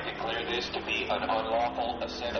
I declare this to be an unlawful assembly.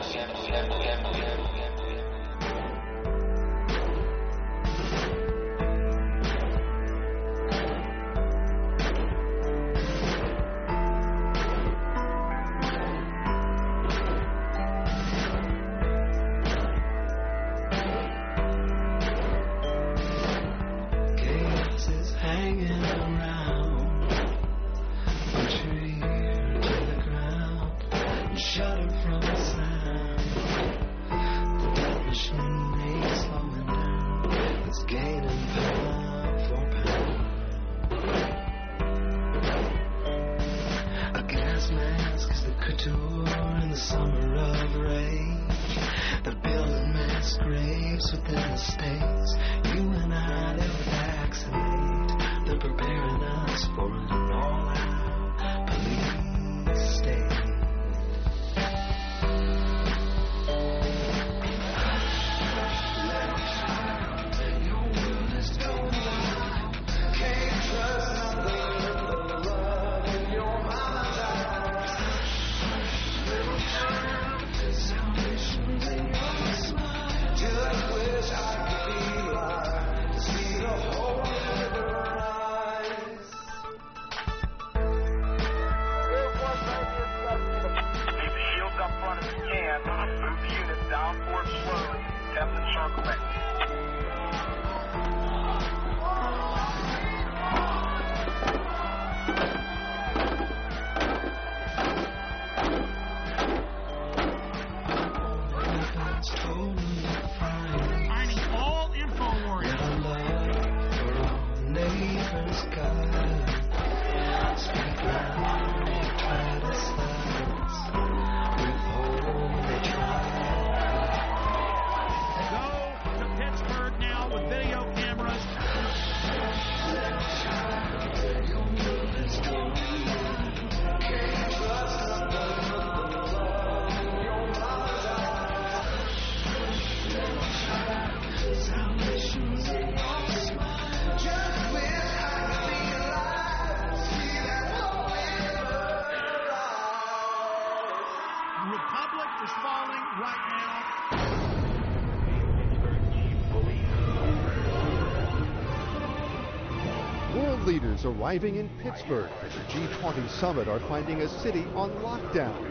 Leaders arriving in Pittsburgh at the G20 summit are finding a city on lockdown.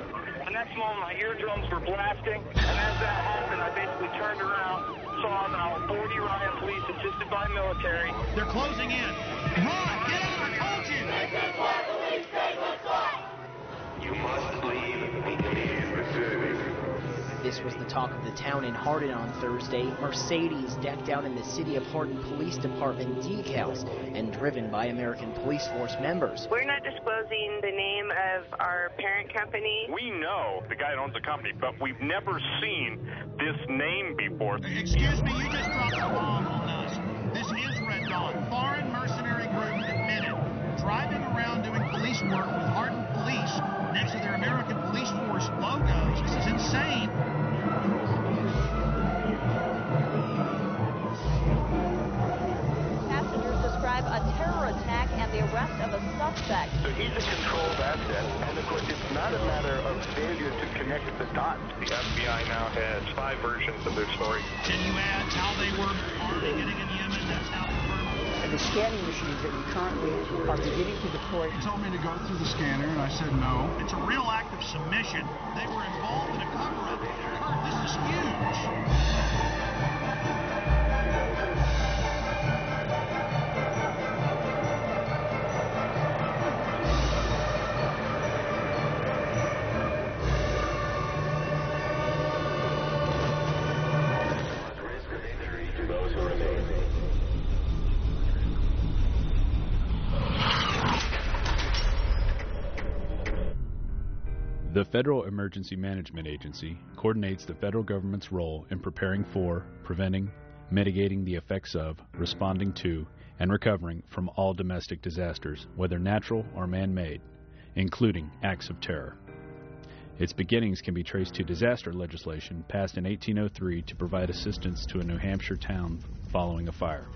The next moment, my eardrums were blasting, and as that happened, I basically turned around, saw about 40 riot police assisted by military. They're closing in. Run! Get out! I told you! You must leave the immediate vicinity. This was the talk of the town in Hardin on Thursday. Mercedes decked out in the City of Hardin Police Department decals and driven by American Police Force members. We're not disclosing the name of our parent company. We know the guy that owns the company, but we've never seen this name before. Excuse me, you just dropped a bomb on us. This is Red Dawn. Foreign mercenary group admitted driving around doing police work with Hardin Police next to their American Police Force logos. This is insane. Passengers describe a terror attack and the arrest of a suspect. So he's a controlled asset, and of course it's not a matter of failure to connect the dots. The FBI now has 5 versions of their story. Can you add how they were already getting in Yemen? That's now confirmed. The scanning machines that we currently are beginning to deploy. He told me to go through the scanner, and I said no. It's a real act of submission. They were involved in a cover-up. Kurt, this is huge. The Federal Emergency Management Agency coordinates the federal government's role in preparing for, preventing, mitigating the effects of, responding to, and recovering from all domestic disasters, whether natural or man-made, including acts of terror. Its beginnings can be traced to disaster legislation passed in 1803 to provide assistance to a New Hampshire town following a fire.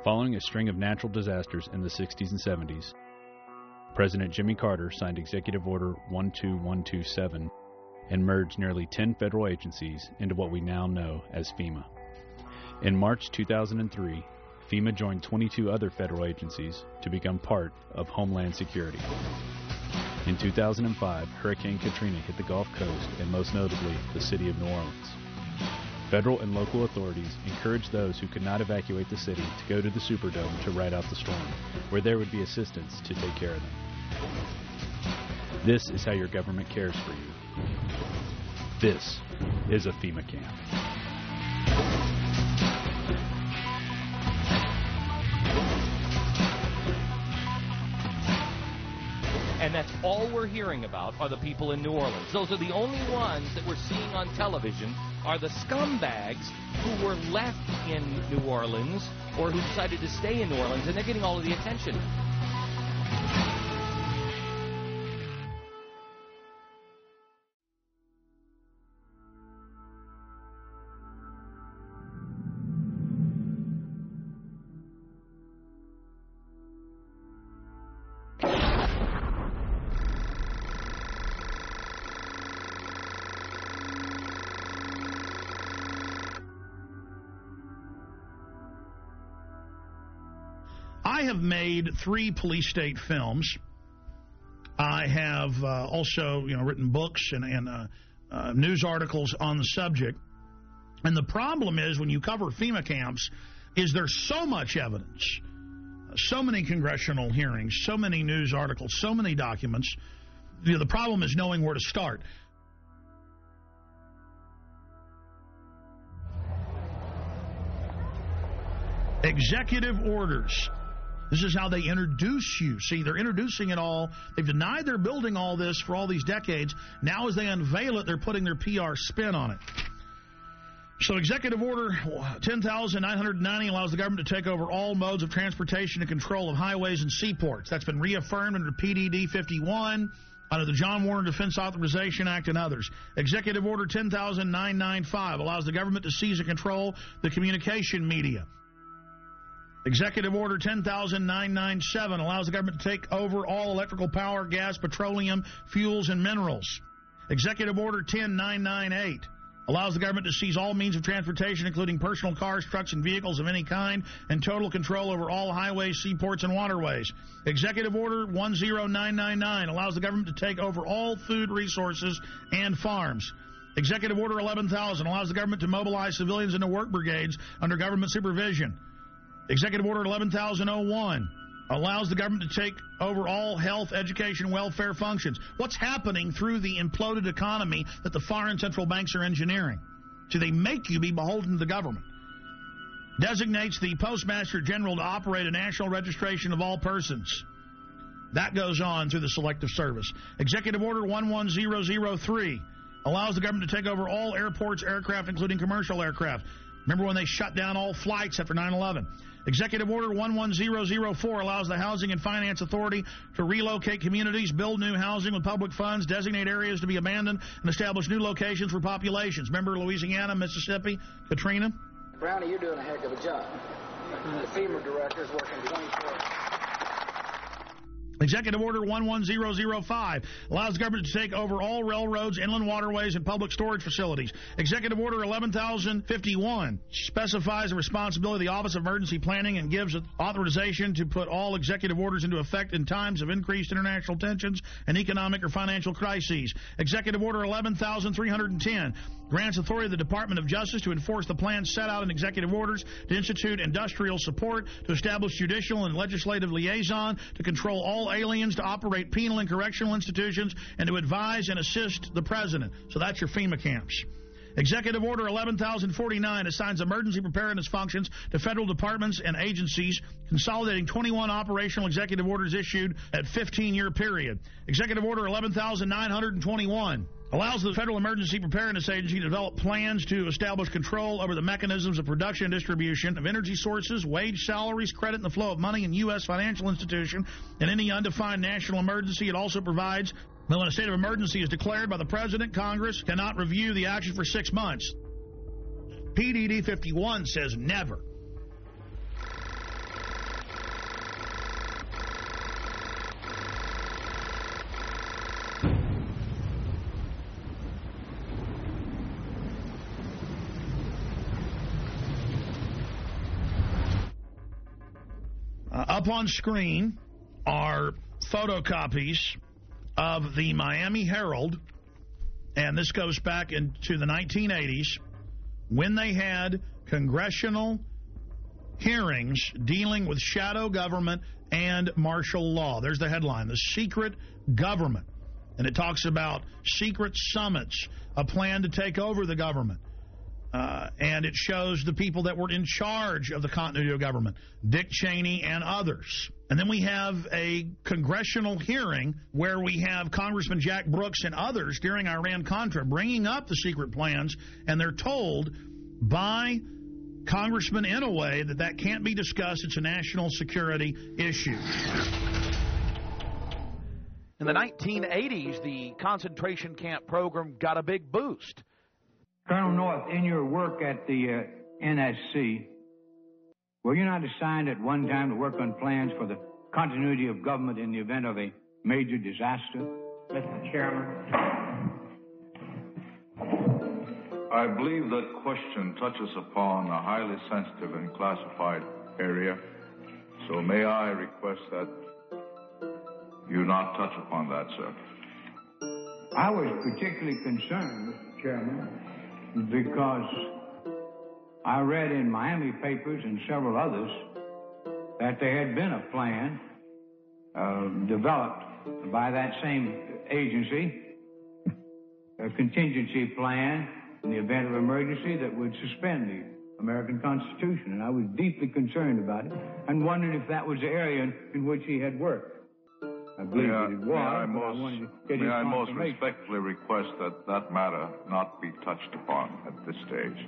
Following a string of natural disasters in the 60s and 70s, President Jimmy Carter signed Executive Order 12127 and merged nearly 10 federal agencies into what we now know as FEMA. In March 2003, FEMA joined 22 other federal agencies to become part of Homeland Security. In 2005, Hurricane Katrina hit the Gulf Coast and most notably the city of New Orleans. Federal and local authorities encouraged those who could not evacuate the city to go to the Superdome to ride out the storm, where there would be assistance to take care of them. This is how your government cares for you. This is a FEMA camp. And that's all we're hearing about are the people in New Orleans. Those are the only ones that we're seeing on television are the scumbags who were left in New Orleans or who decided to stay in New Orleans, and they're getting all of the attention. I have made 3 police state films. I have also, written books and news articles on the subject. And the problem is when you cover FEMA camps is there's so much evidence, so many congressional hearings, so many news articles, so many documents. The problem is knowing where to start. Executive orders. This is how they introduce you. See, they're introducing it all. They've denied they're building all this for all these decades. Now as they unveil it, they're putting their PR spin on it. So Executive Order 10,990 allows the government to take over all modes of transportation and control of highways and seaports. That's been reaffirmed under PDD 51, under the John Warner Defense Authorization Act and others. Executive Order 10,995 allows the government to seize and control the communication media. Executive Order 10,997 allows the government to take over all electrical power, gas, petroleum, fuels, and minerals. Executive Order 10,998 allows the government to seize all means of transportation, including personal cars, trucks, and vehicles of any kind, and total control over all highways, seaports, and waterways. Executive Order 10999 allows the government to take over all food resources and farms. Executive Order 11,000 allows the government to mobilize civilians into work brigades under government supervision. Executive Order 11,001 allows the government to take over all health, education, welfare functions. What's happening through the imploded economy that the foreign central banks are engineering? So they make you be beholden to the government. Designates the Postmaster General to operate a national registration of all persons. That goes on through the Selective Service. Executive Order 11003 allows the government to take over all airports, aircraft, including commercial aircraft. Remember when they shut down all flights after 9/11? Executive Order 11004 allows the Housing and Finance Authority to relocate communities, build new housing with public funds, designate areas to be abandoned, and establish new locations for populations. Remember Louisiana, Mississippi, Katrina? Brownie, you're doing a heck of a job. The FEMA director is working 24 hours. Executive Order 11005 allows the government to take over all railroads, inland waterways, and public storage facilities. Executive Order 11,051 specifies the responsibility of the Office of Emergency Planning and gives authorization to put all executive orders into effect in times of increased international tensions and economic or financial crises. Executive Order 11,310 grants authority to the Department of Justice to enforce the plans set out in executive orders, to institute industrial support, to establish judicial and legislative liaison, to control all aliens, to operate penal and correctional institutions, and to advise and assist the president. So that's your FEMA camps. Executive Order 11,049 assigns emergency preparedness functions to federal departments and agencies, consolidating 21 operational executive orders issued at 15-year period. Executive Order 11,921 allows the Federal Emergency Preparedness Agency to develop plans to establish control over the mechanisms of production and distribution of energy sources, wage, salaries, credit, and the flow of money in U.S. financial institution. In any undefined national emergency, it also provides that when a state of emergency is declared by the President, Congress cannot review the action for 6 months. PDD 51 says never. Up on screen are photocopies of the Miami Herald, and this goes back into the 1980s when they had congressional hearings dealing with shadow government and martial law. There's the headline, The Secret Government. And it talks about secret summits, a plan to take over the government. And it shows the people that were in charge of the continuity of government, Dick Cheney and others. And then we have a congressional hearing where we have Congressman Jack Brooks and others during Iran-Contra bringing up the secret plans, and they're told by Congressman in a way that that can't be discussed. It's a national security issue. In the 1980s, the concentration camp program got a big boost. Colonel North, in your work at the NSC, were you not assigned at one time to work on plans for the continuity of government in the event of a major disaster? Mr. Chairman. I believe that question touches upon a highly sensitive and classified area, so may I request that you not touch upon that, sir. I was particularly concerned, Mr. Chairman, because I read in Miami papers and several others that there had been a plan developed by that same agency, a contingency plan in the event of emergency that would suspend the American Constitution. And I was deeply concerned about it and wondered if that was the area in which he had worked. I believe that it was, may I most respectfully request that that matter not be touched upon at this stage.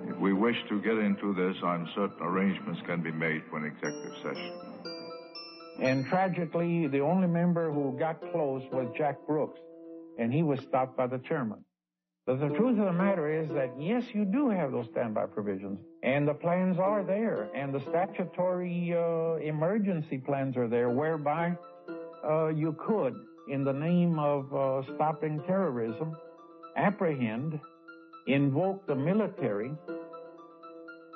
If we wish to get into this, I'm certain arrangements can be made for an executive session. And tragically, the only member who got close was Jack Brooks, and he was stopped by the chairman. But the truth of the matter is that, yes, you do have those standby provisions, and the plans are there, and the statutory emergency plans are there, whereby you could, in the name of stopping terrorism, apprehend, invoke the military,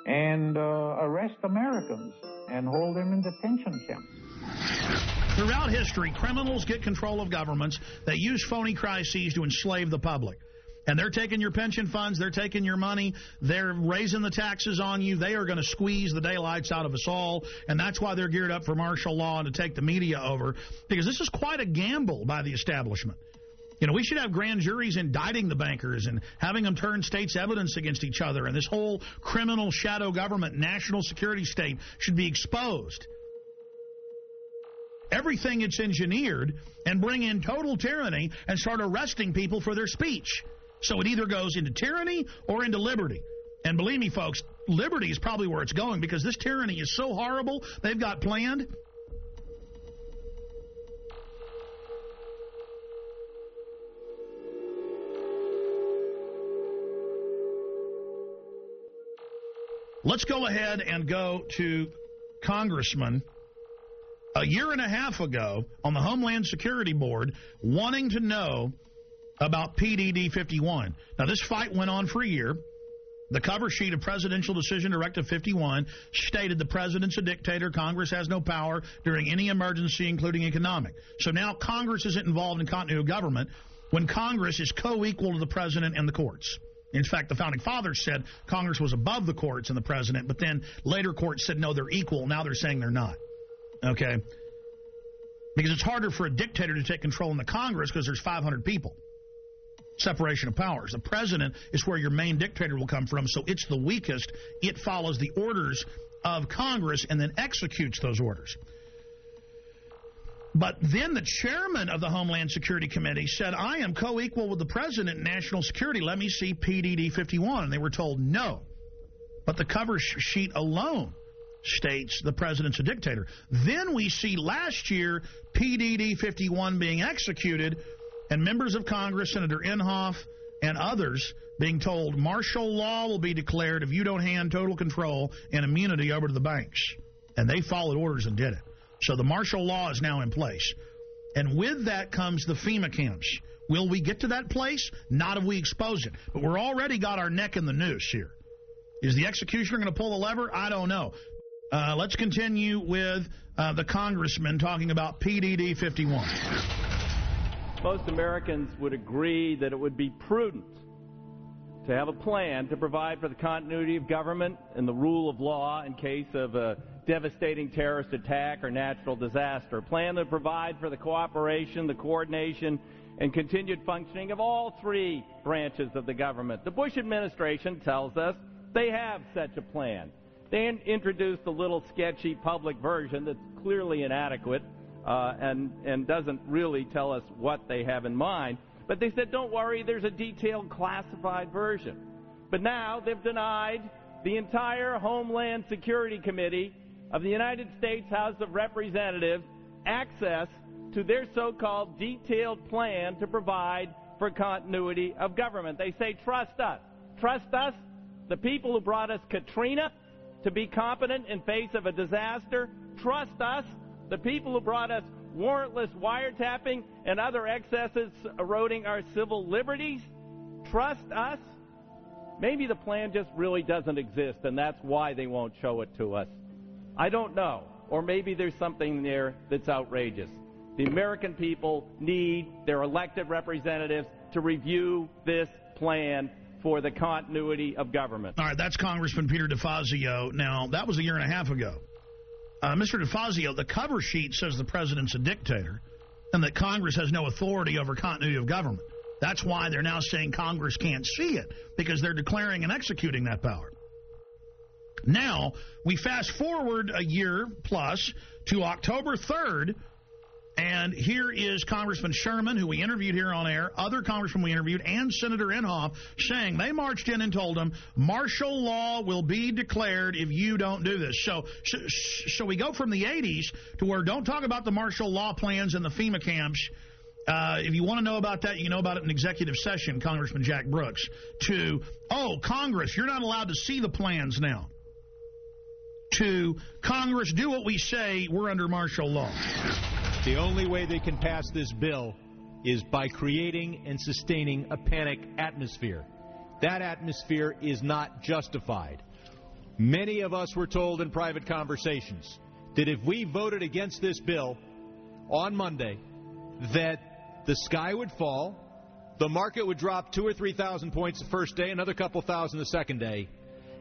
and arrest Americans and hold them in detention camps. Throughout history, criminals get control of governments. They use phony crises to enslave the public. And they're taking your pension funds, they're taking your money, they're raising the taxes on you, they are going to squeeze the daylights out of us all, and that's why they're geared up for martial law and to take the media over, because this is quite a gamble by the establishment. You know, we should have grand juries indicting the bankers and having them turn states' evidence against each other, and this whole criminal shadow government, national security state should be exposed. Everything it's engineered, and bring in total tyranny and start arresting people for their speech. So it either goes into tyranny or into liberty. And believe me, folks, liberty is probably where it's going, because this tyranny is so horrible they've got planned. Let's go ahead and go to Congressman a year and a half ago on the Homeland Security Board wanting to know about PDD 51. Now, this fight went on for a year. The cover sheet of Presidential Decision Directive 51 stated the president's a dictator. Congress has no power during any emergency, including economic. So now Congress isn't involved in continuity of government when Congress is co-equal to the president and the courts. In fact, the Founding Fathers said Congress was above the courts and the president, but then later courts said, no, they're equal. Now they're saying they're not. Okay? Because it's harder for a dictator to take control in the Congress because there's 500 people. Separation of powers. The president is where your main dictator will come from, so it's the weakest. It follows the orders of Congress and then executes those orders. But then the chairman of the Homeland Security Committee said, I am co-equal with the president in national security. Let me see PDD 51. And they were told no. But the cover sheet alone states the president's a dictator. Then we see last year PDD 51 being executed, and members of Congress, Senator Inhofe and others, being told martial law will be declared if you don't hand total control and immunity over to the banks. And they followed orders and did it. So the martial law is now in place. And with that comes the FEMA camps. Will we get to that place? Not if we expose it. But we're already got our neck in the noose here. Is the executioner going to pull the lever? I don't know. Let's continue with the congressman talking about PDD 51. Most Americans would agree that it would be prudent to have a plan to provide for the continuity of government and the rule of law in case of a devastating terrorist attack or natural disaster. A plan that would provide for the cooperation, the coordination, and continued functioning of all three branches of the government. The Bush administration tells us they have such a plan. They introduced a little sketchy public version that's clearly inadequate and doesn't really tell us what they have in mind. But they said, don't worry, there's a detailed classified version. But now they've denied the entire Homeland Security Committee of the United States House of Representatives access to their so-called detailed plan to provide for continuity of government. They say, trust us. Trust us, the people who brought us Katrina, to be competent in face of a disaster. Trust us, the people who brought us warrantless wiretapping and other excesses eroding our civil liberties. Trust us. Maybe the plan just really doesn't exist, and that's why they won't show it to us. I don't know. Or maybe there's something there that's outrageous. The American people need their elected representatives to review this plan for the continuity of government. All right, that's Congressman Peter DeFazio. Now, that was a year and a half ago. Mr. DeFazio, the cover sheet says the president's a dictator and that Congress has no authority over continuity of government. That's why they're now saying Congress can't see it, because they're declaring and executing that power. Now, we fast forward a year plus to October 3rd, and here is Congressman Sherman, who we interviewed here on air, other congressmen we interviewed, and Senator Inhofe, saying they marched in and told him martial law will be declared if you don't do this. So we go from the 80s to where don't talk about the martial law plans in the FEMA camps. If you want to know about that, you can know about it in executive session, Congressman Jack Brooks, to, oh, Congress, you're not allowed to see the plans now. To, Congress, do what we say, we're under martial law. The only way they can pass this bill is by creating and sustaining a panic atmosphere. That atmosphere is not justified. Many of us were told in private conversations that if we voted against this bill on Monday, that the sky would fall, the market would drop 2,000 or 3,000 points the first day, another couple thousand the second day,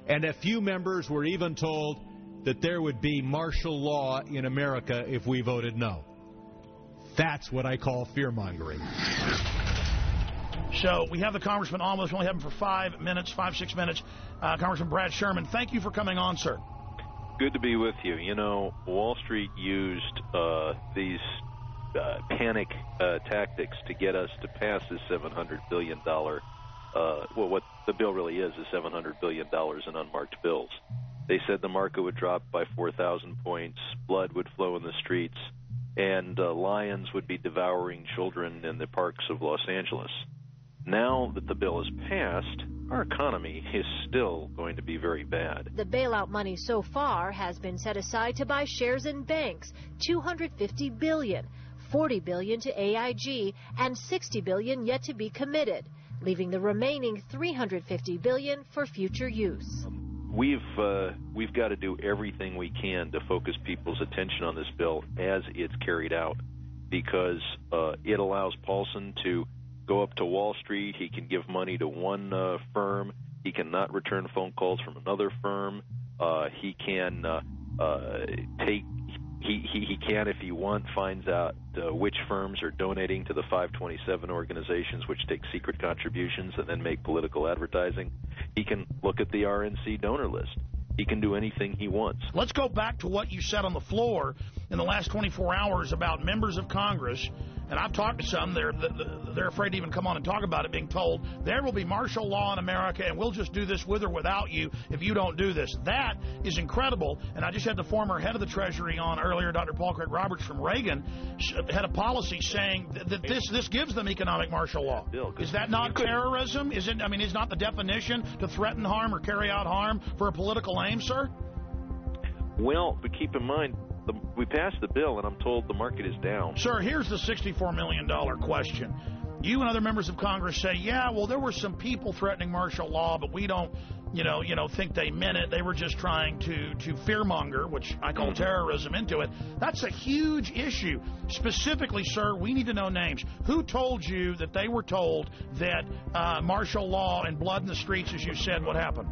and a few members were even told that there would be martial law in America if we voted no. That's what I call fear-mongering. So we have the congressman on with us. We only have him for 5 minutes, 6 minutes. Congressman Brad Sherman, thank you for coming on, sir. Good to be with you. You know, Wall Street used these panic tactics to get us to pass this $700 billion, well, what the bill really is $700 billion in unmarked bills. They said the market would drop by 4,000 points, blood would flow in the streets, and lions would be devouring children in the parks of Los Angeles. Now that the bill is passed, our economy is still going to be very bad. The bailout money so far has been set aside to buy shares in banks, $250 billion, $40 billion to AIG, and $60 billion yet to be committed, leaving the remaining $350 billion for future use. We've got to do everything we can to focus people's attention on this bill as it's carried out, because it allows Paulson to go up to Wall Street. He can give money to one firm. He cannot return phone calls from another firm. He can He can, if he wants, finds out which firms are donating to the 527 organizations, which take secret contributions and then make political advertising. He can look at the RNC donor list. He can do anything he wants. Let's go back to what you said on the floor in the last 24 hours about members of Congress, and I've talked to some. They're afraid to even come on and talk about it, being told there will be martial law in America, and we'll just do this with or without you if you don't do this. That is incredible, and I just had the former head of the Treasury on earlier, Dr. Paul Craig Roberts from Reagan, had a policy saying that this gives them economic martial law. Is that not terrorism? Is it? I mean, is not the definition to threaten harm or carry out harm for a political aim, sir? Well, but keep in mind, we passed the bill, and I'm told the market is down. Sir, here's the $64 million question. You and other members of Congress say, yeah, well, there were some people threatening martial law, but we don't think they meant it. They were just trying to fearmonger, which I call terrorism, into it. That's a huge issue. Specifically, sir, we need to know names. Who told you that they were told that martial law and blood in the streets, as you said, would happen?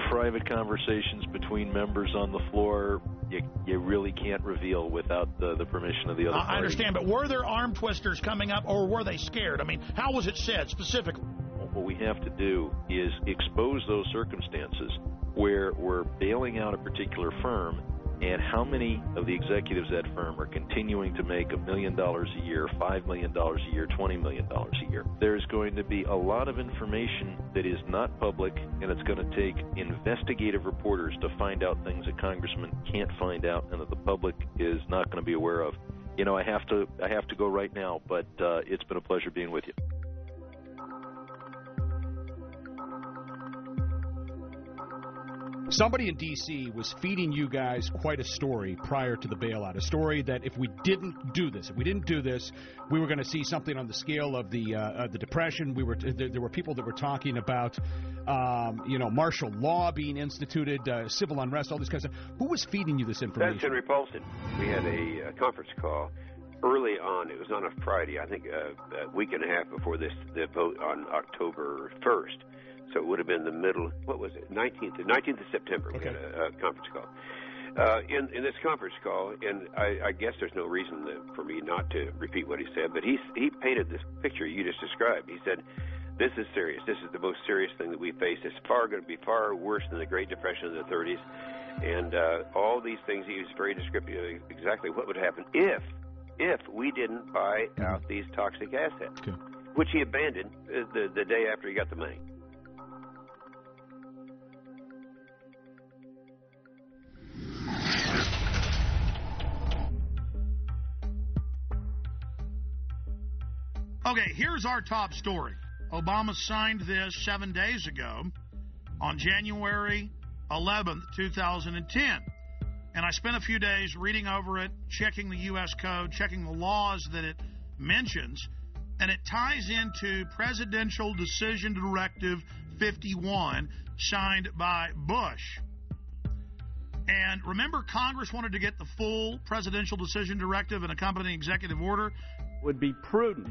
Private conversations between members on the floor, you really can't reveal without the permission of the other party. I understand, but were there arm twisters coming up, or were they scared? I mean, how was it said specifically? What we have to do is expose those circumstances where we're bailing out a particular firm, and how many of the executives at that firm are continuing to make $1 million a year, $5 million a year, $20 million a year. There's going to be a lot of information that is not public, and it's going to take investigative reporters to find out things that congressmen can't find out and that the public is not going to be aware of. I have to go right now, but it's been a pleasure being with you. Somebody in D.C. was feeding you guys quite a story prior to the bailout, a story that if we didn't do this, we were going to see something on the scale of the Depression. There were people that were talking about, martial law being instituted, civil unrest, all this kind of stuff. Who was feeding you this information? That's Henry Paulson. We had a conference call early on. It was on a Friday, I think a week and a half before the vote on October 1st. So it would have been the middle, 19th of September, we had a conference call. In this conference call, and I guess there's no reason for me not to repeat what he said, but he painted this picture you just described. He said, this is serious. This is the most serious thing that we face. It's going to be far worse than the Great Depression of the 30s. And all these things, he was very descriptive of exactly what would happen if we didn't buy out these toxic assets, which he abandoned the day after he got the money. Okay, here's our top story. Obama signed this 7 days ago on January 11th, 2010. And I spent a few days reading over it, checking the U.S. Code, checking the laws that it mentions, and it ties into Presidential Decision Directive 51, signed by Bush. And remember, Congress wanted to get the full Presidential Decision Directive and accompanying executive order. Would be prudent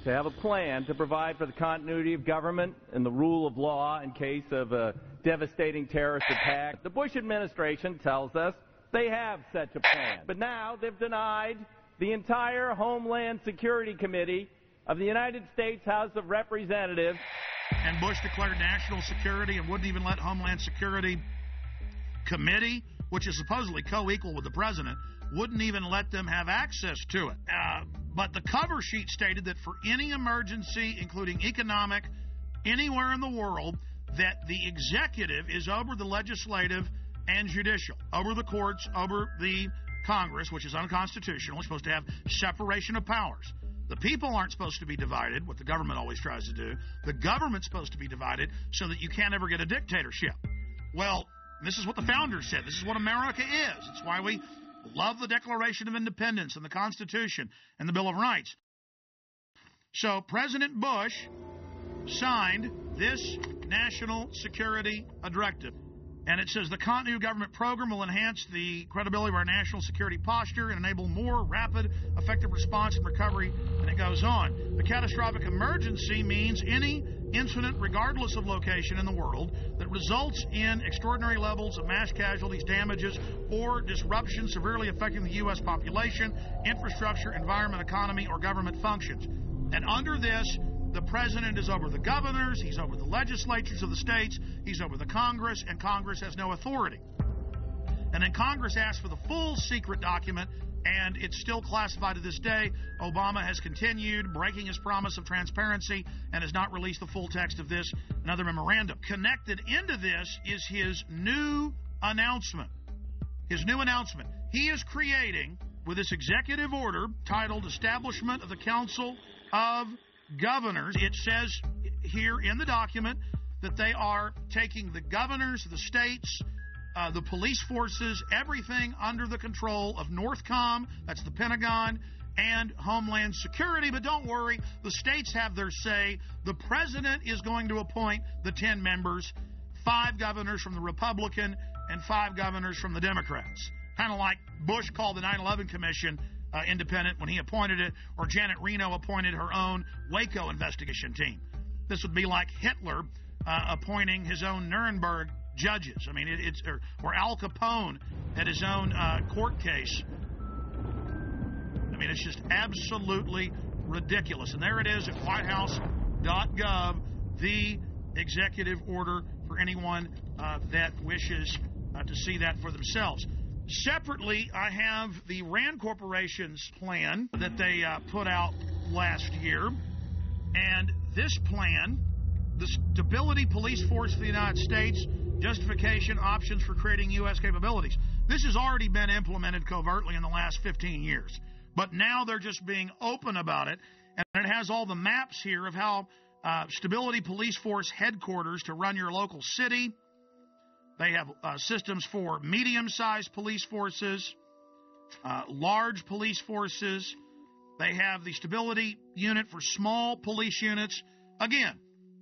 to have a plan to provide for the continuity of government and the rule of law in case of a devastating terrorist attack. The Bush administration tells us they have such a plan. But now they've denied the entire Homeland Security Committee of the United States House of Representatives. And Bush declared national security and wouldn't even let Homeland Security Committee, which is supposedly co-equal with the president, wouldn't even let them have access to it. But the cover sheet stated that for any emergency, including economic, anywhere in the world, that the executive is over the legislative and judicial, over the courts, over the Congress, which is unconstitutional. It's supposed to have separation of powers. The people aren't supposed to be divided, what the government always tries to do. The government's supposed to be divided so that you can't ever get a dictatorship. Well, this is what the founders said. This is what America is. It's why we love the Declaration of Independence and the Constitution and the Bill of Rights. So President Bush signed this national security directive. And it says the continuity of government program will enhance the credibility of our national security posture and enable more rapid, effective response and recovery. And it goes on. The catastrophic emergency means any incident, regardless of location in the world, that results in extraordinary levels of mass casualties, damages, or disruption severely affecting the U.S. population, infrastructure, environment, economy, or government functions. And under this, the president is over the governors, he's over the legislatures of the states, he's over the Congress, and Congress has no authority. And then Congress asked for the full secret document, and it's still classified to this day. Obama has continued breaking his promise of transparency and has not released the full text of this and other memorandum. Connected into this is his new announcement. His new announcement. He is creating, with this executive order titled Establishment of the Council of Governors, it says here in the document that they are taking the governors, the states, the police forces, everything under the control of NORTHCOM, that's the Pentagon, and Homeland Security. But don't worry, the states have their say. The president is going to appoint the 10 members 5 governors from the Republican and 5 governors from the Democrats. Kind of like Bush called the 9/11 Commission independent when he appointed it, or Janet Reno appointed her own Waco investigation team. This would be like Hitler appointing his own Nuremberg judges. I mean, or Al Capone had his own court case. I mean, it's just absolutely ridiculous. And there it is at whitehouse.gov, the executive order for anyone that wishes to see that for themselves. Separately, I have the Rand Corporation's plan that they put out last year. And this plan, the Stability Police Force for the United States, justification, options for creating U.S. capabilities. This has already been implemented covertly in the last 15 years. But now they're just being open about it. And it has all the maps here of how Stability Police Force headquarters to run your local city. They have systems for medium-sized police forces, large police forces. They have the Stability Unit for small police units. Again,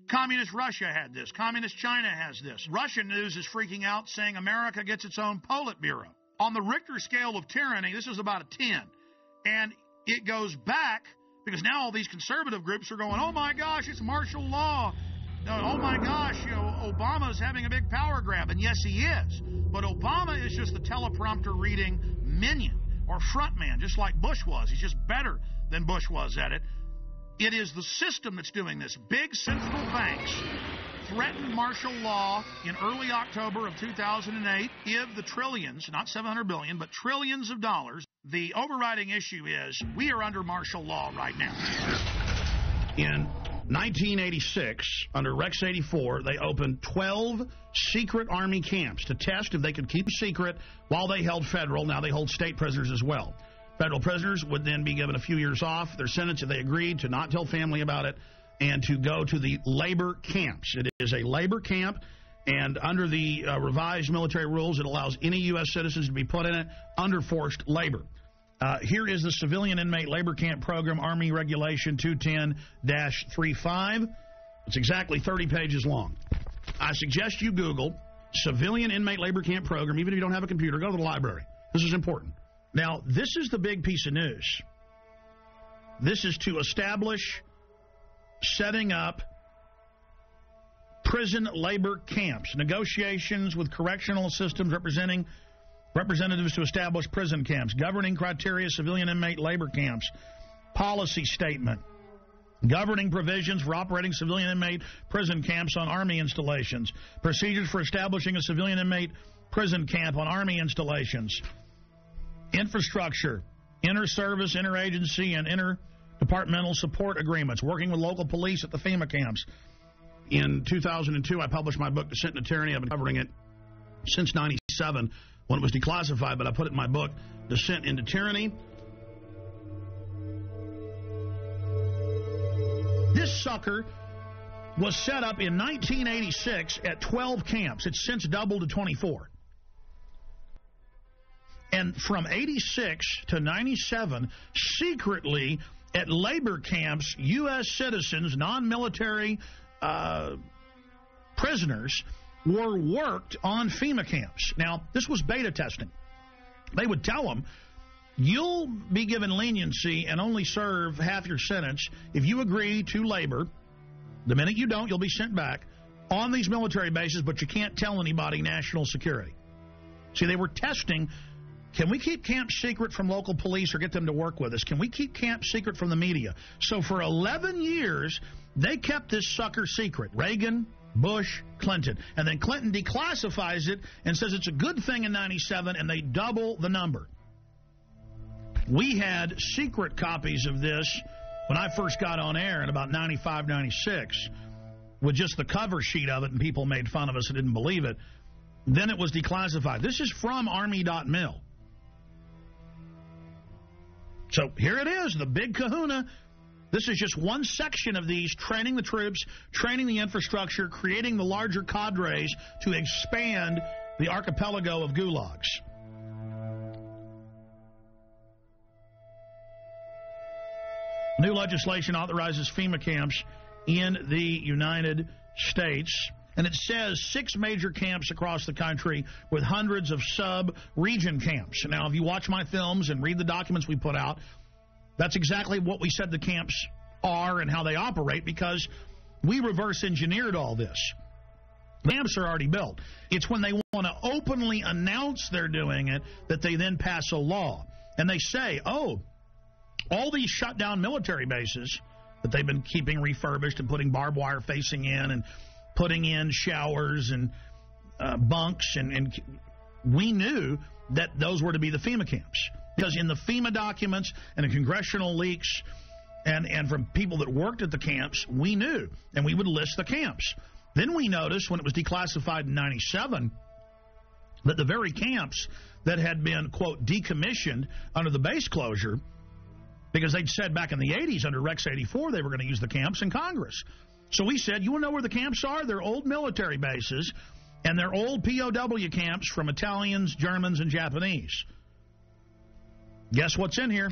Communist Russia had this. Communist China has this. Russian news is freaking out, saying America gets its own Politburo. On the Richter scale of tyranny, this is about a 10. And it goes back, because now all these conservative groups are going, oh my gosh, it's martial law. Oh my gosh, Obama's having a big power grab. And yes, he is. But Obama is just the teleprompter reading minion or frontman, just like Bush was. He's just better than Bush was at it. It is the system that's doing this. Big central banks threatened martial law in early October of 2008. Give the trillions, not $700 billion, but trillions of dollars. The overriding issue is we are under martial law right now. In 1986, under Rex 84, they opened 12 secret Army camps to test if they could keep secret while they held federal. Now they hold state prisoners as well. Federal prisoners would then be given a few years off their sentence if they agreed to not tell family about it and to go to the labor camps. It is a labor camp, and under the revised military rules, it allows any U.S. citizens to be put in it under forced labor. Here is the Civilian Inmate Labor Camp Program, Army Regulation 210-35. It's exactly 30 pages long. I suggest you Google Civilian Inmate Labor Camp Program. Even if you don't have a computer, go to the library. This is important. Now, this is the big piece of news. This is to establish setting up prison labor camps, negotiations with correctional systems representatives to establish prison camps, governing criteria, civilian inmate labor camps, policy statement, governing provisions for operating civilian inmate prison camps on Army installations, procedures for establishing a civilian inmate prison camp on Army installations, infrastructure, inter-service, interagency, and interdepartmental support agreements, working with local police at the FEMA camps. In 2002, I published my book, Descent into Tyranny. I've been covering it since 97 when it was declassified, but I put it in my book, Descent into Tyranny. This sucker was set up in 1986 at 12 camps. It's since doubled to 24. And from 86 to 97, secretly at labor camps, U.S. citizens, non-military prisoners, were worked on FEMA camps. Now, this was beta testing. They would tell them, you'll be given leniency and only serve half your sentence if you agree to labor. The minute you don't, you'll be sent back on these military bases, but you can't tell anybody national security. See, they were testing, can we keep camp secret from local police or get them to work with us? Can we keep camp secret from the media? So for 11 years, they kept this sucker secret. Reagan, Bush, Clinton. And then Clinton declassifies it and says it's a good thing in 97, and they double the number. We had secret copies of this when I first got on air in about 95, 96, with just the cover sheet of it, and people made fun of us and didn't believe it. Then it was declassified. This is from Army.mil. So here it is, the big kahuna. This is just one section of these, training the troops, training the infrastructure, creating the larger cadres to expand the archipelago of gulags. New legislation authorizes FEMA camps in the United States. and it says 6 major camps across the country with hundreds of sub-region camps. Now, if you watch my films and read the documents we put out, that's exactly what we said the camps are and how they operate, because we reverse engineered all this. The camps are already built. It's when they want to openly announce they're doing it that they then pass a law. And they say, oh, all these shut down military bases that they've been keeping refurbished and putting barbed wire facing in and putting in showers and bunks, and we knew that those were to be the FEMA camps. Because in the FEMA documents and the congressional leaks and from people that worked at the camps, we knew, and we would list the camps. Then we noticed when it was declassified in 97 that the very camps that had been, quote, decommissioned under the base closure, because they'd said back in the 80s under Rex 84 they were going to use the camps in Congress. So we said, you want to know where the camps are? They're old military bases, and they're old POW camps from Italians, Germans, and Japanese. Guess what's in here?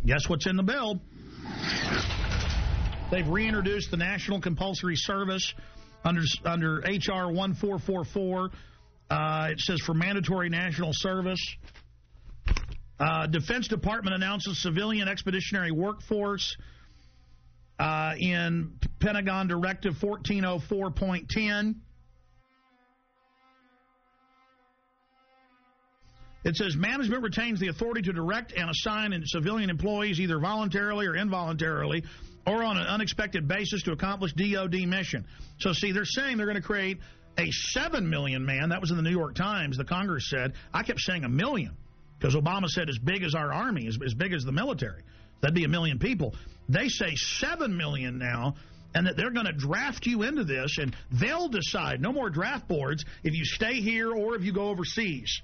Guess what's in the bill? They've reintroduced the National Compulsory Service under H.R. 1444. It says for mandatory national service. Defense Department announces civilian expeditionary workforce in Pentagon Directive 1404.10. It says management retains the authority to direct and assign civilian employees either voluntarily or involuntarily or on an unexpected basis to accomplish DOD mission. So, see, they're saying they're going to create a 7 million man. That was in the New York Times. The Congress said. I kept saying a million because Obama said as big as our army, as big as the military. That'd be 1 million people. They say 7 million now, and that they're going to draft you into this, and they'll decide, no more draft boards, if you stay here or if you go overseas.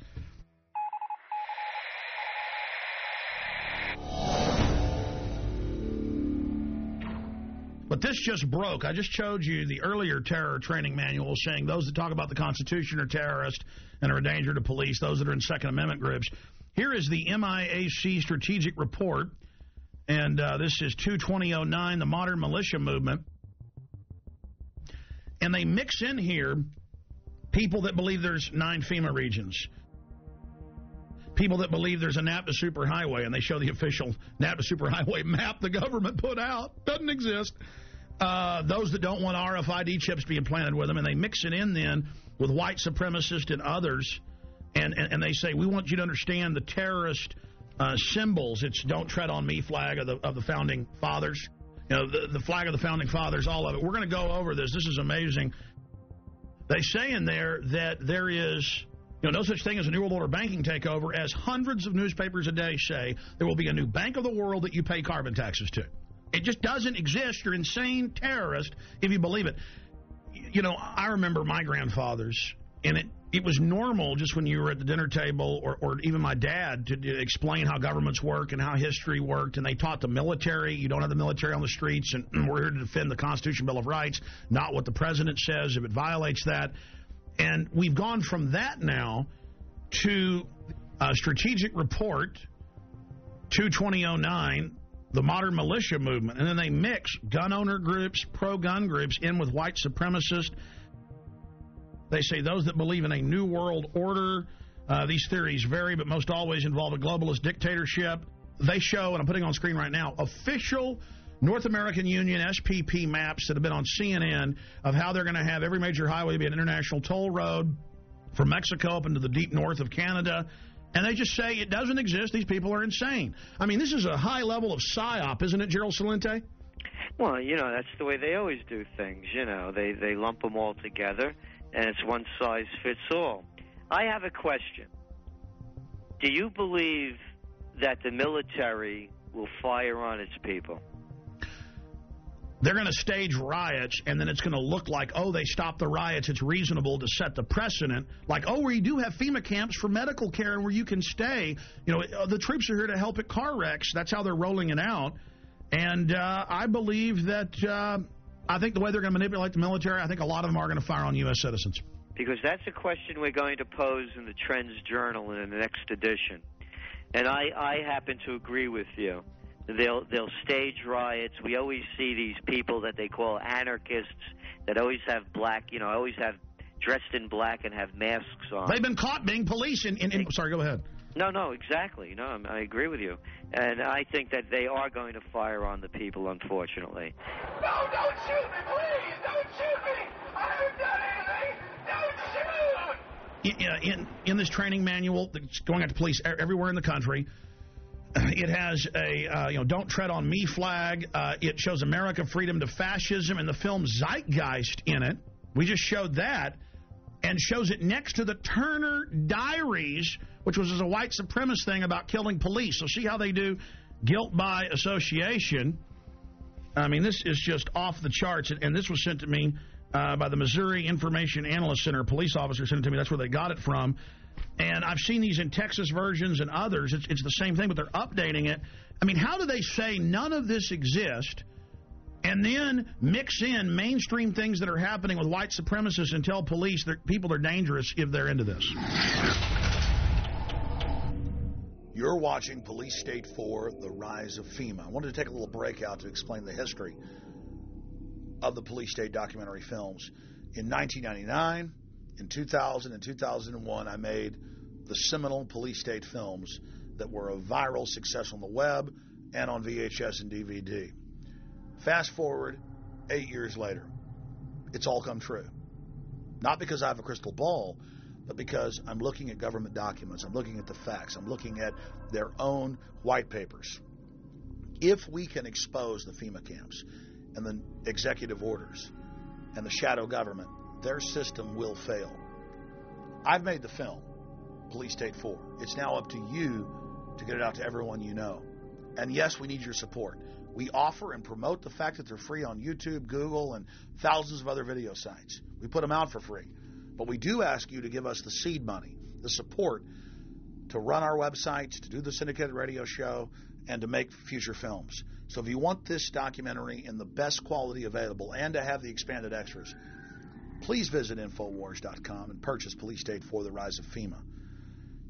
But this just broke. I just showed you the earlier terror training manual saying those that talk about the Constitution are terrorists and are a danger to police, those that are in Second Amendment groups. Here is the MIAC strategic report, and this is 2/2009, the modern militia movement. And they mix in here people that believe there's 9 FEMA regions, people that believe there's a NAPTA superhighway, and they show the official NAPTA superhighway map the government put out. Doesn't exist. Those that don't want RFID chips being planted with them, and they mix it in then with white supremacists and others, and they say, we want you to understand the terrorist symbols. It's don't tread on me flag of the Founding Fathers. You know, the flag of the Founding Fathers, all of it. We're going to go over this. This is amazing. They say in there that there is... no such thing as a New World Order banking takeover, as hundreds of newspapers a day say there will be a new bank of the world that you pay carbon taxes to. It just doesn't exist. You're insane terrorist if you believe it. I remember my grandfathers, and it was normal just when you were at the dinner table, or even my dad, to explain how governments work and how history worked, and they taught the military. You don't have the military on the streets, and we're here to defend the Constitution, Bill of Rights, not what the president says if it violates that. And we've gone from that now to a strategic report, 2/2009, the modern militia movement. And then they mix gun owner groups, pro-gun groups in with white supremacists. They say those that believe in a new world order. These theories vary, but most always involve a globalist dictatorship. They show, and I'm putting on screen right now, official North American Union SPP maps that have been on CNN of how they're going to have every major highway be an international toll road from Mexico up into the deep north of Canada. And they just say it doesn't exist. These people are insane. I mean, this is a high level of psyop, isn't it, Gerald Salente? Well, that's the way they always do things. They lump them all together, and it's one size fits all. I have a question. Do you believe that the military will fire on its people? They're going to stage riots, and then it's going to look like, oh, they stopped the riots. It's reasonable to set the precedent. Like, oh, we do have FEMA camps for medical care where you can stay. The troops are here to help at car wrecks. That's how they're rolling it out. And I believe that I think the way they're going to manipulate the military, I think a lot of them are going to fire on U.S. citizens. Because that's a question we're going to pose in the Trends Journal in the next edition. And I happen to agree with you They'll stage riots. We always see these people that they call anarchists that always have black, always have dressed in black and have masks on. They've been caught being police sorry, go ahead. No, exactly. No, I agree with you. And I think that they are going to fire on the people, unfortunately. No, don't shoot me, please! Don't shoot me! I haven't done anything! Don't shoot! In this training manual that's going out to police everywhere in the country, it has a, don't tread on me flag. It shows America, freedom to fascism, and the film Zeitgeist in it. We just showed that, and shows it next to the Turner Diaries, which was a white supremacist thing about killing police. So see how they do guilt by association. I mean, this is just off the charts, and this was sent to me by the Missouri Information Analyst Center. A police officer sent it to me. That's where they got it from. And I've seen these in Texas versions and others. It's the same thing, but they're updating it. I mean, how do they say none of this exists and then mix in mainstream things that are happening with white supremacists and tell police that people are dangerous if they're into this? You're watching Police State 4, The Rise of FEMA. I wanted to take a little break out to explain the history of the Police State documentary films. In 1999, in 2000, and 2001, I made the seminal Police State films that were a viral success on the web and on VHS and DVD. Fast forward 8 years later, it's all come true. Not because I have a crystal ball, but because I'm looking at government documents, I'm looking at the facts, I'm looking at their own white papers. If we can expose the FEMA camps and the executive orders and the shadow government, their system will fail. I've made the film, Police State 4. It's now up to you to get it out to everyone you know. And yes, we need your support. We offer and promote the fact that they're free on YouTube, Google, and thousands of other video sites. We put them out for free. But we do ask you to give us the seed money, the support to run our websites, to do the syndicated radio show, and to make future films. So if you want this documentary in the best quality available and to have the expanded extras, please visit Infowars.com and purchase Police State 4, The Rise of FEMA.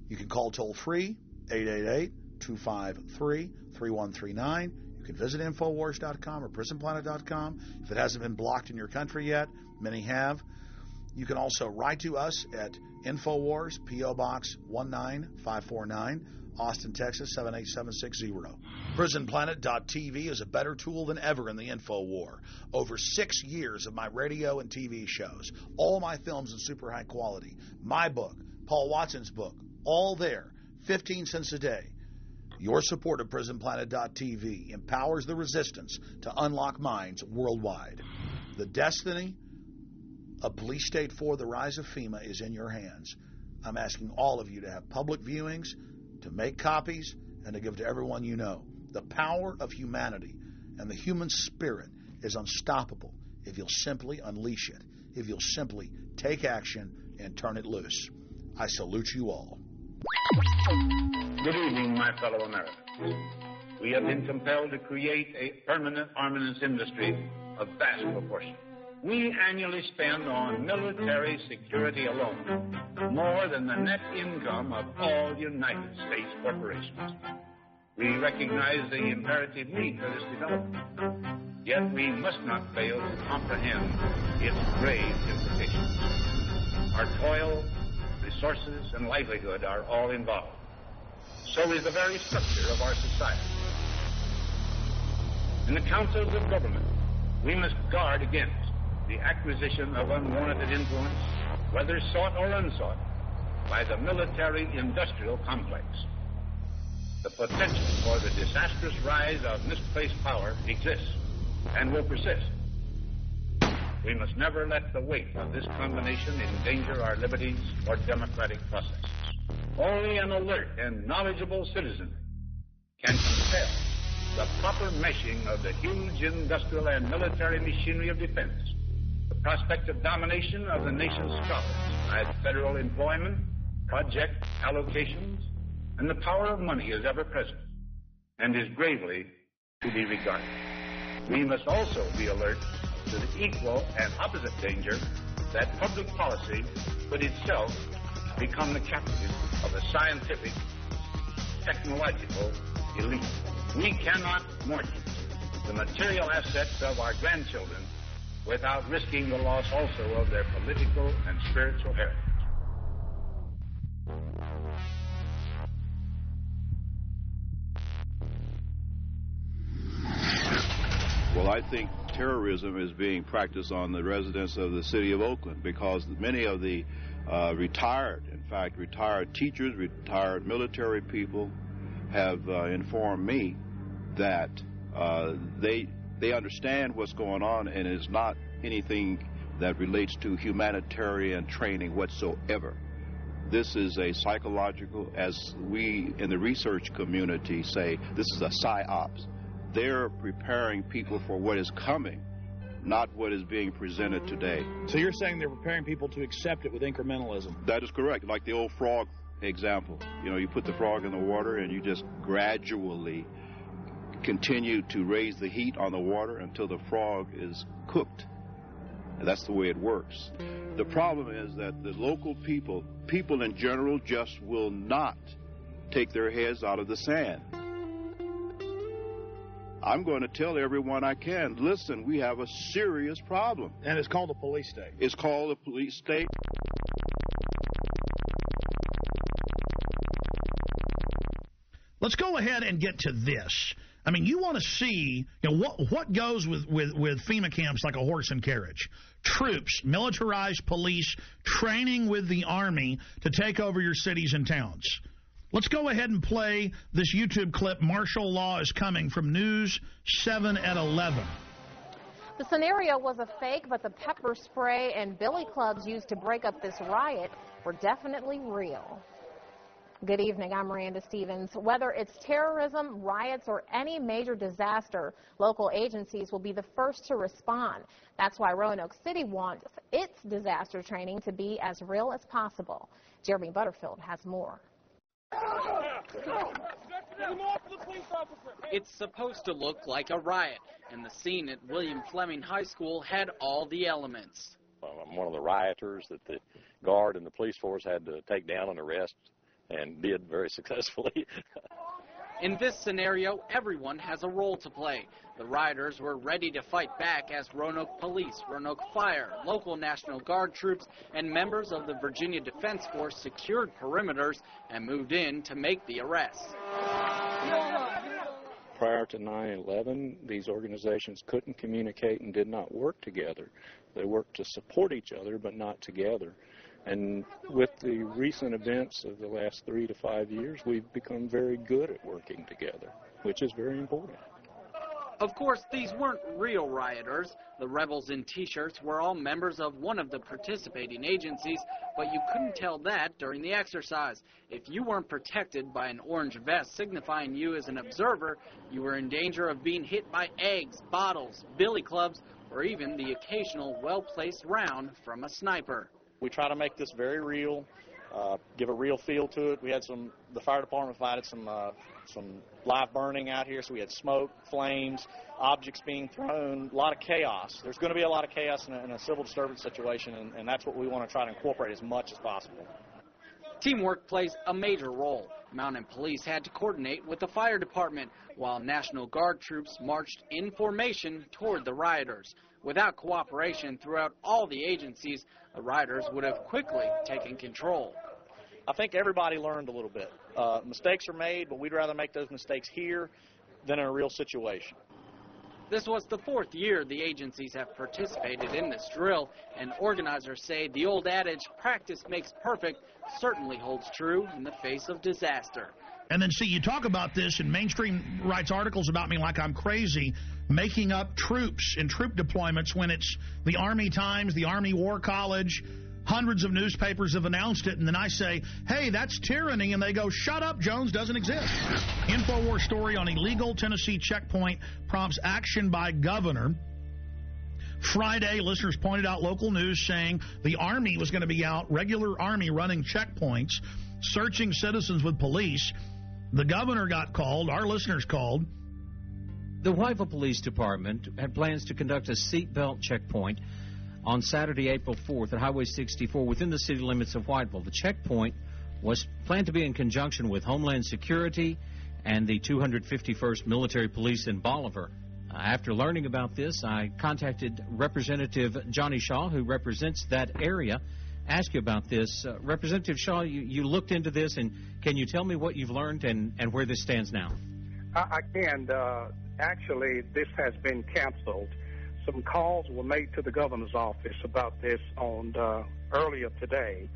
You can call toll-free, 888-253-3139. You can visit Infowars.com or PrisonPlanet.com. If it hasn't been blocked in your country yet, many have. You can also write to us at Infowars, P.O. Box 19549, Austin, Texas 78760. PrisonPlanet.tv is a better tool than ever in the info war. Over 6 years of my radio and TV shows, all my films in super high quality, my book, Paul Watson's book, all there, 15 cents a day. Your support of PrisonPlanet.tv empowers the resistance to unlock minds worldwide. The destiny of Police State 4, The Rise of FEMA is in your hands. I'm asking all of you to have public viewings, to make copies, and to give to everyone you know. The power of humanity and the human spirit is unstoppable if you'll simply unleash it, if you'll simply take action and turn it loose. I salute you all. Good evening, my fellow Americans. We have been compelled to create a permanent armaments industry of vast proportion. We annually spend on military security alone more than the net income of all United States corporations. We recognize the imperative need for this development, yet we must not fail to comprehend its grave implications. Our toil, resources, and livelihood are all involved. So is the very structure of our society. In the councils of government, we must guard against the acquisition of unwarranted influence, whether sought or unsought, by the military-industrial complex. The potential for the disastrous rise of misplaced power exists and will persist. We must never let the weight of this combination endanger our liberties or democratic processes. Only an alert and knowledgeable citizen can compel the proper meshing of the huge industrial and military machinery of defense, the prospect of domination of the nation's scholars by federal employment, project allocations, and the power of money is ever present and is gravely to be regarded. We must also be alert to the equal and opposite danger that public policy could itself become the captive of a scientific, technological elite. We cannot mortgage the material assets of our grandchildren without risking the loss also of their political and spiritual heritage. Well, I think terrorism is being practiced on the residents of the city of Oakland because many of the retired teachers, retired military people have informed me that they understand what's going on, and it's not anything that relates to humanitarian training whatsoever. This is a psychological, as we in the research community say, this is a psyops. They're preparing people for what is coming, not what is being presented today. So you're saying they're preparing people to accept it with incrementalism? That is correct. Like the old frog example. You know, you put the frog in the water and you just gradually continue to raise the heat on the water until the frog is cooked. And that's the way it works. The problem is that the local people in general, just will not take their heads out of the sand. I'm going to tell everyone I can, listen, we have a serious problem. And it's called a police state. It's called a police state. Let's go ahead and get to this. I mean, you want to see, you know, what goes with FEMA camps like a horse and carriage. Troops, militarized police, training with the Army to take over your cities and towns. Let's go ahead and play this YouTube clip, Martial Law is Coming, from News 7 at 11. The scenario was a fake, but the pepper spray and billy clubs used to break up this riot were definitely real. Good evening, I'm Miranda Stevens. Whether it's terrorism, riots, or any major disaster, local agencies will be the first to respond. That's why Roanoke City wants its disaster training to be as real as possible. Jeremy Butterfield has more. It's supposed to look like a riot, and the scene at William Fleming High School had all the elements. I'm one of the rioters that the guard and the police force had to take down and arrest, and did very successfully. In this scenario, everyone has a role to play. The rioters were ready to fight back as Roanoke Police, Roanoke Fire, local National Guard troops, and members of the Virginia Defense Force secured perimeters and moved in to make the arrests. Prior to 9/11, these organizations couldn't communicate and did not work together. They worked to support each other, but not together. And with the recent events of the last 3 to 5 years, we've become very good at working together, which is very important. Of course, these weren't real rioters. The rebels in T-shirts were all members of one of the participating agencies, but you couldn't tell that during the exercise. If you weren't protected by an orange vest signifying you as an observer, you were in danger of being hit by eggs, bottles, billy clubs, or even the occasional well-placed round from a sniper. We try to make this very real, give a real feel to it. We had the fire department provided some live burning out here, so we had smoke, flames, objects being thrown, a lot of chaos. There's going to be a lot of chaos in a civil disturbance situation, and that's what we want to try to incorporate as much as possible. Teamwork plays a major role. Mountain Police had to coordinate with the fire department, while National Guard troops marched in formation toward the rioters. Without cooperation throughout all the agencies, the rioters would have quickly taken control. I think everybody learned a little bit. Mistakes are made, but we'd rather make those mistakes here than in a real situation. This was the 4th year the agencies have participated in this drill, and organizers say the old adage, practice makes perfect, certainly holds true in the face of disaster. And then, see, you talk about this, and mainstream writes articles about me like I'm crazy, making up troops and troop deployments when it's the Army Times, the Army War College. Hundreds of newspapers have announced it, and then I say, hey, that's tyranny, and they go, shut up, Jones doesn't exist. InfoWars story on illegal Tennessee checkpoint prompts action by governor. Friday, listeners pointed out local news saying the Army was going to be out, regular Army running checkpoints, searching citizens with police. The governor got called, our listeners called. The Whiteville Police Department had plans to conduct a seatbelt checkpoint on Saturday, April 4th at Highway 64 within the city limits of Whiteville. The checkpoint was planned to be in conjunction with Homeland Security and the 251st Military Police in Bolivar. After learning about this, I contacted Representative Johnny Shaw, who represents that area, ask you about this. Representative Shaw, you looked into this, and can you tell me what you've learned and where this stands now? I can. Actually, this has been canceled. Some calls were made to the governor's office about this on earlier today,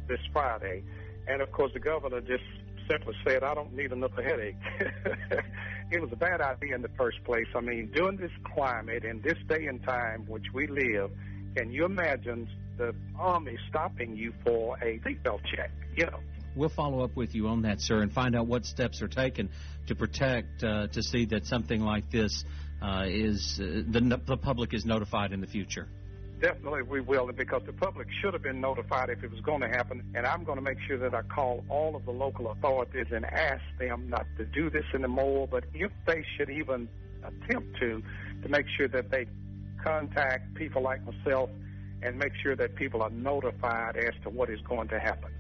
this Friday, and of course the governor just simply said, I don't need another headache. It was a bad idea in the first place. I mean, during this climate, in this day and time which we live, can you imagine the Army stopping you for a seatbelt check? You know. We'll follow up with you on that, sir, and find out what steps are taken to protect, to see that something like this the public is notified in the future. Definitely we will, because the public should have been notified if it was going to happen. And I'm going to make sure that I call all of the local authorities and ask them not to do this anymore. But if they should even attempt to make sure that they contact people like myself and make sure that people are notified as to what is going to happen.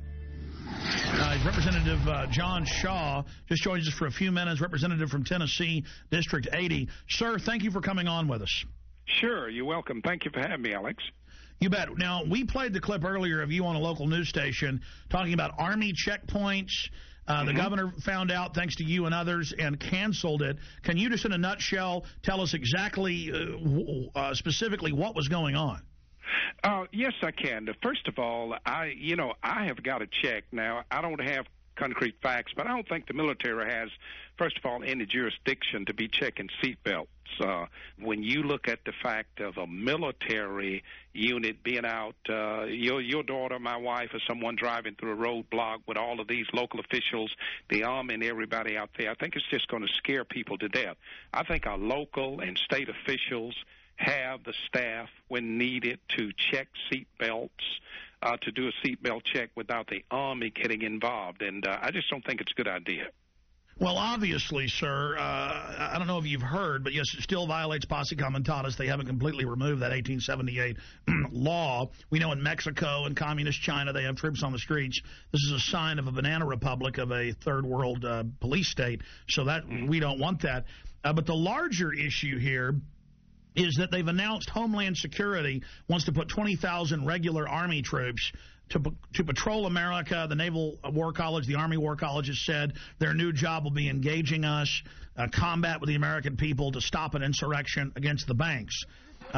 Representative John Shaw just joins us for a few minutes, representative from Tennessee, District 80. Sir, thank you for coming on with us. Sure, you're welcome. Thank you for having me, Alex. You bet. Now, we played the clip earlier of you on a local news station talking about Army checkpoints. The governor found out, thanks to you and others, and canceled it. Can you just in a nutshell tell us exactly, specifically what was going on? Yes, I can. First of all, I have got to check. Now, I don't have concrete facts, but I don't think the military has, first of all, any jurisdiction to be checking seatbelts. When you look at the fact of a military unit being out, your daughter, my wife, or someone driving through a roadblock with all of these local officials, the Army and everybody out there, I think it's just going to scare people to death. I think our local and state officials have the staff when needed to check seat belts, to do a seatbelt check without the Army getting involved. And I just don't think it's a good idea. Well, obviously, sir, I don't know if you've heard, but yes, it still violates posse comitatus. They haven't completely removed that 1878 law. We know in Mexico and communist China they have troops on the streets. This is a sign of a banana republic, of a third world police state, so that we don't want that. But the larger issue here is that they've announced Homeland Security wants to put 20,000 regular Army troops to patrol America. The Naval War College, the Army War College has said their new job will be engaging us, combat with the American people to stop an insurrection against the banks.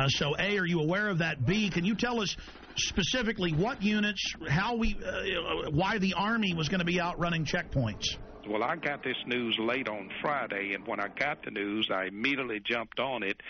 So, A, are you aware of that? B, can you tell us specifically what units, why the Army was going to be out running checkpoints? Well, I got this news late on Friday, and when I got the news, I immediately jumped on it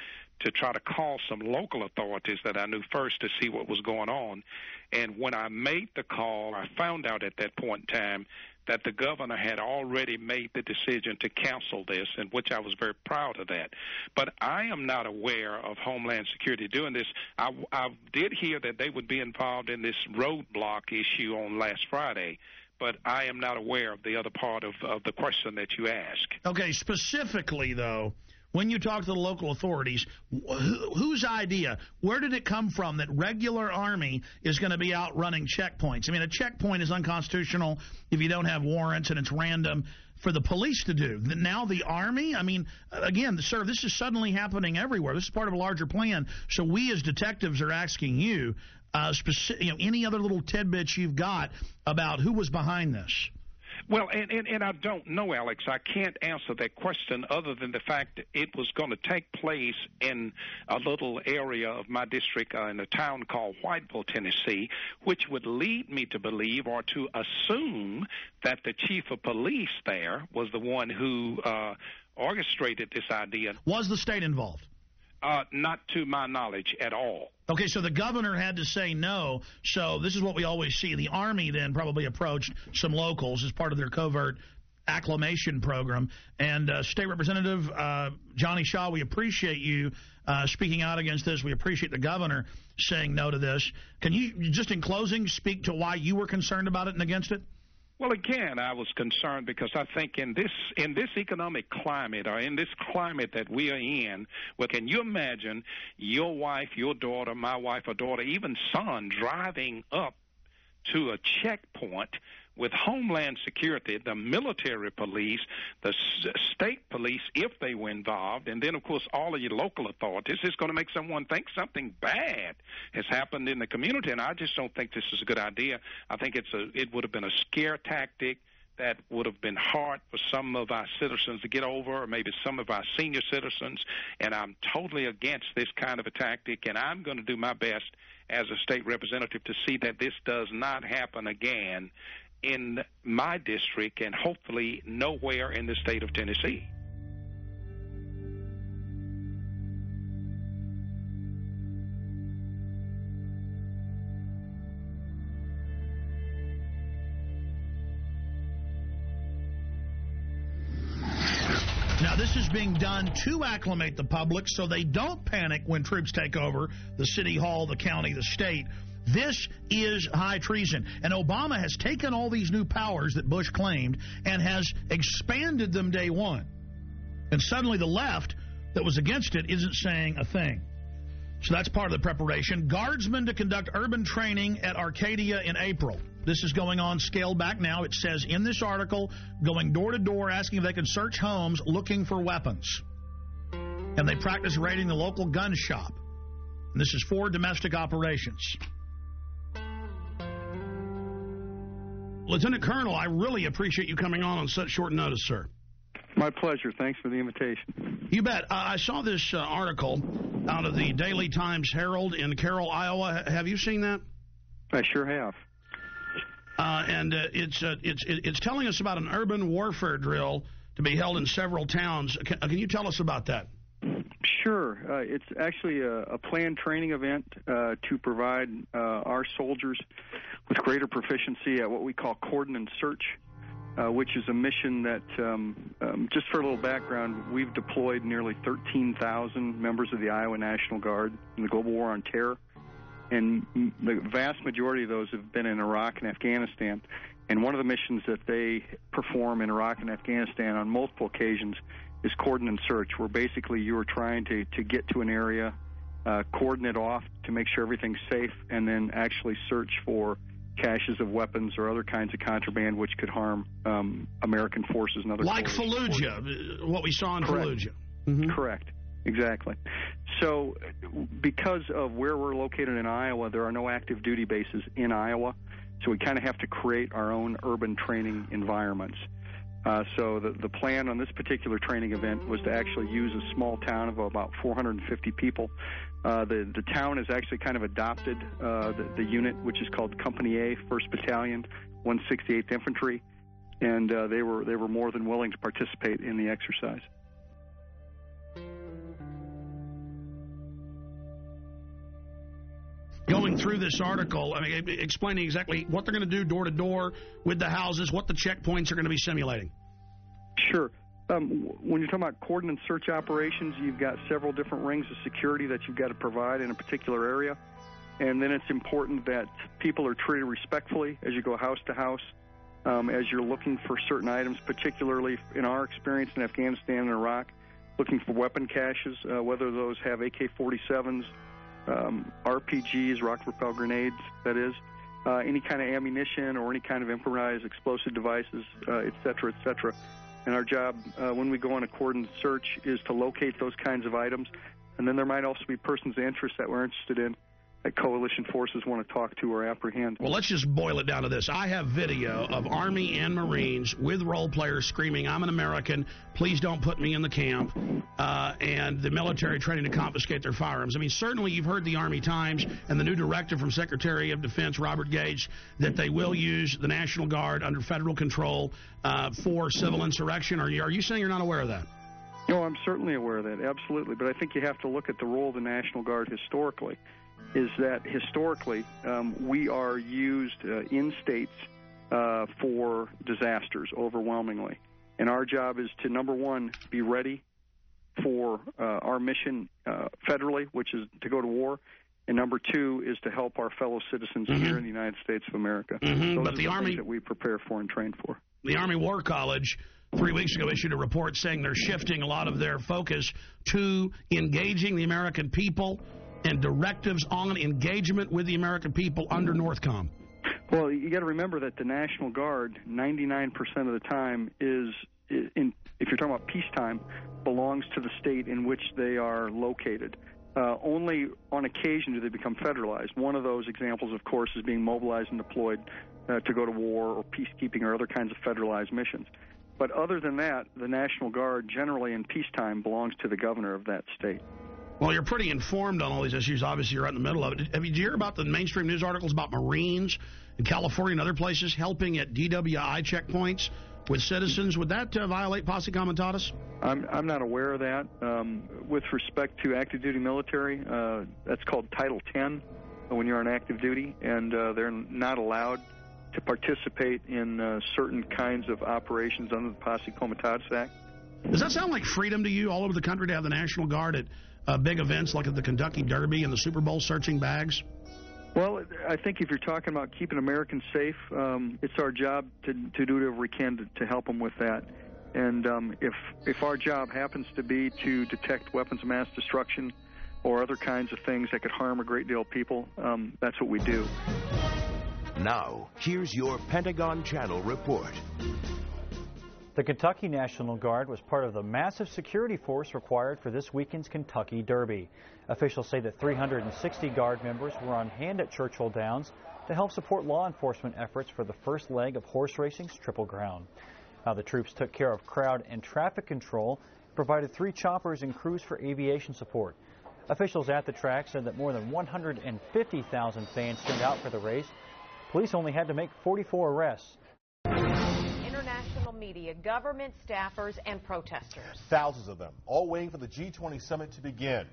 to try to call some local authorities that I knew first to see what was going on. And when I made the call, I found out at that point in time that the governor had already made the decision to cancel this, and which I was very proud of that. But I am not aware of Homeland Security doing this. I did hear that they would be involved in this roadblock issue on last Friday, but I am not aware of the other part of the question that you asked. Okay, specifically, though, when you talk to the local authorities, whose idea, where did it come from that regular Army is going to be out running checkpoints? I mean, a checkpoint is unconstitutional if you don't have warrants and it's random for the police to do. Now the Army? I mean, again, sir, this is suddenly happening everywhere. This is part of a larger plan. So we as detectives are asking you, any other little tidbits you've got about who was behind this? Well, and I don't know, Alex. I can't answer that question other than the fact that it was going to take place in a little area of my district in a town called Whiteville, Tennessee, which would lead me to believe or to assume that the chief of police there was the one who orchestrated this idea. Was the state involved? Not to my knowledge at all. Okay, so the governor had to say no. So this is what we always see. The Army then probably approached some locals as part of their covert acclimation program. And State Representative Johnny Shaw, we appreciate you speaking out against this. We appreciate the governor saying no to this. Can you, just in closing, speak to why you were concerned about it and against it? Well, again, I was concerned because I think in this economic climate, or in this climate that we are in, well, can you imagine your wife, your daughter, my wife or daughter, even son driving up to a checkpoint with Homeland Security, the military police, the state police, if they were involved, and then, of course, all of your local authorities, it's going to make someone think something bad has happened in the community, and I just don't think this is a good idea. I think it would have been a scare tactic that would have been hard for some of our citizens to get over, or maybe some of our senior citizens, and I'm totally against this kind of a tactic, and I'm going to do my best as a state representative to see that this does not happen again in my district and hopefully nowhere in the state of Tennessee. Now, this is being done to acclimate the public so they don't panic when troops take over the city hall, the county, the state. This is high treason. And Obama has taken all these new powers that Bush claimed and has expanded them day one. And suddenly the left that was against it isn't saying a thing. So that's part of the preparation. Guardsmen to conduct urban training at Arcadia in April. This is going on, scaled back now. It says in this article, going door to door, asking if they can search homes looking for weapons. And they practice raiding the local gun shop. And this is for domestic operations. Lieutenant Colonel, I really appreciate you coming on such short notice, sir. My pleasure. Thanks for the invitation. You bet. I saw this article out of the Daily Times Herald in Carroll, Iowa. Have you seen that? I sure have. And it's telling us about an urban warfare drill to be held in several towns. Can you tell us about that? Sure. It's actually a planned training event to provide our soldiers with greater proficiency at what we call cordon and search, which is a mission that, just for a little background, we've deployed nearly 13,000 members of the Iowa National Guard in the global war on terror. And the vast majority of those have been in Iraq and Afghanistan. And one of the missions that they perform in Iraq and Afghanistan on multiple occasions is cordon and search, where basically you are trying to get to an area, cordon it off to make sure everything's safe, and then actually search for caches of weapons or other kinds of contraband which could harm American forces and other like Fallujah, what we saw in Correct. Fallujah. Mm-hmm. Correct. Exactly. So because of where we're located in Iowa, there are no active duty bases in Iowa, so we kind of have to create our own urban training environments. So the plan on this particular training event was to actually use a small town of about 450 people. The town has actually kind of adopted the unit, which is called Company A, 1st Battalion, 168th Infantry, and they were more than willing to participate in the exercise. Going through this article, I mean, explaining exactly what they're going to do door to door with the houses, what the checkpoints are going to be simulating. Sure. When you're talking about cordon and search operations, you've got several different rings of security that you've got to provide in a particular area. And then it's important that people are treated respectfully as you go house to house, as you're looking for certain items, particularly in our experience in Afghanistan and Iraq, looking for weapon caches, whether those have AK-47s, RPGs, rocket-propelled grenades, that is, any kind of ammunition or any kind of improvised explosive devices, et cetera, et cetera. And our job, when we go on a cordon search, is to locate those kinds of items. And then there might also be persons of interest that we're interested in that coalition forces want to talk to or apprehend. Well, let's just boil it down to this. I have video of Army and Marines with role players screaming, "I'm an American, please don't put me in the camp," and the military trying to confiscate their firearms. I mean, certainly you've heard the Army Times and the new directive from Secretary of Defense Robert Gates that they will use the National Guard under federal control for civil insurrection. Are you saying you're not aware of that? No, I'm certainly aware of that, absolutely. But I think you have to look at the role of the National Guard historically. Is that historically we are used in states for disasters overwhelmingly. And our job is to, number one, be ready for our mission federally, which is to go to war. And number two is to help our fellow citizens here in the United States of America. Those But are the Army things that we prepare for and train for. The Army War College 3 weeks ago issued a report saying they're shifting a lot of their focus to engaging the American people and directives on engagement with the American people under NORTHCOM. Well, you got to remember that the National Guard, 99% of the time, if you're talking about peacetime, belongs to the state in which they are located. Only on occasion do they become federalized. One of those examples, of course, is being mobilized and deployed to go to war or peacekeeping or other kinds of federalized missions. But other than that, the National Guard generally in peacetime belongs to the governor of that state. Well, you're pretty informed on all these issues. Obviously, you're right in the middle of it. Did you hear about the mainstream news articles about Marines in California and other places helping at DWI checkpoints with citizens? Would that violate posse comitatus? I'm not aware of that. With respect to active duty military, that's called Title 10 when you're on active duty, and they're not allowed to participate in certain kinds of operations under the Posse Comitatus Act. Does that sound like freedom to you all over the country to have the National Guard at big events like at the Kentucky Derby and the Super Bowl searching bags? Well, I think if you're talking about keeping Americans safe, it's our job to do whatever we can to help them with that. And if our job happens to be to detect weapons of mass destruction or other kinds of things that could harm a great deal of people, that's what we do. Now, here's your Pentagon Channel report. The Kentucky National Guard was part of the massive security force required for this weekend's Kentucky Derby. Officials say that 360 Guard members were on hand at Churchill Downs to help support law enforcement efforts for the first leg of horse racing's Triple Crown. Now, the troops took care of crowd and traffic control, provided 3 choppers and crews for aviation support. Officials at the track said that more than 150,000 fans turned out for the race. Police only had to make 44 arrests. International media, government staffers, and protesters. Thousands of them, all waiting for the G20 summit to begin.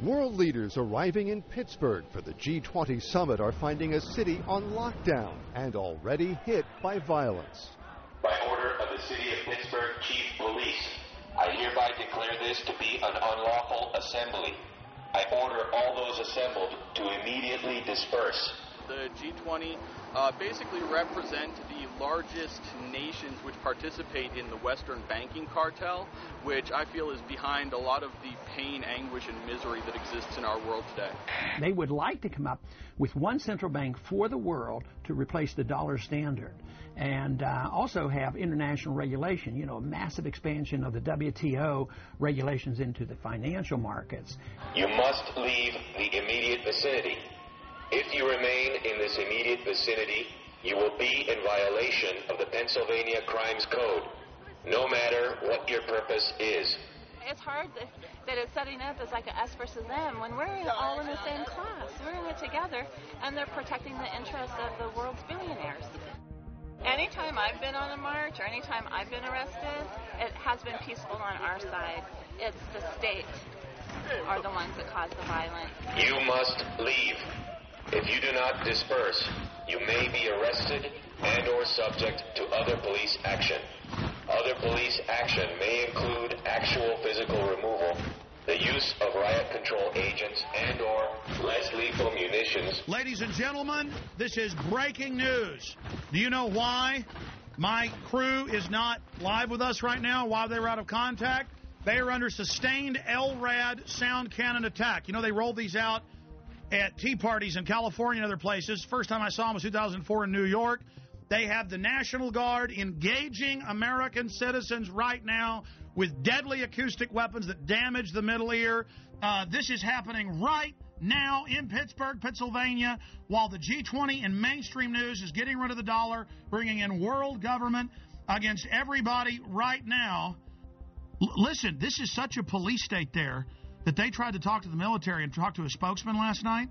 World leaders arriving in Pittsburgh for the G20 summit are finding a city on lockdown and already hit by violence. By order of the City of Pittsburgh Chief Police, I hereby declare this to be an unlawful assembly. I order all those assembled to immediately disperse. The G20 basically represent the largest nations which participate in the Western banking cartel, which I feel is behind a lot of the pain, anguish, and misery that exists in our world today. They would like to come up with one central bank for the world to replace the dollar standard, and also have international regulation, massive expansion of the WTO regulations into the financial markets. You must leave the immediate vicinity. If you remain in this immediate vicinity, you will be in violation of the Pennsylvania Crimes Code, no matter what your purpose is. It's hard that it's setting up as like an us versus them when we're all in the same class. We're in it together, and they're protecting the interests of the world's billionaires. Anytime I've been on a march or anytime I've been arrested, it has been peaceful on our side. It's the state are the ones that cause the violence. You must leave. If you do not disperse, you may be arrested and or subject to other police action. Other police action may include actual physical removal, the use of riot control agents and or less lethal munitions. Ladies and gentlemen, this is breaking news. Do you know why my crew is not live with us right now, why they were out of contact? They are under sustained LRAD sound cannon attack. They rolled these out at tea parties in California and other places. First time I saw them was 2004 in New York. They have the National Guard engaging American citizens right now with deadly acoustic weapons that damage the middle ear. This is happening right now in Pittsburgh, Pennsylvania, while the G20 in mainstream news is getting rid of the dollar, bringing in world government against everybody right now. Listen, this is such a police state there that they tried to talk to the military and talk to a spokesman last night.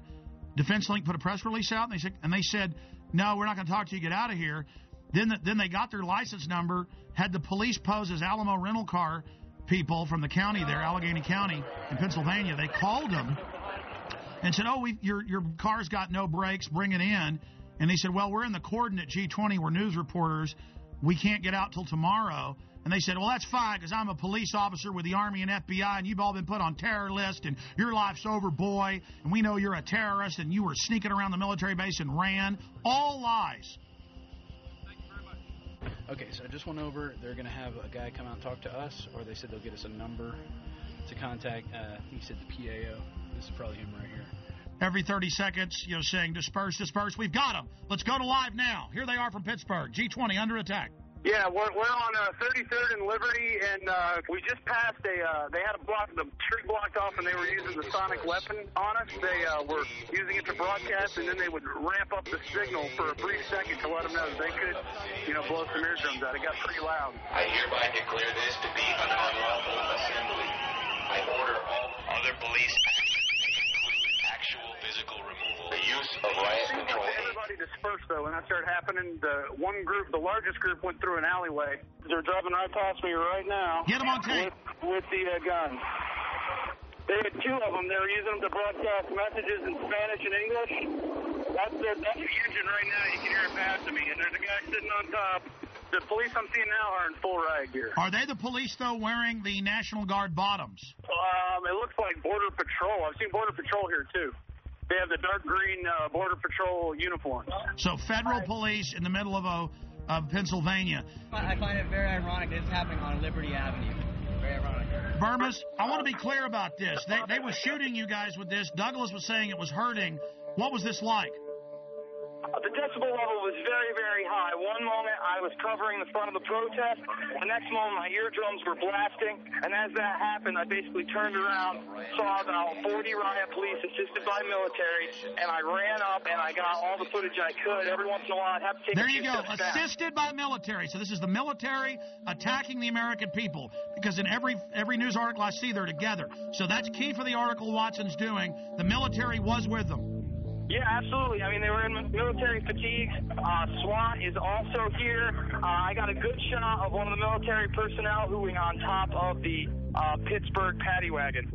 Defense Link put a press release out, and they said, no, we're not going to talk to you, get out of here. Then they got their license number, had the police pose as Alamo rental car people from the county there, Allegheny County in Pennsylvania. They called them and said, your car's got no brakes, bring it in. And they said, well, we're in the coordinate G20, we're news reporters, we can't get out till tomorrow. And they said, well, that's fine, because I'm a police officer with the Army and FBI, and you've all been put on terror list, and your life's over, boy, and we know you're a terrorist, and you were sneaking around the military base and ran. All lies. Thank you very much. Okay, so I just went over. They're going to have a guy come out and talk to us, or they said they'll get us a number to contact. He said the PAO. This is probably him right here. every 30 seconds, saying disperse, disperse. We've got them. Let's go to live now. Here they are from Pittsburgh. G20 under attack. Yeah, we're on 33rd and Liberty, and we just passed they had the street blocked off, and they were using the sonic weapon on us. They were using it to broadcast, and then they would ramp up the signal for a brief second to let them know that they could, blow some eardrums out. It got pretty loud. I hereby declare this to be an unlawful assembly. I order all other police actual physical removal, the use of riot control. Everybody dispersed, though, when that started happening. The largest group, went through an alleyway. They're driving right past me right now. Get them on tape. With the guns. They had two of them. They were using them to broadcast messages in Spanish and English. That's the engine right now. You can hear it passing me. And there's a guy sitting on top. The police I'm seeing now are in full riot gear. Are they the police, though, wearing the National Guard bottoms? It looks like Border Patrol. I've seen Border Patrol here, too. They have the dark green Border Patrol uniforms. So federal police in the middle of Pennsylvania. I find it very ironic that it's happening on Liberty Avenue. Very ironic. Burmis, I want to be clear about this. They were shooting you guys with this. Douglas was saying it was hurting. What was this like? The decibel level was very, very high. One moment I was covering the front of the protest. The next moment my eardrums were blasting. And as that happened, I basically turned around, saw about 40 riot police assisted by military, and I ran up and I got all the footage I could. Every once in a while I'd have to take There you go, assisted by military. So this is the military attacking the American people, because in every news article I see they're together. So that's key for the article Watson's doing. The military was with them. Yeah, absolutely. I mean, they were in military fatigues. SWAT is also here. I got a good shot of one of the military personnel who was on top of the Pittsburgh paddy wagon.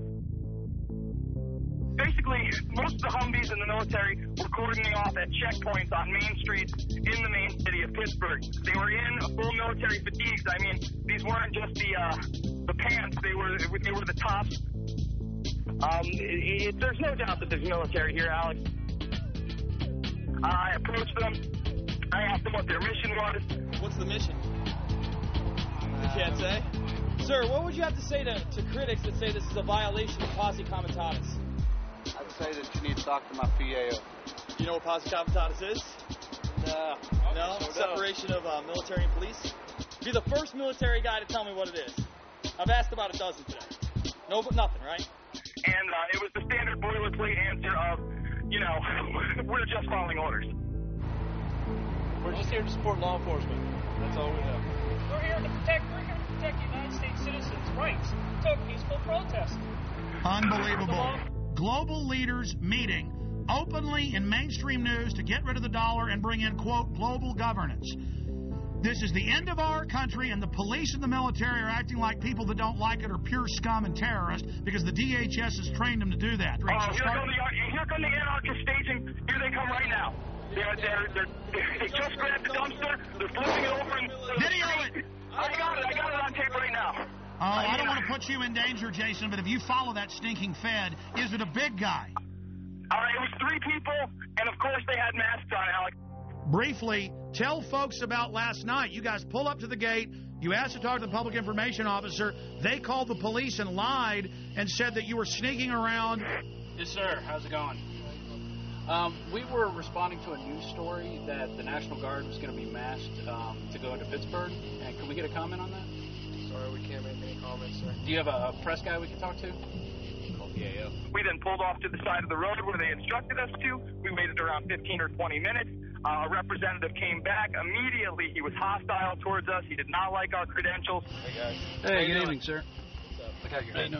Basically, most of the Humvees in the military were cordoning off at checkpoints on main streets in the main city of Pittsburgh. They were in full military fatigues. I mean, these weren't just the pants. They were the tops. There's no doubt that there's military here, Alex. I approached them. I asked them what their mission was. What's the mission? You can't say? Sir, what would you have to say to critics that say this is a violation of posse comitatus? I'd say that you need to talk to my PAO. You know what posse comitatus is? No. No? Separation of military and police? Be the first military guy to tell me what it is. I've asked about a dozen today. No, but nothing, right? And it was the standard boilerplate answer of, we're just following orders. We're just here to support law enforcement. That's all we know. We're here to protect United States citizens' rights to peaceful protest. Unbelievable. Global leaders meeting openly in mainstream news to get rid of the dollar and bring in, quote, global governance. This is the end of our country, and the police and the military are acting like people that don't like it are pure scum and terrorists because the DHS has trained them to do that. Here come the anarchist staging. Here they come right now. They just grabbed the dumpster. They're flipping it over. Video it! I got it on tape right now. Oh, I don't want to put you in danger, Jason, but if you follow that stinking Fed, is it a big guy? It was 3 people, and of course they had masks on, Alex. Briefly, tell folks about last night. You guys pull up to the gate. You asked to talk to the public information officer. They called the police and lied and said that you were sneaking around. Yes, sir. How's it going? We were responding to a news story that the National Guard was going to be masked to go into Pittsburgh. And can we get a comment on that? Sorry, we can't make any comments, sir. Do you have a press guy we can talk to? We then pulled off to the side of the road where they instructed us to. We waited around 15 or 20 minutes. A representative came back. Immediately, he was hostile towards us. He did not like our credentials. Hey, guys. Hey, good evening, sir. Look out your head.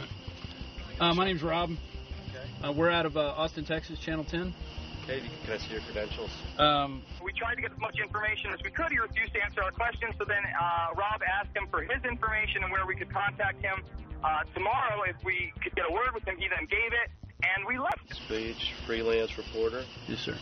My name's Rob. Okay. We're out of Austin, Texas, Channel 10. Okay, can I see your credentials? We tried to get as much information as we could. He refused to answer our questions, so then Rob asked him for his information and where we could contact him. Tomorrow, if we could get a word with him, he then gave it, and we left. Speech, freelance reporter? Yes, sir.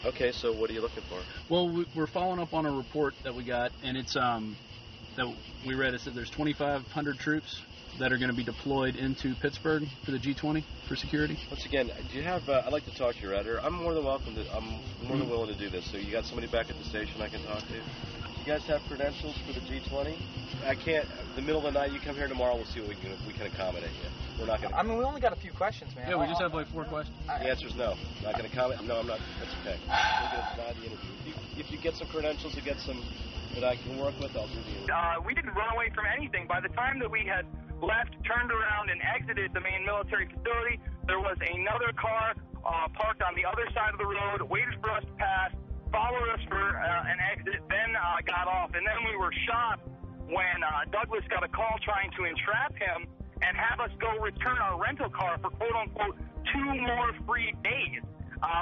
Okay, so what are you looking for? Well, we're following up on a report that we got, and it's that we read. It said there's 2,500 troops that are going to be deployed into Pittsburgh for the G20 for security. Once again, do you have? I'd like to talk to your editor. I'm more than welcome to. I'm more than willing to do this. So you got somebody back at the station I can talk to? You guys have credentials for the G20? I can't. The middle of the night, you come here tomorrow. We'll see what we can accommodate you. we're not going to... I mean, we only got a few questions, man. Yeah, we just have like 4 questions. The answer is no. Not going to comment. No, I'm not. That's okay. We're going to deny the interview. If you get some credentials to get some that I can work with, I'll do the interview. We didn't run away from anything. By the time that we had left, turned around, and exited the main military facility, there was another car parked on the other side of the road, waited for us to pass, followed us for an exit, then got off. And then we were shocked when Douglas got a call trying to entrap him and have us go return our rental car for, quote-unquote, 2 more free days.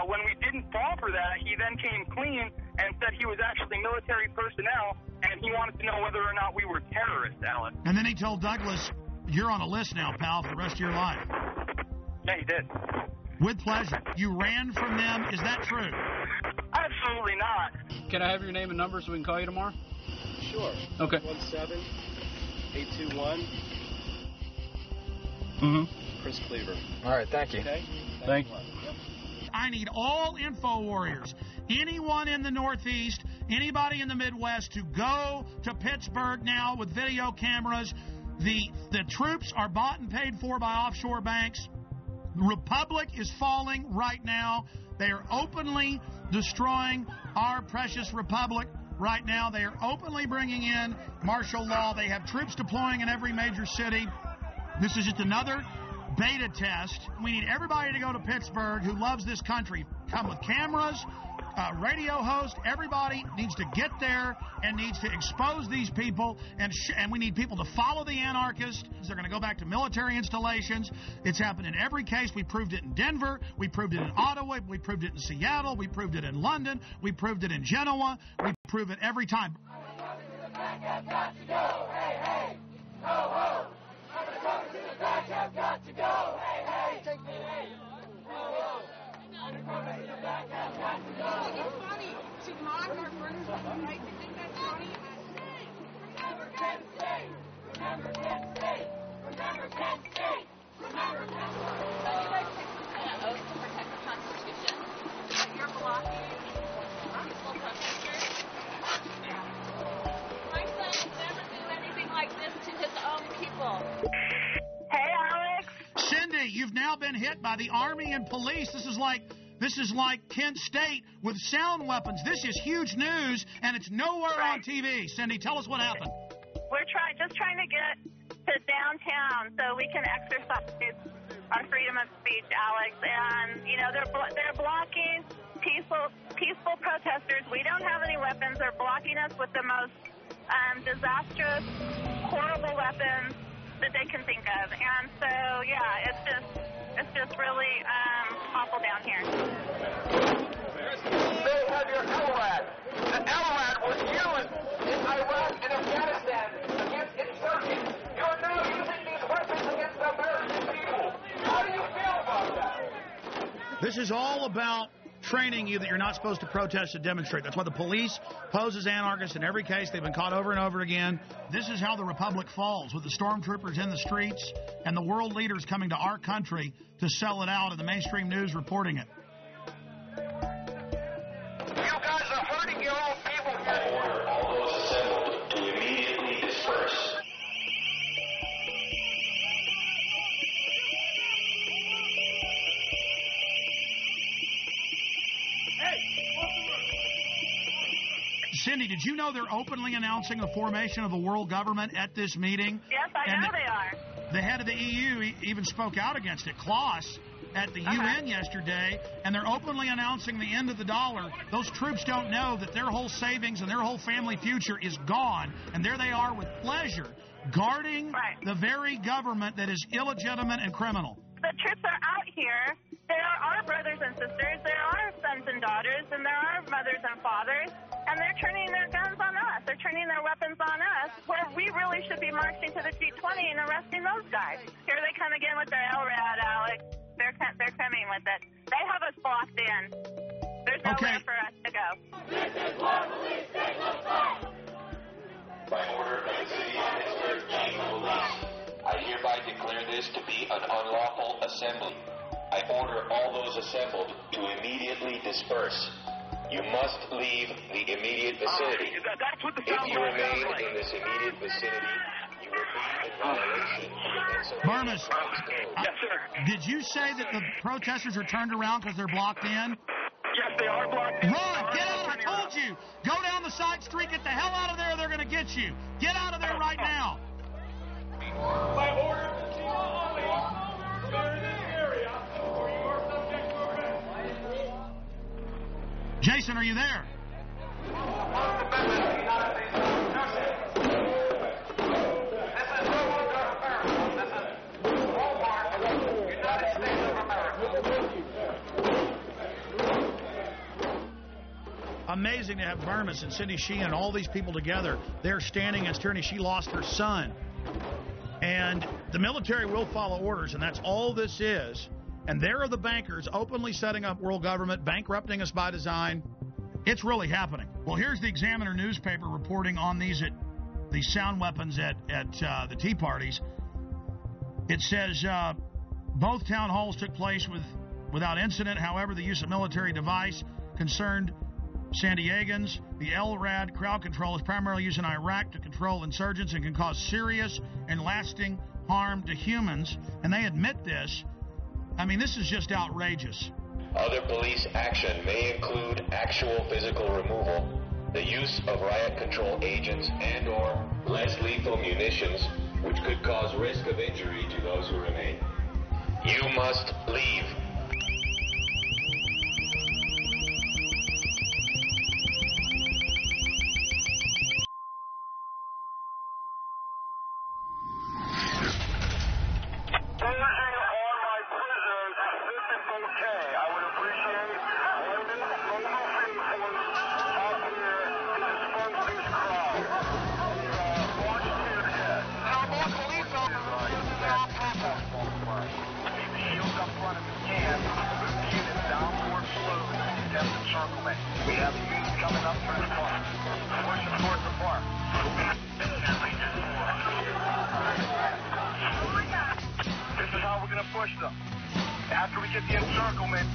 When we didn't fall for that, he then came clean and said he was actually military personnel, and he wanted to know whether or not we were terrorists, Alan. And then he told Douglas, you're on a list now, pal, for the rest of your life. Yeah, he did. With pleasure. You ran from them. Is that true? Absolutely not. Can I have your name and number so we can call you tomorrow? Sure. Okay. 17821. Chris Cleaver. All right, thank you. Okay? Thank you. I need all info warriors, anyone in the Northeast, anybody in the Midwest, to go to Pittsburgh now with video cameras. The troops are bought and paid for by offshore banks. The Republic is falling right now. They are openly destroying our precious Republic right now. They are openly bringing in martial law. They have troops deploying in every major city. This is just another beta test. We need everybody to go to Pittsburgh who loves this country. Come with cameras, radio host. Everybody needs to get there and needs to expose these people. And we need people to follow the anarchists. They're going to go back to military installations. It's happened in every case. We proved it in Denver. We proved it in Ottawa. We proved it in Seattle. We proved it in London. We proved it in Genoa. We prove it every time. Got to go. Hey, hey. Take me. It's funny to mock our friends, right? To think that's funny. Remember Penn State. Remember Penn State. Remember Penn State. Remember Penn State. You guys take an oath to protect the Constitution. You're blocking peaceful protesters. My son would never do anything like this to his own people. Hey, Alex. Cindy, you've now been hit by the Army and police. This is like Kent State with sound weapons. This is huge news, and it's nowhere on TV. Cindy, tell us what happened. We're just trying to get to downtown so we can exercise our freedom of speech, Alex. And they're blocking peaceful protesters. We don't have any weapons. They're blocking us with the most disastrous, horrible weapons that they can think of. And so, yeah, it's just really awful down here. They have your LRAD. The LRAD was used in Iraq and Afghanistan against insurgents. You're now using these weapons against the American people. How do you feel about that? This is all about training you that you're not supposed to protest and demonstrate. That's why the police pose as anarchists in every case. They've been caught over and over again. This is how the Republic falls, with the stormtroopers in the streets and the world leaders coming to our country to sell it out and the mainstream news reporting it. You guys are hurting your own people here. I order all those assembled to immediately disperse. Cindy, did you know they're openly announcing the formation of a world government at this meeting? Yes, I know they are. The head of the EU even spoke out against it, Klaus, at the UN yesterday, and they're openly announcing the end of the dollar. Those troops don't know that their whole savings and their whole family future is gone, and there they are with pleasure, guarding the very government that is illegitimate and criminal. The troops are out here. There are our brothers and sisters. There are sons and daughters, and there are mothers and fathers, and they're turning their guns on us. They're turning their weapons on us, where we really should be marching to the G20 and arresting those guys. Here they come again with their LRAD, Alex. They're coming with it. They have us blocked in. There's nowhere for us to go. This is what police state looks like. By order of the City of Pittsburgh Chief of Police, I hereby declare this to be an unlawful assembly. I order all those assembled to immediately disperse. You must leave the immediate vicinity. If you remain in this immediate vicinity, you will be in violation of Barmas, Yes, sir. did you say that the protesters are turned around because they're blocked in? Yes, they are blocked in. Run! Get out! I told you! Go down the side street, get the hell out of there, or they're going to get you. Get out of there right now. By order of the chief of police, clear this area, or you are subject to arrest. Jason, are you there? Amazing to have Burmis and Cindy Sheehan and all these people together. They're standing against tyranny. She lost her son. And the military will follow orders, and that's all this is. And there are the bankers openly setting up world government, bankrupting us by design. It's really happening. Well, here's the Examiner newspaper reporting on these sound weapons at the Tea Parties. It says both town halls took place without incident. However, the use of military device concerned San Diegans. The LRAD crowd control is primarily used in Iraq to control insurgents and can cause serious and lasting harm to humans. And they admit this. I mean, this is just outrageous. Other police action may include actual physical removal, the use of riot control agents and/or less lethal munitions, which could cause risk of injury to those who remain. You must leave. We have units coming up through the park. Pushing towards the park. This is how we're going to push them. After we get the encirclement,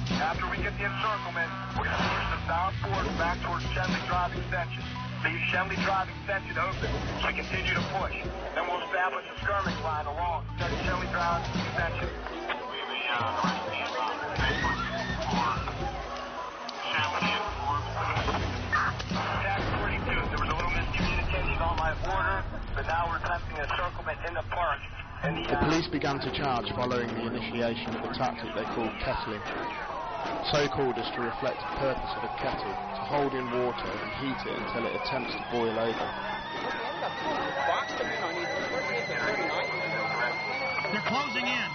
we're going to push them down forward back towards Chemley Drive Extension. Leave Chemley Drive Extension open so we continue to push. Then we'll establish a skirmish line along Chemley Drive Extension. On my order, but now we're attempting a encirclement in the park. The police began to charge following the initiation of the tactic they called kettling. So called as to reflect the purpose of a kettle, to hold in water and heat it until it attempts to boil over. They're closing in.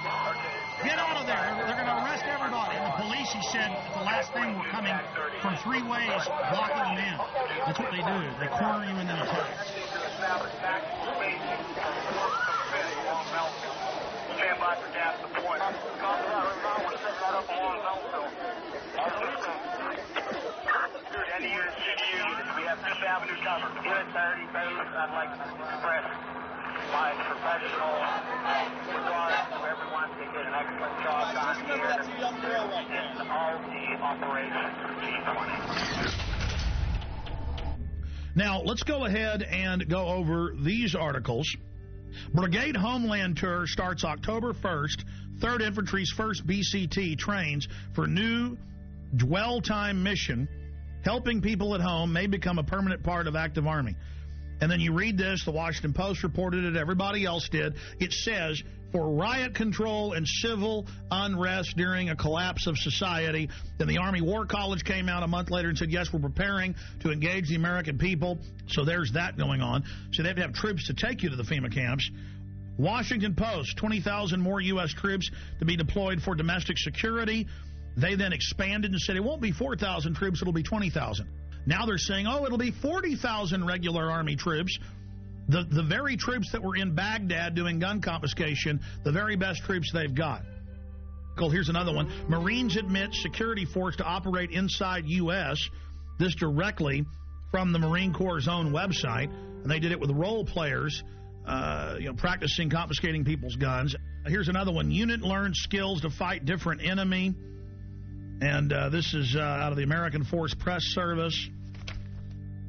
Get out of there. They're going to arrest everybody. And the police, he said, the last thing were coming from 3 ways, blocking them in. That's what they do. They corner you and then attack. Stand by for gas deployment. Any units, we have 5th Avenue covered. Unit 30, I'd like to express my professional regard to everyone. They did an excellent job down here in all the operations for G20. Now, let's go ahead and go over these articles. Brigade Homeland Tour starts October 1st. 3rd Infantry's 1st BCT trains for new dwell time mission. Helping people at home may become a permanent part of active Army. And then you read this, the Washington Post reported it, everybody else did. It says, for riot control and civil unrest during a collapse of society. Then the Army War College came out a month later and said, yes, we're preparing to engage the American people. So there's that going on. So they have to have troops to take you to the FEMA camps. Washington Post, 20,000 more U.S. troops to be deployed for domestic security. They then expanded and said it won't be 4,000 troops, it'll be 20,000. Now they're saying, oh, it'll be 40,000 regular Army troops. The very troops that were in Baghdad doing gun confiscation, the very best troops they've got. Here's another one. Marines admit security force to operate inside U.S. This directly from the Marine Corps' own website. And they did it with role players, practicing confiscating people's guns. Here's another one. Unit learns skills to fight different enemy. And this is out of the American Force Press Service.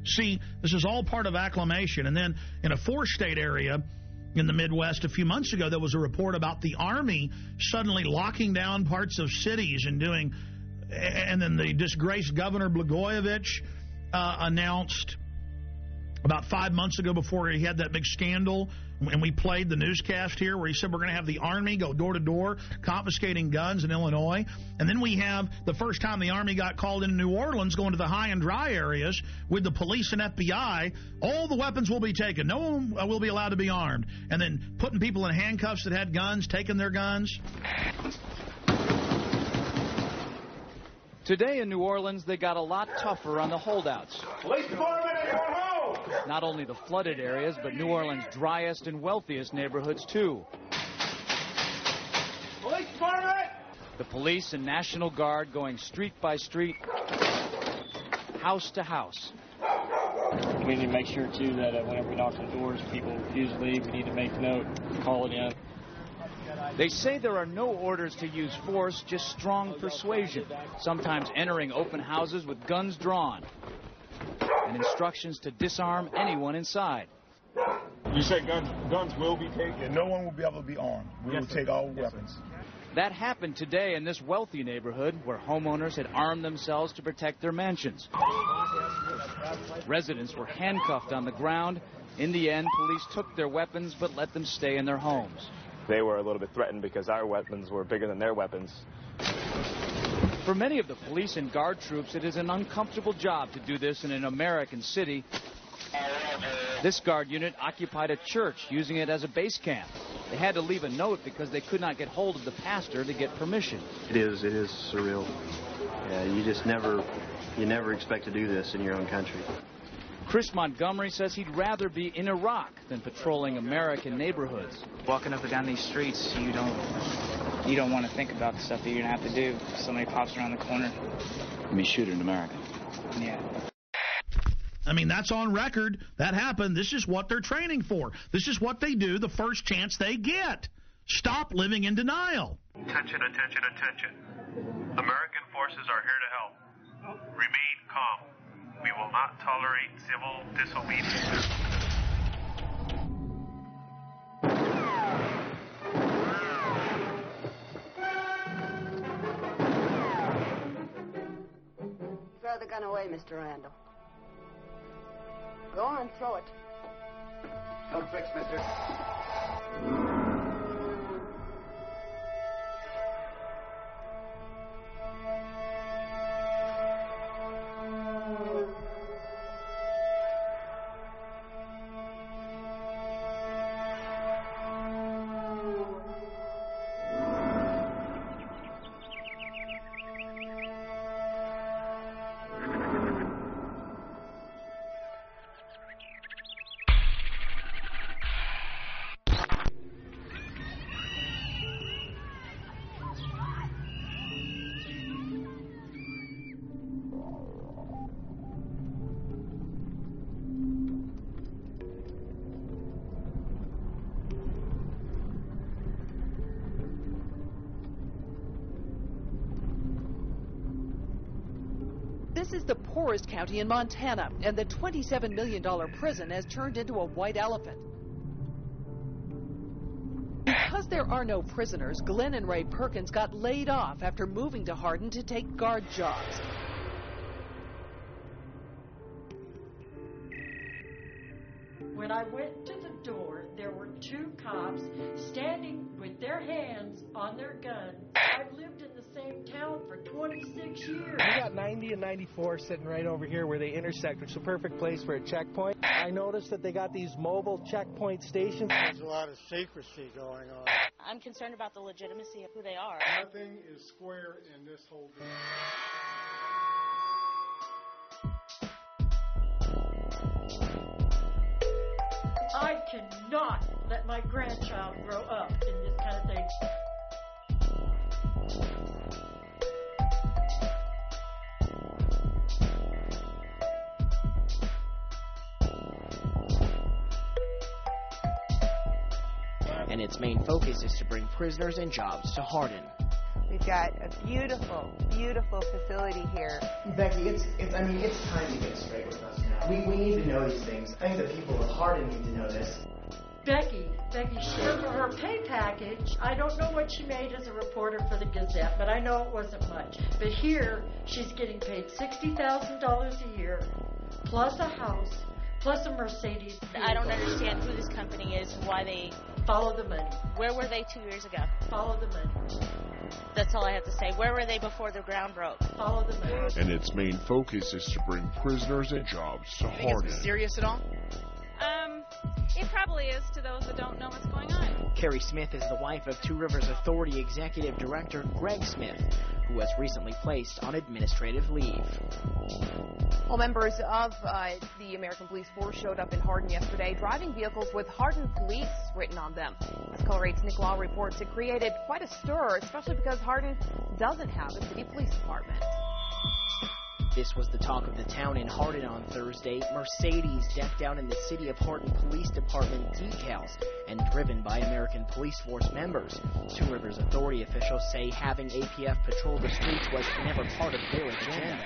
See, this is all part of acclimation. And then in a 4-state area, in the Midwest a few months ago. There was a report about the Army suddenly locking down parts of cities and doing, and then the disgraced Governor Blagojevich announced about 5 months ago, before he had that big scandal, and we played the newscast here where he said we're going to have the Army go door to door confiscating guns in Illinois. And then we have the first time the Army got called into New Orleans, going to the high and dry areas with the police and FBI. All the weapons will be taken. No one will be allowed to be armed. And then putting people in handcuffs that had guns, taking their guns. Today in New Orleans, they got a lot tougher on the holdouts. Police department at your home! Not only the flooded areas, but New Orleans' driest and wealthiest neighborhoods, too. Police department! The police and National Guard going street by street, house to house. We need to make sure, too, that whenever we knock on doors, people refuse to leave. We need to make note, call it in. They say there are no orders to use force, just strong persuasion, sometimes entering open houses with guns drawn, and instructions to disarm anyone inside. You said guns will be taken? No one will be able to be armed. We will take all weapons. That happened today in this wealthy neighborhood where homeowners had armed themselves to protect their mansions. Residents were handcuffed on the ground. In the end, police took their weapons but let them stay in their homes. They were a little bit threatened because our weapons were bigger than their weapons. For many of the police and guard troops, it is an uncomfortable job to do this in an American city. This guard unit occupied a church, using it as a base camp. They had to leave a note because they could not get hold of the pastor to get permission. It is surreal. Yeah, you never expect to do this in your own country. Chris Montgomery says he'd rather be in Iraq than patrolling American neighborhoods. Walking up and down these streets, you don't want to think about the stuff that you're going to have to do. Somebody pops around the corner. I mean, shoot in America. Yeah. I mean, that's on record. That happened. This is what they're training for. This is what they do the first chance they get. Stop living in denial. Attention, attention, attention. American forces are here to help. Remain calm. We will not tolerate civil disobedience. Throw the gun away, Mr. Randall. Go on, throw it. Don't fix, mister. This is the poorest county in Montana, and the $27 million prison has turned into a white elephant. Because there are no prisoners, Glenn and Ray Perkins got laid off after moving to Hardin to take guard jobs. When I went to the door, there were two cops standing with their hands on their guns. I've lived in the same town for 26 years. We got 90 and 94 sitting right over here where they intersect, which is a perfect place for a checkpoint. I noticed that they got these mobile checkpoint stations. There's a lot of secrecy going on. I'm concerned about the legitimacy of who they are. Nothing is square in this whole thing. I cannot let my grandchild grow up in this kind of thing. And its main focus is to bring prisoners and jobs to Hardin. We've got a beautiful, beautiful facility here. Becky, it's time to get straight with us now. We need to know these things. I think the people of Hardin need to know this. Becky Schiff, for her pay package, I don't know what she made as a reporter for the Gazette, but I know it wasn't much. But here, she's getting paid $60,000 a year, plus a house, plus a Mercedes. I don't understand who this company is and why they... Follow the money. Where were they 2 years ago? Follow the money. That's all I have to say. Where were they before the ground broke? Follow the money. And its main focus is to bring prisoners and jobs to Think it's mysterious at all? It probably is to those that don't know what's going on. Carrie Smith is the wife of Two Rivers Authority Executive Director Greg Smith, who was recently placed on administrative leave. Well, members of the American Police Force showed up in Hardin yesterday, driving vehicles with Hardin Police written on them. As Color 8's Nick Law reports, it created quite a stir, especially because Hardin doesn't have a city police department. This was the talk of the town in Hardin on Thursday. Mercedes decked out in the City of Hardin Police Department decals and driven by American Police Force members. Two Rivers Authority officials say having APF patrol the streets was never part of their agenda.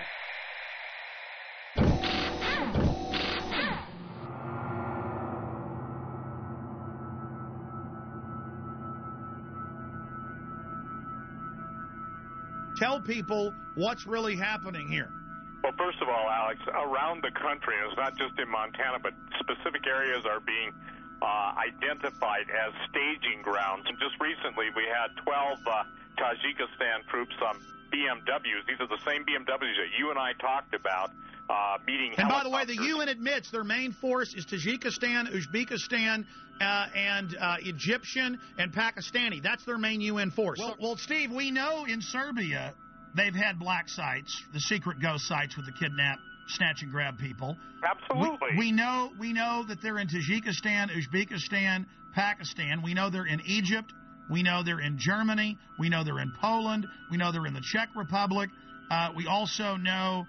Tell people what's really happening here. Well, first of all, Alex, around the country, and it's not just in Montana, but specific areas are being identified as staging grounds. And just recently, we had 12 Tajikistan troops on BMWs. These are the same BMWs that you and I talked about meeting And helicopters. by the way, the UN admits their main force is Tajikistan, Uzbekistan, and Egyptian and Pakistani. That's their main UN force. Well, Steve, we know in Serbia they've had black sites, the secret ghost sites with the kidnap, snatch and grab people. Absolutely. We know that they're in Tajikistan, Uzbekistan, Pakistan. We know they're in Egypt. We know they're in Germany. We know they're in Poland. We know they're in the Czech Republic. We also know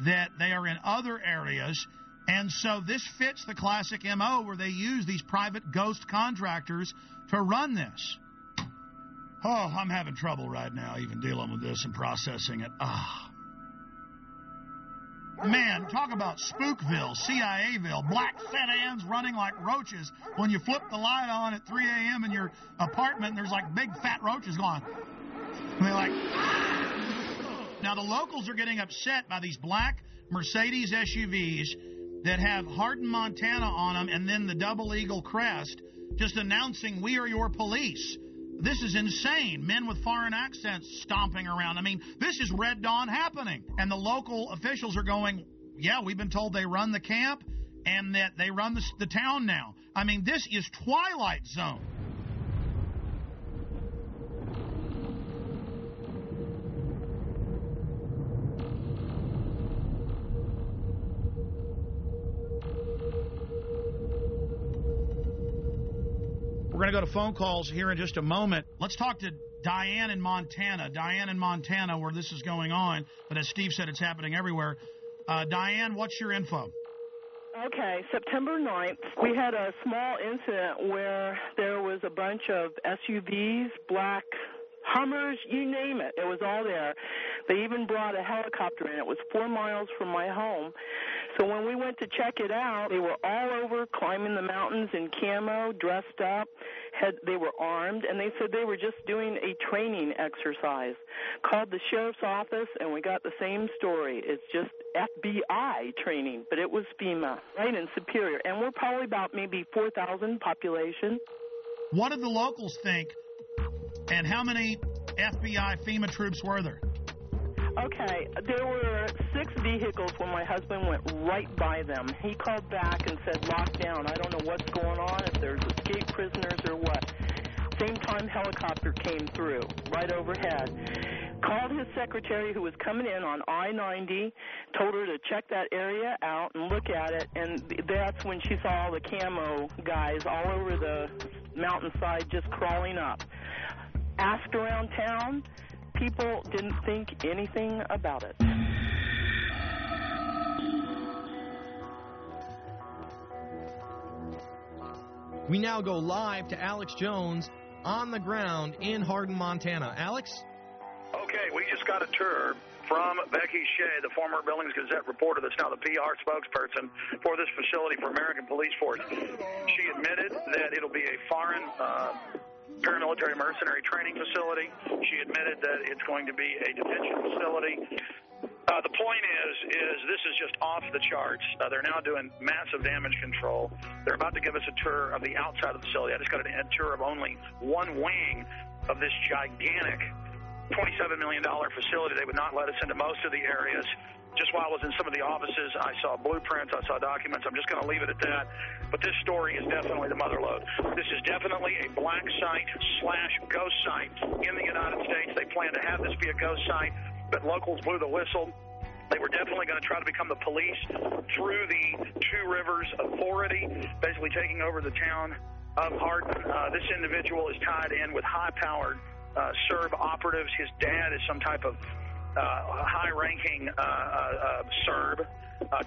that they are in other areas. And so this fits the classic MO where they use these private ghost contractors to run this. Oh, I'm having trouble right now even dealing with this and processing it. Man, talk about Spookville, CIAville, black sedans running like roaches when you flip the light on at 3 a.m. in your apartment and there's like big fat roaches going. And they're like, Now, the locals are getting upset by these black Mercedes SUVs that have Hardin, Montana on them and then the double eagle crest just announcing, "We are your police." This is insane. Men with foreign accents stomping around. I mean, this is Red Dawn happening. And the local officials are going, yeah, we've been told they run the camp and that they run the town now. I mean, this is Twilight Zone. We're going to go to phone calls here in just a moment. Let's talk to Diane in Montana. Diane in Montana, where this is going on. But as Steve said, it's happening everywhere. Diane, what's your info? Okay, September 9th, we had a small incident where there was a bunch of SUVs, black Hummers, you name it. It was all there. They even brought a helicopter in. It was 4 miles from my home. So when we went to check it out, they were all over climbing the mountains in camo, dressed up. They were armed, and they said they were just doing a training exercise. Called the sheriff's office, and we got the same story. It's just FBI training, but it was FEMA, right in Superior. And we're probably about maybe 4,000 population. What did the locals think, and how many FBI FEMA troops were there? Okay, there were 6 vehicles when my husband went right by them. He called back and said, lock down. I don't know what's going on, if there's escaped prisoners or what. Same time, helicopter came through, right overhead. Called his secretary who was coming in on I-90, told her to check that area out and look at it, and that's when she saw all the camo guys all over the mountainside just crawling up. Asked around town. People didn't think anything about it. We now go live to Alex Jones on the ground in Hardin, Montana. Alex? Okay, we just got a tour from Becky Shea, the former Billings Gazette reporter that's now the PR spokesperson for this facility for American Police Force. She admitted that it'll be a foreign paramilitary mercenary training facility. She admitted that it's going to be a detention facility. The point is this is just off the charts. They're now doing massive damage control. They're about to give us a tour of the outside of the facility. I just got a tour of only one wing of this gigantic $27 million facility. They would not let us into most of the areas. Just while I was in some of the offices, I saw blueprints, I saw documents. I'm just going to leave it at that. But this story is definitely the mother lode. This is definitely a black site / ghost site in the United States. They plan to have this be a ghost site, but locals blew the whistle. They were definitely going to try to become the police through the Two Rivers Authority, basically taking over the town of Hardin. This individual is tied in with high-powered Serb operatives. His dad is some type of high-ranking Serb,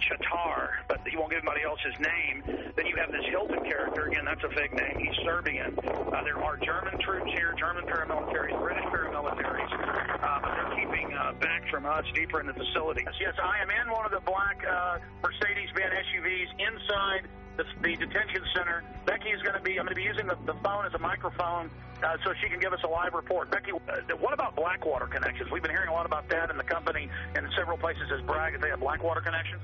Chatar, but he won't give anybody else his name. Then you have this Hilton character. Again, that's a fake name. He's Serbian. There are German troops here, German paramilitaries, British paramilitaries, but they're keeping back from us deeper in the facility. Yes, I am in one of the black Mercedes-Benz SUVs inside the detention center. Becky is going to be, I'm going to be using the phone as a microphone so she can give us a live report. Becky, what about Blackwater connections? We've been hearing a lot about that, and the company in several places has bragged that they have Blackwater connections.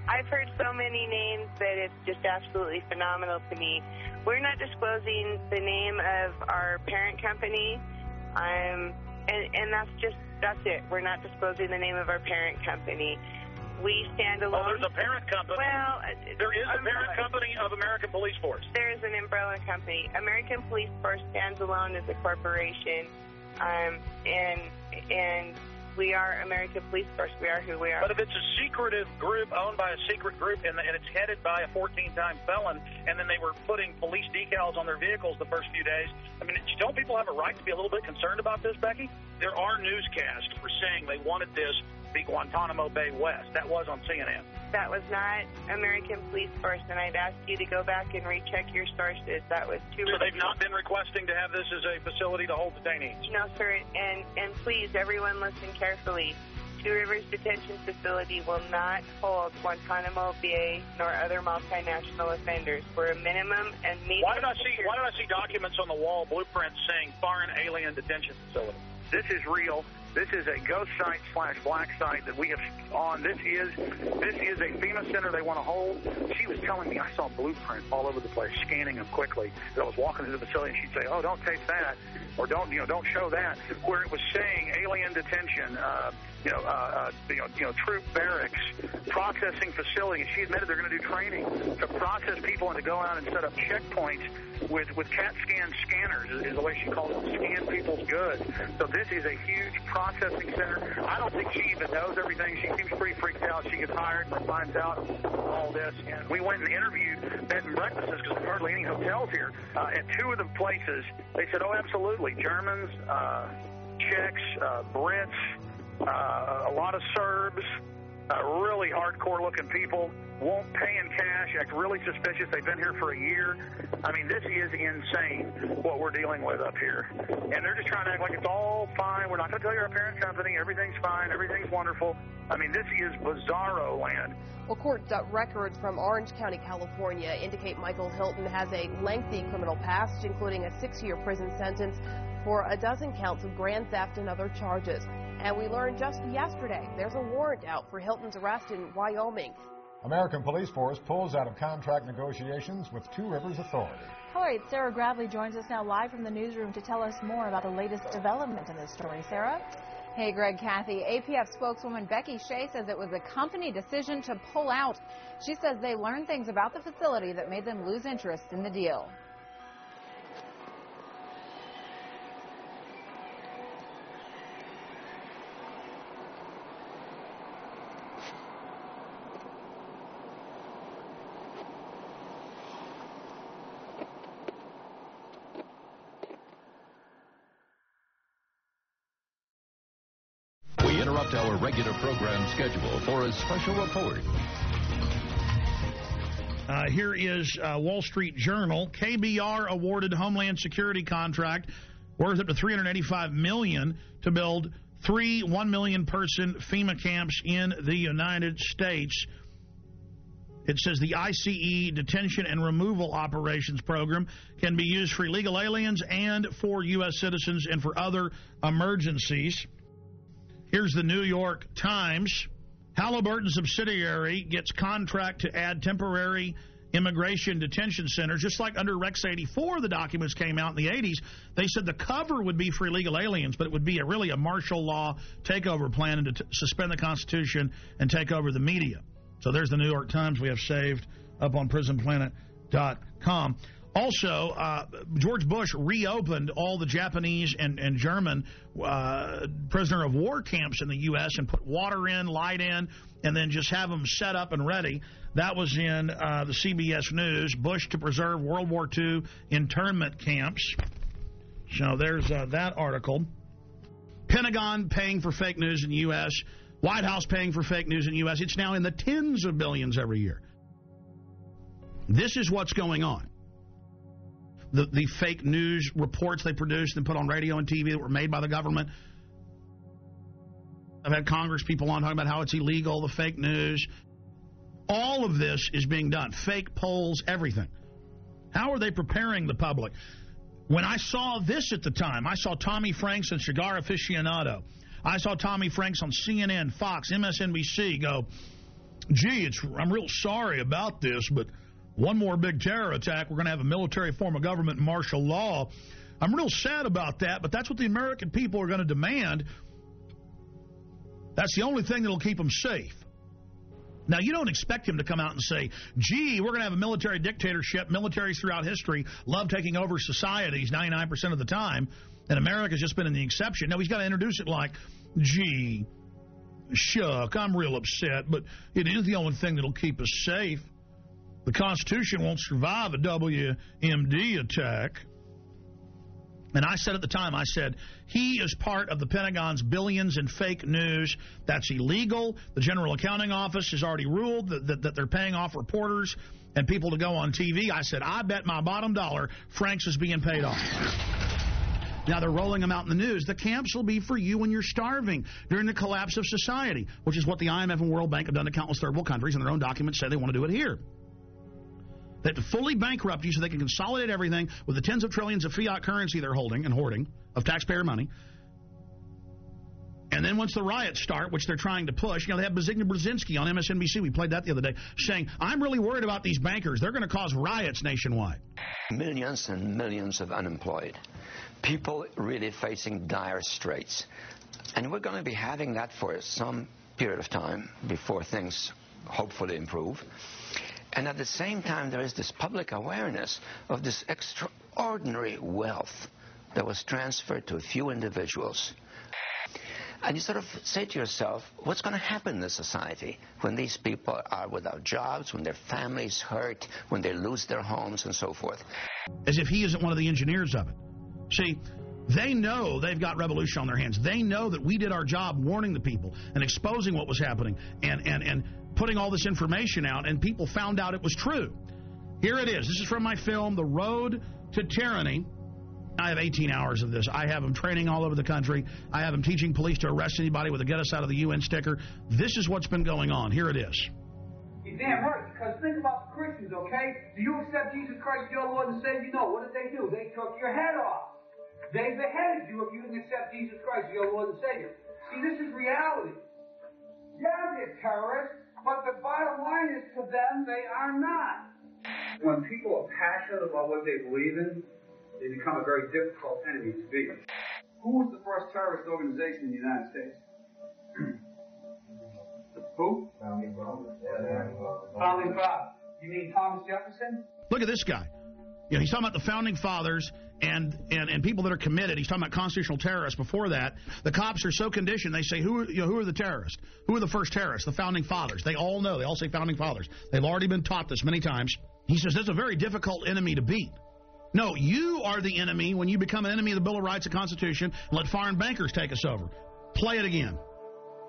I've heard so many names that it's just absolutely phenomenal to me. We're not disclosing the name of our parent company, and that's it. We're not disclosing the name of our parent company. We stand alone. Oh, there's a parent company. Well, there is a parent company of American Police Force. There is an umbrella company. American Police Force stands alone as a corporation, and we are American Police Force. We are who we are. But if it's a secretive group owned by a secret group and it's headed by a 14-time felon, and then they were putting police decals on their vehicles the first few days, I mean, don't people have a right to be a little bit concerned about this, Becky? There are newscasts for saying they wanted this to be Guantanamo Bay West. That was on CNN. That was not American Police Force, and I'd ask you to go back and recheck your sources. That was too. So they've not been requesting to have this as a facility to hold detainees? No, sir. And please, everyone listen carefully. Two Rivers Detention Facility will not hold Guantanamo Bay nor other multinational offenders. We're a minimum and medium. Why did I see documents on the wall, blueprints saying foreign alien detention facility? This is real. This is a ghost site / black site that we have on. This is a FEMA center they want to hold. She was telling me, I saw blueprints all over the place, scanning them quickly. I was walking through the facility, and she'd say, "Oh, don't take that," or "Don't show that." Where it was saying alien detention, troop barracks, processing facilities. She admitted they're going to do training to process people and to go out and set up checkpoints with CAT scan scanners, is the way she calls it, scan people's goods. So this is a huge processing center. I don't think she even knows everything. She seems pretty freaked out. She gets hired and finds out all this. And we went and interviewed bed and breakfasts, because there's hardly any hotels here. At two of the places, they said, "Oh, absolutely. Germans, Czechs, Brits, a lot of Serbs, really hardcore-looking people, won't pay in cash, act really suspicious. They've been here for a year. I mean, this is insane, what we're dealing with up here. And they're just trying to act like it's all fine. We're not going to tell you our parent company. Everything's fine. Everything's wonderful. I mean, this is bizarro land. Well, court records from Orange County, California indicate Michael Hilton has a lengthy criminal past, including a 6-year prison sentence for a dozen counts of grand theft and other charges. And we learned just yesterday there's a warrant out for Hilton's arrest in Wyoming. American Police Force pulls out of contract negotiations with Two Rivers Authority. All right, Sarah Gravely joins us now live from the newsroom to tell us more about the latest development in this story. Sarah? Hey, Greg, Kathy. APF spokeswoman Becky Shea says it was a company decision to pull out. She says they learned things about the facility that made them lose interest in the deal. Interrupt our regular program schedule for a special report. Here is Wall Street Journal. KBR awarded Homeland Security contract worth up to $385 million to build 3 1 million person FEMA camps in the United States. It says the ICE detention and removal operations program can be used for illegal aliens and for U.S. citizens and for other emergencies. Here's the New York Times. Halliburton subsidiary gets contract to add temporary immigration detention centers. Just like under Rex 84, the documents came out in the 80s. They said the cover would be for illegal aliens, but it would be really a martial law takeover plan to suspend the Constitution and take over the media. So there's the New York Times we have saved up on prisonplanet.com. Also, George Bush reopened all the Japanese and German prisoner of war camps in the U.S. and put water in, light in, and then just have them set up and ready. That was in the CBS News. Bush to preserve World War II internment camps. So there's that article. Pentagon paying for fake news in the U.S., White House paying for fake news in the U.S. It's now in the tens of billions every year. This is what's going on. The fake news reports they produced and put on radio and TV that were made by the government. I've had Congress people on talking about how it's illegal, the fake news. All of this is being done. Fake polls, everything. How are they preparing the public? When I saw this at the time, I saw Tommy Franks and Cigar Aficionado. I saw Tommy Franks on CNN, Fox, MSNBC go, gee, I'm real sorry about this, but one more big terror attack, we're going to have a military form of government and martial law. I'm real sad about that, but that's what the American people are going to demand. That's the only thing that will keep them safe. Now, you don't expect him to come out and say, gee, we're going to have a military dictatorship. Militaries throughout history love taking over societies 99% of the time, and America's just been in the exception. No, he's got to introduce it like, gee, shuck, I'm real upset, but it is the only thing that will keep us safe. The Constitution won't survive a WMD attack. And I said at the time, I said, he is part of the Pentagon's billions in fake news. That's illegal. The General Accounting Office has already ruled that they're paying off reporters and people to go on TV. I said, I bet my bottom dollar Franks is being paid off. Now they're rolling them out in the news. The camps will be for you when you're starving during the collapse of society, which is what the IMF and World Bank have done to countless third world countries, and their own documents say they want to do it here. They have to fully bankrupt you so they can consolidate everything with the tens of trillions of fiat currency they're holding and hoarding of taxpayer money. And then once the riots start, which they're trying to push, they have Zbigniew Brzezinski on MSNBC, we played that the other day, saying, I'm really worried about these bankers. They're going to cause riots nationwide. Millions and millions of unemployed. People really facing dire straits. And we're going to be having that for some period of time before things hopefully improve. And at the same time, there is this public awareness of this extraordinary wealth that was transferred to a few individuals. And you sort of say to yourself, what's going to happen in this society when these people are without jobs, when their families hurt, when they lose their homes and so forth? As if he isn't one of the engineers of it. See, they know they've got revolution on their hands. They know that we did our job warning the people and exposing what was happening and putting all this information out, and people found out it was true. Here it is. This is from my film, The Road to Tyranny. I have 18 hours of this. I have them training all over the country. I have them teaching police to arrest anybody with a get us out of the UN sticker. This is what's been going on. Here it is. You're damn right, because think about the Christians, okay? Do you accept Jesus Christ as your Lord and Savior? No. What did they do? They took your head off. They beheaded you if you didn't accept Jesus Christ as your Lord and Savior. See, this is reality. Yeah, they're terrorists, but the bottom line is to them, they are not. When people are passionate about what they believe in, they become a very difficult enemy to beat. Who was the first terrorist organization in the United States? Who? Founding Fathers. Founding Fathers. You mean Thomas Jefferson? Look at this guy. He's talking about the Founding Fathers and people that are committed. He's talking about constitutional terrorists. Before that, the cops are so conditioned, they say, who are the terrorists? Who are the first terrorists? The Founding Fathers. They all know. They all say Founding Fathers. They've already been taught this many times. He says, that's a very difficult enemy to beat. No, you are the enemy when you become an enemy of the Bill of Rights and Constitution and let foreign bankers take us over. Play it again.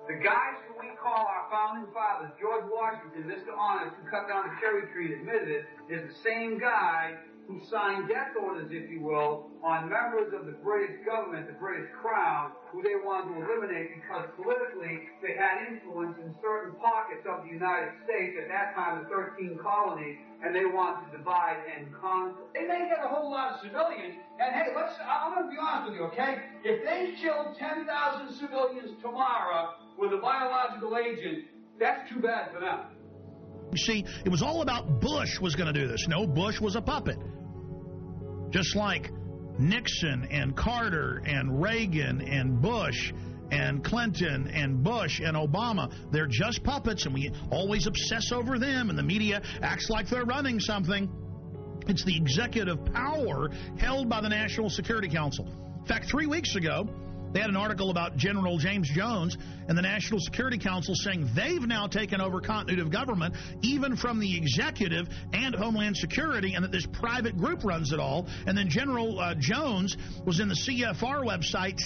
The guys who we call our Founding Fathers, George Washington, Mr. Honest, who cut down the cherry tree and admitted it, is the same guy who signed death orders, if you will, on members of the British government, the British Crown, who they wanted to eliminate because politically they had influence in certain pockets of the United States, at that time the 13 colonies, and they wanted to divide and conquer. They may get a whole lot of civilians, and hey, I'm going to be honest with you, okay? If they killed 10,000 civilians tomorrow with a biological agent, that's too bad for them. You see, it was all about Bush was going to do this. No, Bush was a puppet. Just like Nixon and Carter and Reagan and Bush and Clinton and Bush and Obama, they're just puppets, and we always obsess over them, and the media acts like they're running something. It's the executive power held by the National Security Council. In fact, 3 weeks ago, they had an article about General James Jones and the National Security Council saying they've now taken over continuity of government, even from the executive and Homeland Security, and that this private group runs it all. And then General Jones was in the CFR website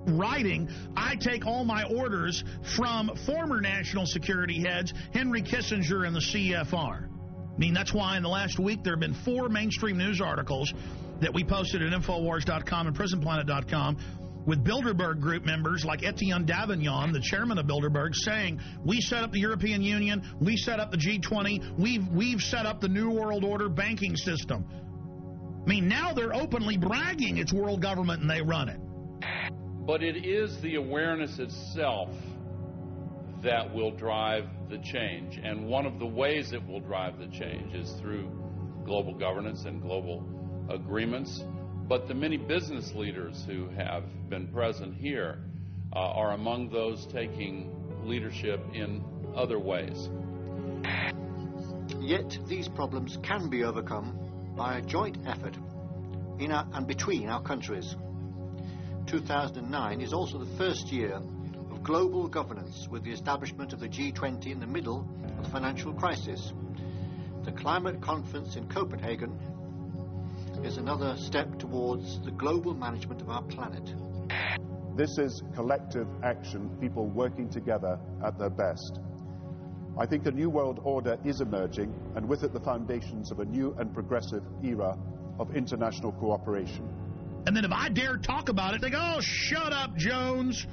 writing, I take all my orders from former national security heads, Henry Kissinger and the CFR. I mean, that's why in the last week there have been 4 mainstream news articles that we posted at Infowars.com and PrisonPlanet.com with Bilderberg group members like Etienne Davignon, the chairman of Bilderberg, saying, we set up the European Union, we set up the G20, we've set up the New World Order banking system. I mean, now they're openly bragging it's world government and they run it. But it is the awareness itself that will drive the change. And one of the ways it will drive the change is through global governance and global agreements. But the many business leaders who have been present here are among those taking leadership in other ways. Yet these problems can be overcome by a joint effort in and between our countries. 2009 is also the first year of global governance, with the establishment of the G20 in the middle of the financial crisis. The climate conference in Copenhagen is another step towards the global management of our planet. This is collective action, people working together at their best. I think a new world order is emerging, and with it the foundations of a new and progressive era of international cooperation. And then if I dare talk about it, they go, oh, shut up, Jones.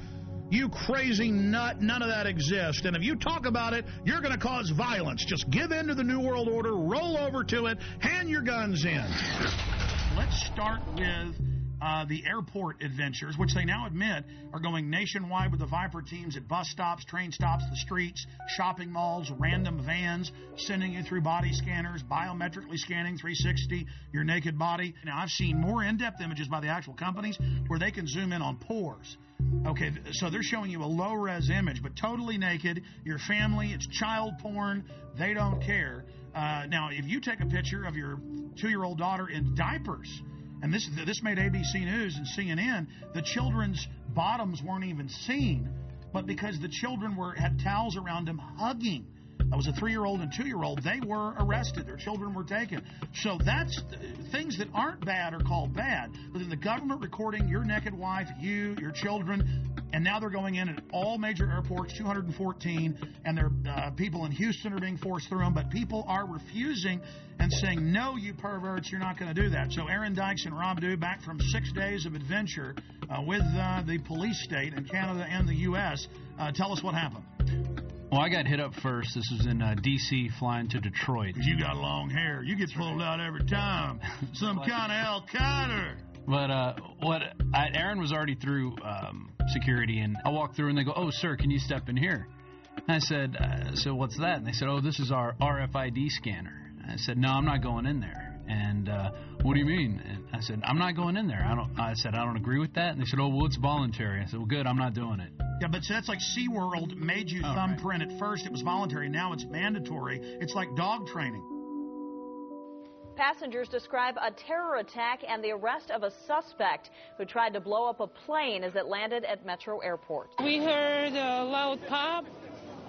You crazy nut. None of that exists. And if you talk about it, you're going to cause violence. Just give in to the New World Order, roll over to it, hand your guns in. Let's start with the airport adventures, which they now admit are going nationwide with the Viper teams at bus stops, train stops, the streets, shopping malls, random vans, sending you through body scanners, biometrically scanning 360 your naked body. Now, I've seen more in-depth images by the actual companies where they can zoom in on pores. Okay, so they're showing you a low-res image, but totally naked, your family, it's child porn, they don't care. Now, if you take a picture of your 2-year-old daughter in diapers, and this made ABC News and CNN, the children's bottoms weren't even seen, but because the children had towels around them hugging. That was a 3-year-old and 2-year-old. They were arrested. Their children were taken. So that's things that aren't bad are called bad. But then the government recording your naked wife, you, your children, and now they're going in at all major airports, 214, and people in Houston are being forced through them, but people are refusing and saying, no, you perverts, you're not going to do that. So Aaron Dykes and Rob Dew, back from 6 days of adventure with the police state in Canada and the U.S., tell us what happened. Well, I got hit up first. This was in D.C. flying to Detroit. You got long hair. You get pulled out every time. Some kind of Al-Qaeda. But Aaron was already through security, and I walked through, and they go, oh, sir, can you step in here? And I said, so what's that? And they said, oh, this is our RFID scanner. And I said, no, I'm not going in there. And what do you mean? And I said, I'm not going in there. I said, I don't agree with that. And they said, oh, well, it's voluntary. I said, well, good, I'm not doing it. Yeah, but that's like SeaWorld made you thumbprint at first. It was voluntary. Now it's mandatory. It's like dog training. Passengers describe a terror attack and the arrest of a suspect who tried to blow up a plane as it landed at Metro Airport. We heard a loud pop,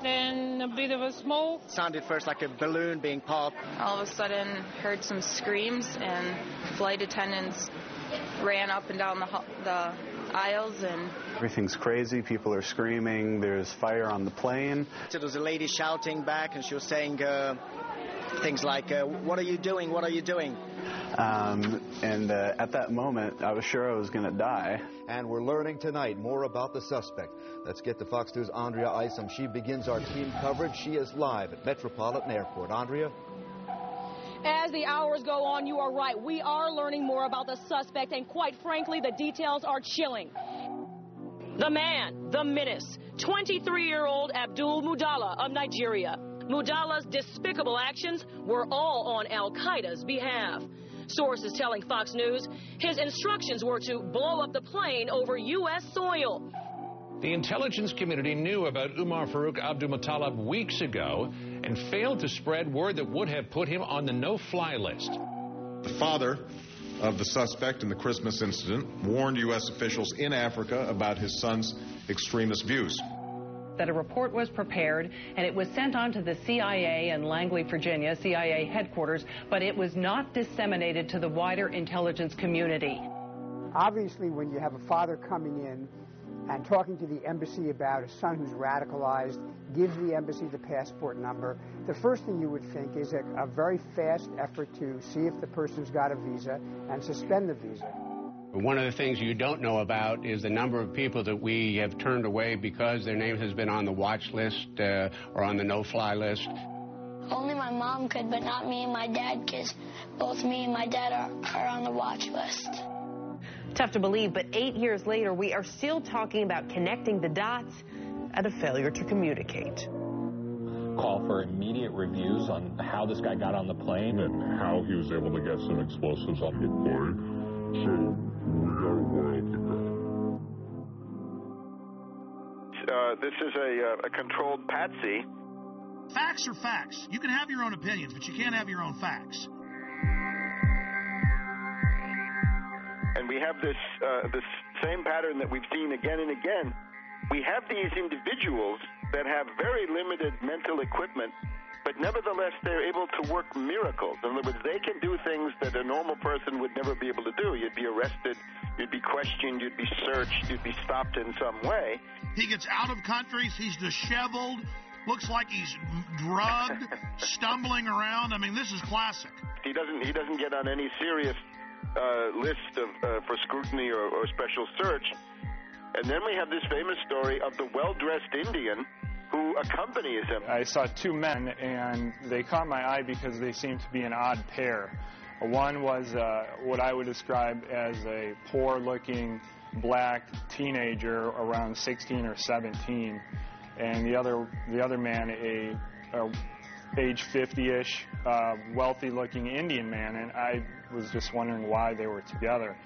then a bit of a smoke. It sounded first like a balloon being popped. All of a sudden, heard some screams, and flight attendants ran up and down the aisles, and everything's crazy. People are screaming. There's fire on the plane. So there was a lady shouting back, and she was saying, Things like, what are you doing? What are you doing? And at that moment, I was sure I was going to die. And we're learning tonight more about the suspect. Let's get to Fox News' Andrea Isom. She begins our team coverage. She is live at Metropolitan Airport. Andrea? As the hours go on, you are right. We are learning more about the suspect, and quite frankly, the details are chilling. The man, the menace, 23-year-old Abdul Mudala of Nigeria. Mudala's despicable actions were all on al-Qaeda's behalf. Sources telling Fox News his instructions were to blow up the plane over U.S. soil. The intelligence community knew about Umar Farouk Abdulmutallab weeks ago and failed to spread word that would have put him on the no-fly list. The father of the suspect in the Christmas incident warned U.S. officials in Africa about his son's extremist views. That a report was prepared and it was sent on to the CIA in Langley, Virginia, CIA headquarters, but it was not disseminated to the wider intelligence community. Obviously, when you have a father coming in and talking to the embassy about a son who's radicalized, gives the embassy the passport number, the first thing you would think is a very fast effort to see if the person's got a visa and suspend the visa. One of the things you don't know about is the number of people that we have turned away because their name has been on the watch list or on the no-fly list. Only my mom could, but not me and my dad, because both me and my dad are on the watch list. Tough to believe, but 8 years later, we are still talking about connecting the dots and a failure to communicate. Call for immediate reviews on how this guy got on the plane and how he was able to get some explosives on the plane. So we got a while to go. This is a controlled patsy. Facts are facts. You can have your own opinions, but you can't have your own facts. And we have this same pattern that we've seen again and again. We have these individuals that have very limited mental equipment, but nevertheless they're able to work miracles. In other words, they can do things that a normal person would never be able to do. You'd be arrested, you'd be questioned, you'd be searched, you'd be stopped in some way. He gets out of countries, he's disheveled, looks like he's drugged, stumbling around. I mean, this is classic. He doesn't get on any serious list for scrutiny or special search. And then we have this famous story of the well-dressed Indian who accompanies him. I saw two men, and they caught my eye because they seemed to be an odd pair. One was what I would describe as a poor-looking black teenager around 16 or 17, and the other man, a age 50-ish, wealthy-looking Indian man, and I was just wondering why they were together.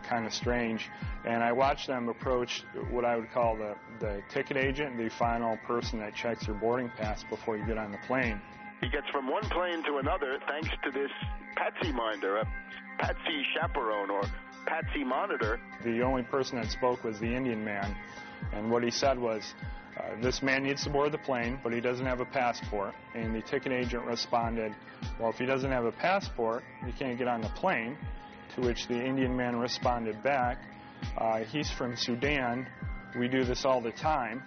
Kind of strange. And I watched them approach what I would call the ticket agent, the final person that checks your boarding pass before you get on the plane. He gets from one plane to another thanks to this patsy minder, a patsy chaperone or patsy monitor. The only person that spoke was the Indian man, and what he said was, this man needs to board the plane, but he doesn't have a passport. And the ticket agent responded, well, if he doesn't have a passport, he can't get on the plane. To which the Indian man responded back, he's from Sudan, we do this all the time.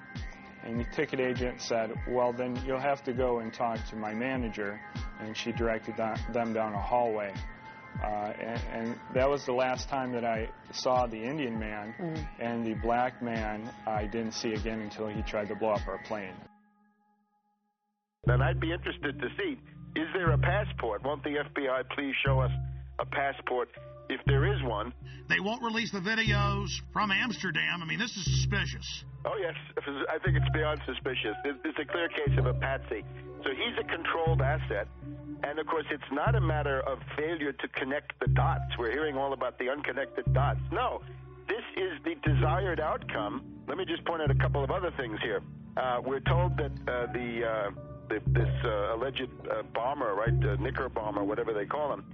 And the ticket agent said, well, then you'll have to go and talk to my manager. And she directed them down a hallway. And that was the last time that I saw the Indian man, and the black man I didn't see again until he tried to blow up our plane. Then I'd be interested to see, is there a passport? Won't the FBI please show us a passport if there is one? They won't release the videos from Amsterdam. I mean, this is suspicious. Oh, yes. I think it's beyond suspicious. It's a clear case of a patsy. So he's a controlled asset. And, of course, it's not a matter of failure to connect the dots. We're hearing all about the unconnected dots. No, this is the desired outcome. Let me just point out a couple of other things here. We're told that this alleged bomber, right, Knicker bomber, whatever they call him,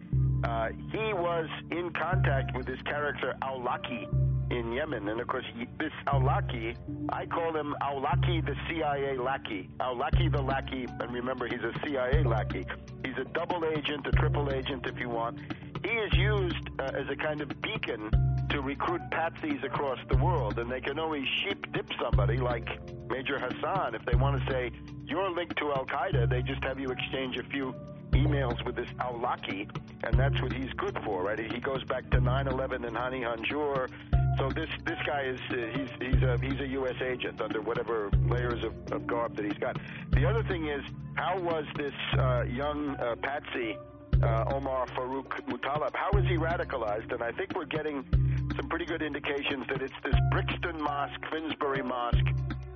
he was in contact with this character Awlaki in Yemen. And, of course, this Awlaki, I call him Awlaki the CIA lackey. Awlaki the lackey, and remember, he's a CIA lackey. He's a double agent, a triple agent, if you want. He is used as a kind of beacon to recruit patsies across the world, and they can always sheep dip somebody like Major Hassan. If they want to say, you're linked to Al-Qaeda, they just have you exchange a few emails with this Awlaki, and that's what he's good for, right? He goes back to 9/11 and Hani Hanjour. So this guy is he's a U.S. agent under whatever layers of garb that he's got. The other thing is, how was this young patsy Omar Farouk Muttalib, how is he radicalized? And I think we're getting some pretty good indications that it's this Brixton Mosque, Finsbury Mosque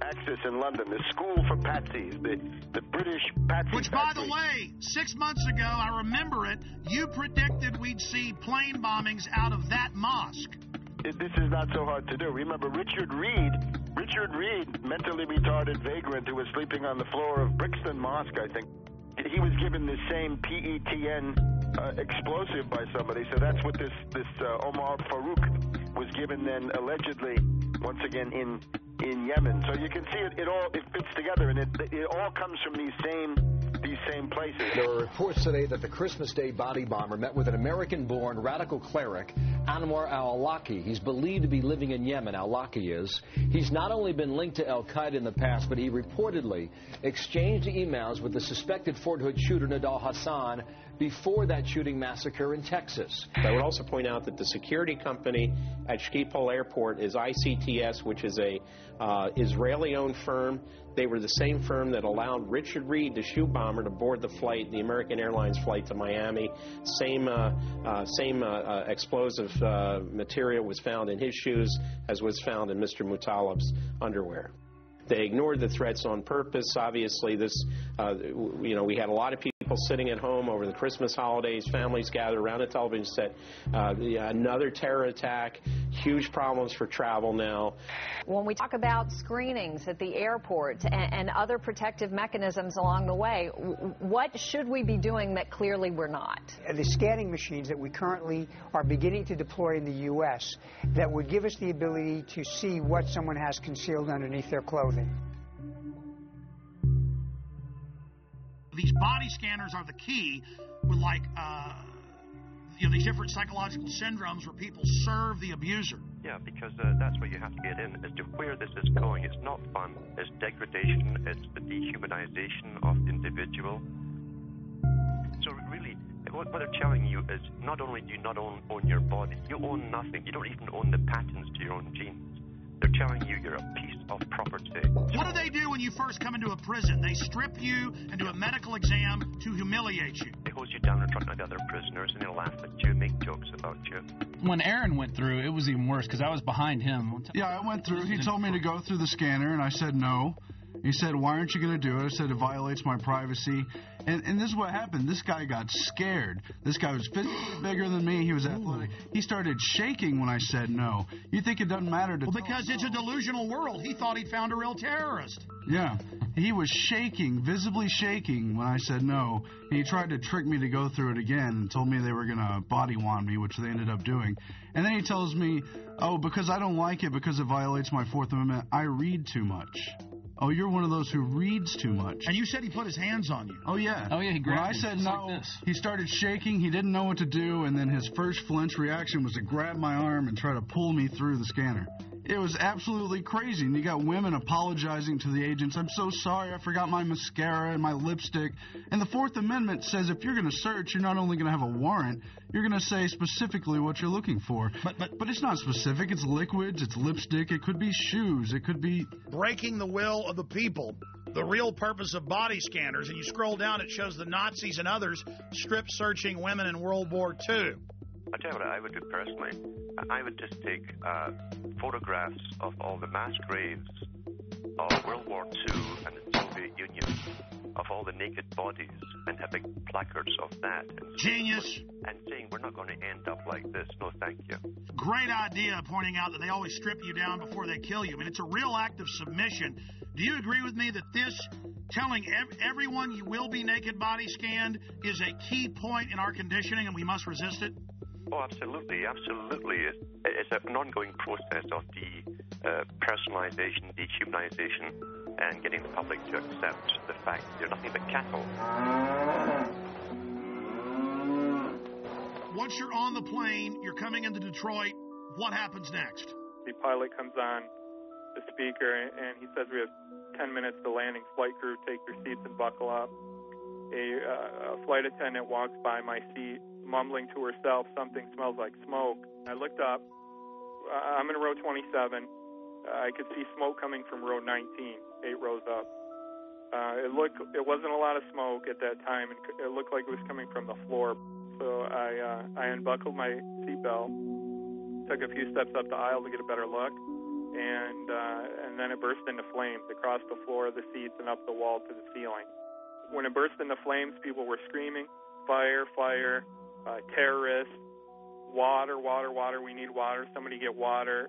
axis in London, the school for patsies, the British patsy. Which, by the way, 6 months ago, I remember it, you predicted we'd see plane bombings out of that mosque. This is not so hard to do. Remember Richard Reed, mentally retarded vagrant who was sleeping on the floor of Brixton Mosque, I think. He was given the same PETN explosive by somebody, so that's what this Omar Farouk was given then, allegedly, once again in Yemen. So you can see it fits together, and it all comes from these same places. There are reports today that the Christmas Day body bomber met with an American-born radical cleric, Anwar al-Awlaki. He's believed to be living in Yemen, al-Awlaki is. He's not only been linked to al-Qaeda in the past, but he reportedly exchanged emails with the suspected Fort Hood shooter Nidal Hassan before that shooting massacre in Texas. I would also point out that the security company at Schiphol Airport is ICTS, which is a Israeli-owned firm. They were the same firm that allowed Richard Reed, the shoe bomber, to board the flight, the American Airlines flight to Miami. Same explosive material was found in his shoes as was found in Mr. Muttalib's underwear. They ignored the threats on purpose. Obviously, we had a lot of people sitting at home over the Christmas holidays, families gathered around a television set. Another terror attack, huge problems for travel now. When we talk about screenings at the airport and other protective mechanisms along the way, what should we be doing that clearly we're not? The scanning machines that we currently are beginning to deploy in the U.S. that would give us the ability to see what someone has concealed underneath their clothing. These body scanners are the key with, like, these different psychological syndromes where people serve the abuser. Yeah, because that's what you have to get in as to where this is going. It's not fun. It's degradation. It's the dehumanization of the individual. So really, what they're telling you is not only do you not own your body, you own nothing. You don't even own the patents to your own genes. They're telling you you're a piece of property. What do they do when you first come into a prison? They strip you and do a medical exam to humiliate you. They hold you down in front of the other prisoners and they laugh at you, make jokes about you. When Aaron went through, it was even worse because I was behind him. Yeah, I went through. He told me to go through the scanner, and I said no. He said, why aren't you going to do it? I said, it violates my privacy. And this is what happened. This guy got scared. This guy was physically bigger than me. He was athletic. He started shaking when I said no. You think it doesn't matter to... Well, because it's a delusional world. He thought he'd found a real terrorist. Yeah. He was shaking, visibly shaking when I said no. He tried to trick me to go through it again and told me they were going to body wand me, which they ended up doing. And then he tells me, oh, because I don't like it because it violates my Fourth Amendment, I read too much. Oh, you're one of those who reads too much. And you said he put his hands on you. Oh, yeah. Oh, yeah, he grabbed When I said no, like this. He started shaking. He didn't know what to do, and then his first flinch reaction was to grab my arm and try to pull me through the scanner. It was absolutely crazy, and you got women apologizing to the agents. I'm so sorry, I forgot my mascara and my lipstick. And the Fourth Amendment says if you're going to search, you're not only going to have a warrant, you're going to say specifically what you're looking for. But it's not specific. It's liquids, it's lipstick, it could be shoes, it could be... Breaking the will of the people. The real purpose of body scanners, and you scroll down, it shows the Nazis and others strip-searching women in World War II. I'll tell you what I would do personally. I would just take photographs of all the mass graves of World War II and the Soviet Union, of all the naked bodies, and have big placards of that. Genius! And saying, we're not going to end up like this. No, thank you. Great idea, pointing out that they always strip you down before they kill you. I mean, it's a real act of submission. Do you agree with me that this, telling everyone you will be naked body scanned, is a key point in our conditioning and we must resist it? Oh, absolutely, absolutely. It's an ongoing process of personalization, dehumanization, and getting the public to accept the fact that they're nothing but cattle. Once you're on the plane, you're coming into Detroit, what happens next? The pilot comes on the speaker, and he says we have 10 minutes to landing. Flight crew, take your seats and buckle up. a flight attendant walks by my seat, mumbling to herself, "Something smells like smoke." I looked up. I'm in row 27. I could see smoke coming from row 19, 8 rows up. It wasn't a lot of smoke at that time. It looked like it was coming from the floor. So I unbuckled my seatbelt, took a few steps up the aisle to get a better look, and then it burst into flames across the floor of the seats and up the wall to the ceiling. When it burst into flames, people were screaming, "Fire, fire, terrorists, water, water, water, we need water, somebody get water."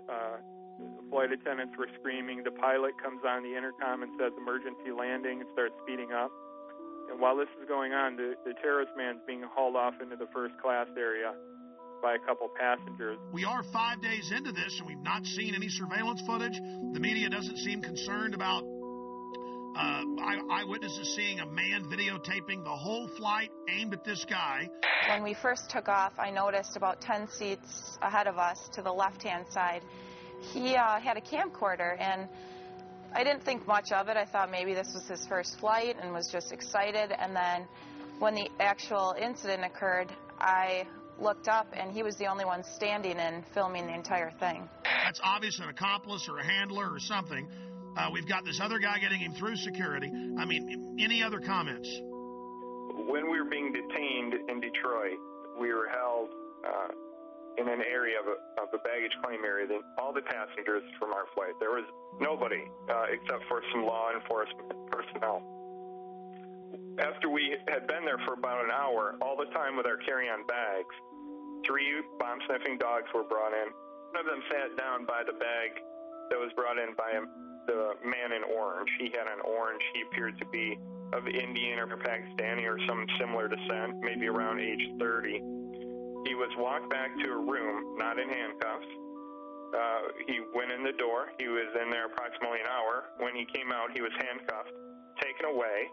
Flight attendants were screaming. The pilot comes on the intercom and says emergency landing and starts speeding up. And while this is going on, the terrorist man's being hauled off into the first class area by a couple passengers. We are 5 days into this, and we've not seen any surveillance footage. The media doesn't seem concerned about eyewitnesses seeing a man videotaping the whole flight aimed at this guy. When we first took off, I noticed about 10 seats ahead of us to the left-hand side, he had a camcorder, and I didn't think much of it. I thought maybe this was his first flight and was just excited. And then when the actual incident occurred, I looked up, and he was the only one standing and filming the entire thing. That's obviously an accomplice or a handler or something. We've got this other guy getting him through security. I mean, any other comments? When we were being detained in Detroit, we were held in an area of the baggage claim area. All the passengers from our flight, there was nobody except for some law enforcement personnel. After we had been there for about an hour, all the time with our carry-on bags, 3 bomb-sniffing dogs were brought in. One of them sat down by the bag that was brought in by the man in orange. He had an orange. He appeared to be of Indian or Pakistani or some similar descent, maybe around age 30. He was walked back to a room, not in handcuffs. He went in the door. He was in there approximately an hour. When he came out, he was handcuffed, taken away.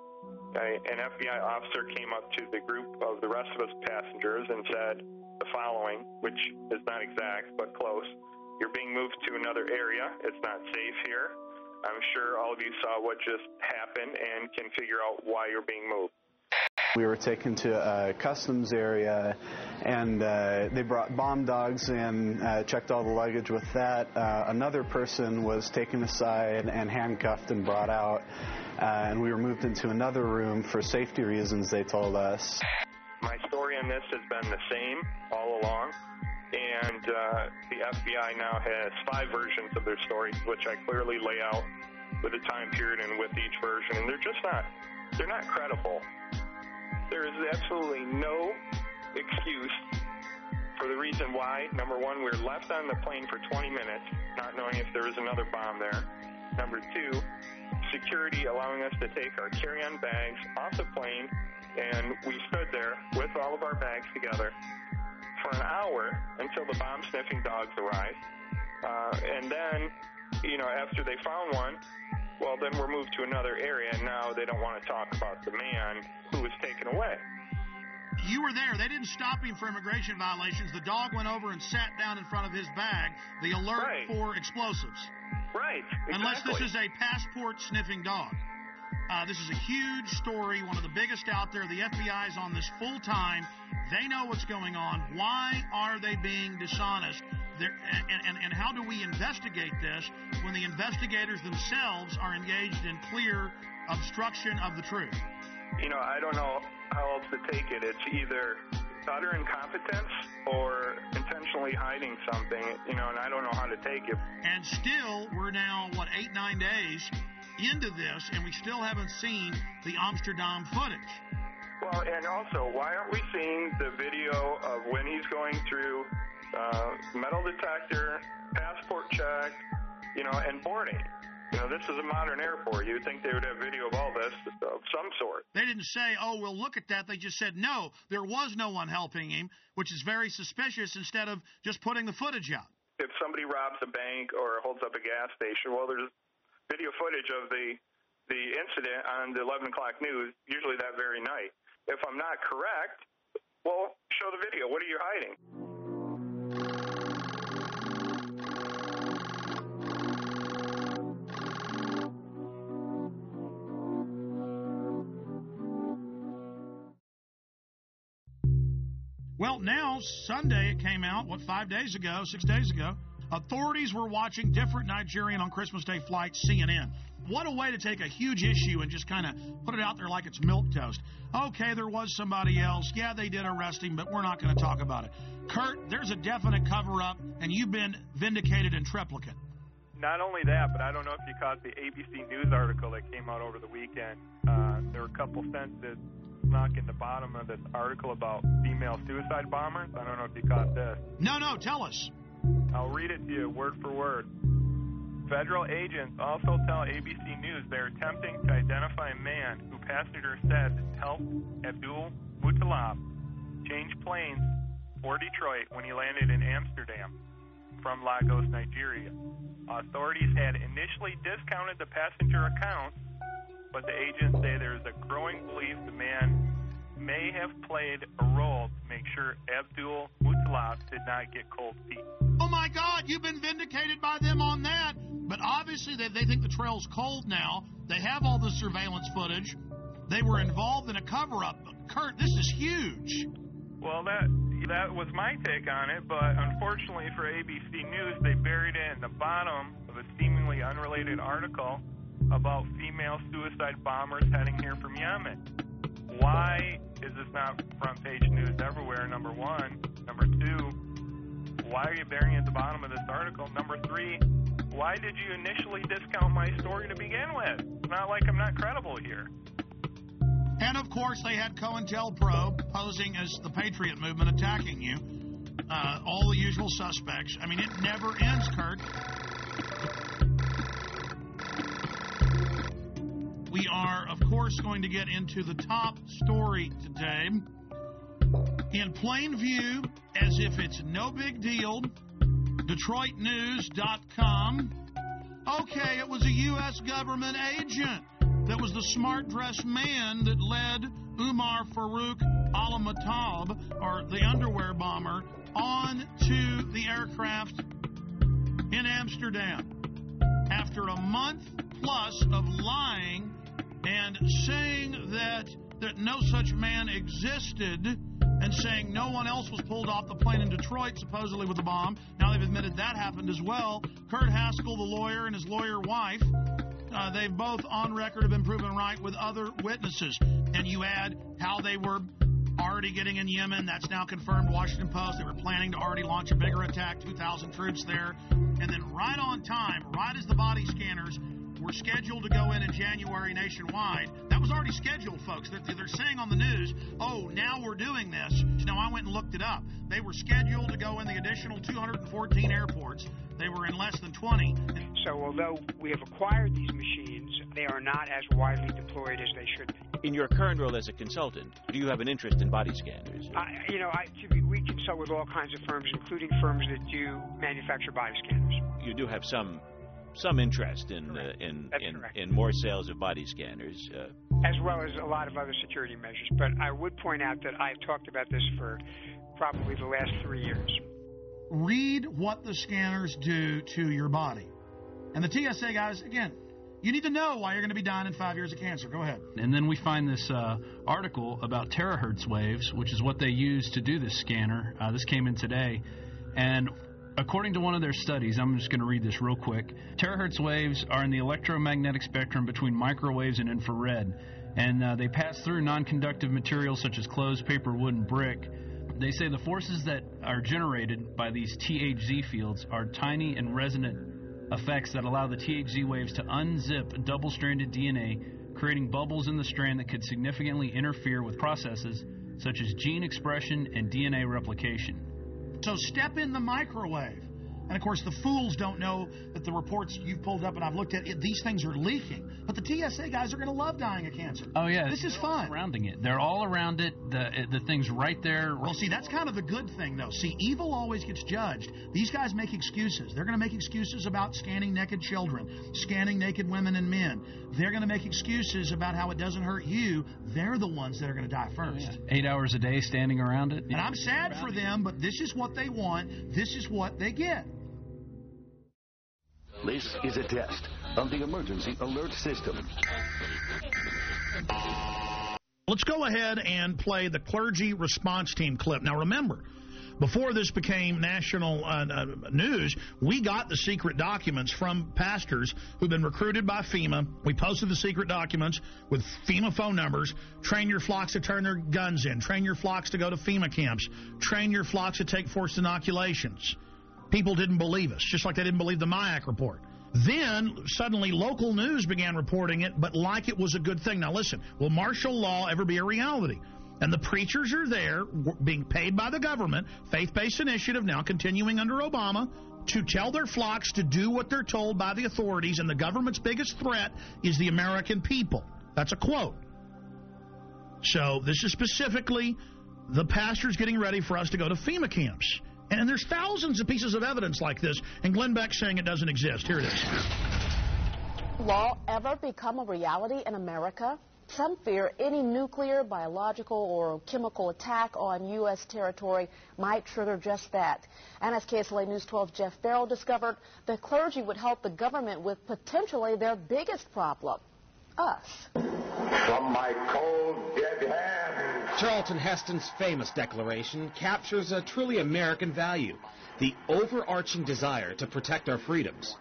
An FBI officer came up to the group of the rest of us passengers and said the following, which is not exact but close: "You're being moved to another area. It's not safe here. I'm sure all of you saw what just happened and can figure out why you're being moved." We were taken to a customs area, and they brought bomb dogs in, checked all the luggage with that. Another person was taken aside and handcuffed and brought out, and we were moved into another room for safety reasons, they told us. My story on this has been the same all along, and the FBI now has 5 versions of their story, which I clearly lay out with a time period and with each version, and they're not credible. There is absolutely no excuse for the reason why. Number one, we were left on the plane for 20 minutes, not knowing if there was another bomb there. Number 2, security allowing us to take our carry-on bags off the plane, and we stood there with all of our bags together for an hour until the bomb-sniffing dogs arrived. And then, after they found one, well, then we're moved to another area, and now they don't want to talk about the man who was taken away. You were there. They didn't stop him for immigration violations. The dog went over and sat down in front of his bag, the alert for explosives. Right, exactly. Unless this is a passport-sniffing dog. This is a huge story, one of the biggest out there. The FBI is on this full time. They know what's going on. Why are they being dishonest? And how do we investigate this when the investigators themselves are engaged in clear obstruction of the truth? I don't know how else to take it. It's either utter incompetence or intentionally hiding something, and I don't know how to take it. And still, we're now, 8-9 days into this, and we still haven't seen the Amsterdam footage. Well, and also, why aren't we seeing the video of when he's going through metal detector, passport check, and boarding? This is a modern airport. You'd think they would have video of all this of some sort. They didn't say, oh, we'll look at that. They just said, no, there was no one helping him, which is very suspicious, instead of just putting the footage out. If somebody robs a bank or holds up a gas station, well, there's video footage of the incident on the 11 o'clock news, usually that very night. If I'm not correct, well, show the video. What are you hiding? Well, now, Sunday it came out, 5 days ago, 6 days ago, authorities were watching different Nigerian on Christmas Day flights, CNN. What a way to take a huge issue and just kind of put it out there like it's milquetoast. Okay, there was somebody else. Yeah, they did arrest him, but we're not going to talk about it. Kurt, there's a definite cover-up, and you've been vindicated in triplicate. Not only that, but I don't know if you caught the ABC News article that came out over the weekend. There were a couple sentences snuck in the bottom of this article about female suicide bombers. I don't know if you caught this. No, tell us. I'll read it to you word for word. Federal agents also tell ABC News they're attempting to identify a man who passengers said helped Abdul Muttalab change planes for Detroit when he landed in Amsterdam from Lagos, Nigeria. Authorities had initially discounted the passenger accounts, but the agents say there's a growing belief the man may have played a role to make sure Abdul Muttalab did not get cold feet. Oh, my God, you've been vindicated by them on that. But obviously they think the trail's cold now. They have all the surveillance footage. They were involved in a cover-up. Kurt, this is huge. Well, that was my take on it, but unfortunately for ABC News, they buried it in the bottom of a seemingly unrelated article about female suicide bombers heading here from Yemen. Why is this not front page news everywhere, number one? Number two, why are you burying it at the bottom of this article? Number three, why did you initially discount my story to begin with? It's not like I'm not credible here. And, of course, they had COINTELPRO posing as the Patriot movement attacking you. All the usual suspects. I mean, it never ends, Kurt. We are, of course, going to get into the top story today. In plain view, as if it's no big deal, DetroitNews.com. Okay, it was a U.S. government agent that was the smart-dressed man that led Umar Farouk al-Matab, or the underwear bomber, on to the aircraft in Amsterdam. After a month plus of lying and saying that no such man existed, and saying no one else was pulled off the plane in Detroit, supposedly with a bomb. Now they've admitted that happened as well. Kurt Haskell, the lawyer, and his lawyer wife, they've both on record have been proven right with other witnesses. And you add how they were already getting in Yemen. That's now confirmed. Washington Post. They were planning to already launch a bigger attack, 2,000 troops there. And then right on time, right as the body scanners were scheduled to go in January nationwide. That was already scheduled, folks. They're saying on the news, oh, now we're doing this. So now I went and looked it up. They were scheduled to go in the additional 214 airports. They were in less than 20. So although we have acquired these machines, they are not as widely deployed as they should be. In your current role as a consultant, do you have an interest in body scanners? We consult with all kinds of firms, including firms that do manufacture body scanners. You do have some interest in more sales of body scanners. As well as a lot of other security measures. But I would point out that I've talked about this for probably the last 3 years. Read what the scanners do to your body. And the TSA guys, again, you need to know why you're going to be dying in 5 years of cancer. Go ahead. And then we find this article about terahertz waves, which is what they use to do this scanner. This came in today. And according to one of their studies, I'm just going to read this real quick. Terahertz waves are in the electromagnetic spectrum between microwaves and infrared. And they pass through non-conductive materials such as clothes, paper, wood, and brick. They say the forces that are generated by these THZ fields are tiny and resonant effects that allow the THZ waves to unzip double-stranded DNA, creating bubbles in the strand that could significantly interfere with processes such as gene expression and DNA replication. So step in the microwave. And, of course, the fools don't know that the reports you've pulled up and I've looked at, these things are leaking. But the TSA guys are going to love dying of cancer. Oh, yeah. This is fun. Surrounding it. They're all around it. The thing's right there. Well, see, that's kind of the good thing, though. See, evil always gets judged. These guys make excuses. They're going to make excuses about scanning naked children, scanning naked women and men. They're going to make excuses about how it doesn't hurt you. They're the ones that are going to die first. Oh, yeah. 8 hours a day standing around it. And I'm sad for them, but this is what they want. This is what they get. This is a test of the emergency alert system. Let's go ahead and play the clergy response team clip. Now, remember, before this became national news, we got the secret documents from pastors who've been recruited by FEMA. We posted the secret documents with FEMA phone numbers. Train your flocks to turn their guns in. Train your flocks to go to FEMA camps. Train your flocks to take forced inoculations. People didn't believe us, just like they didn't believe the MIAC report. Then, suddenly, local news began reporting it, but like it was a good thing. Now, listen, will martial law ever be a reality? And the preachers are there, being paid by the government, faith-based initiative, now continuing under Obama, to tell their flocks to do what they're told by the authorities, and the government's biggest threat is the American people. That's a quote. So, this is specifically the pastors getting ready for us to go to FEMA camps. And there's thousands of pieces of evidence like this, and Glenn Beck's saying it doesn't exist. Here it is. Law ever become a reality in America? Some fear any nuclear, biological, or chemical attack on U.S. territory might trigger just that. And as KSLA News 12's Jeff Farrell discovered, the clergy would help the government with potentially their biggest problem, us. From my cold, dead hand. Charlton Heston's famous declaration captures a truly American value, the overarching desire to protect our freedoms.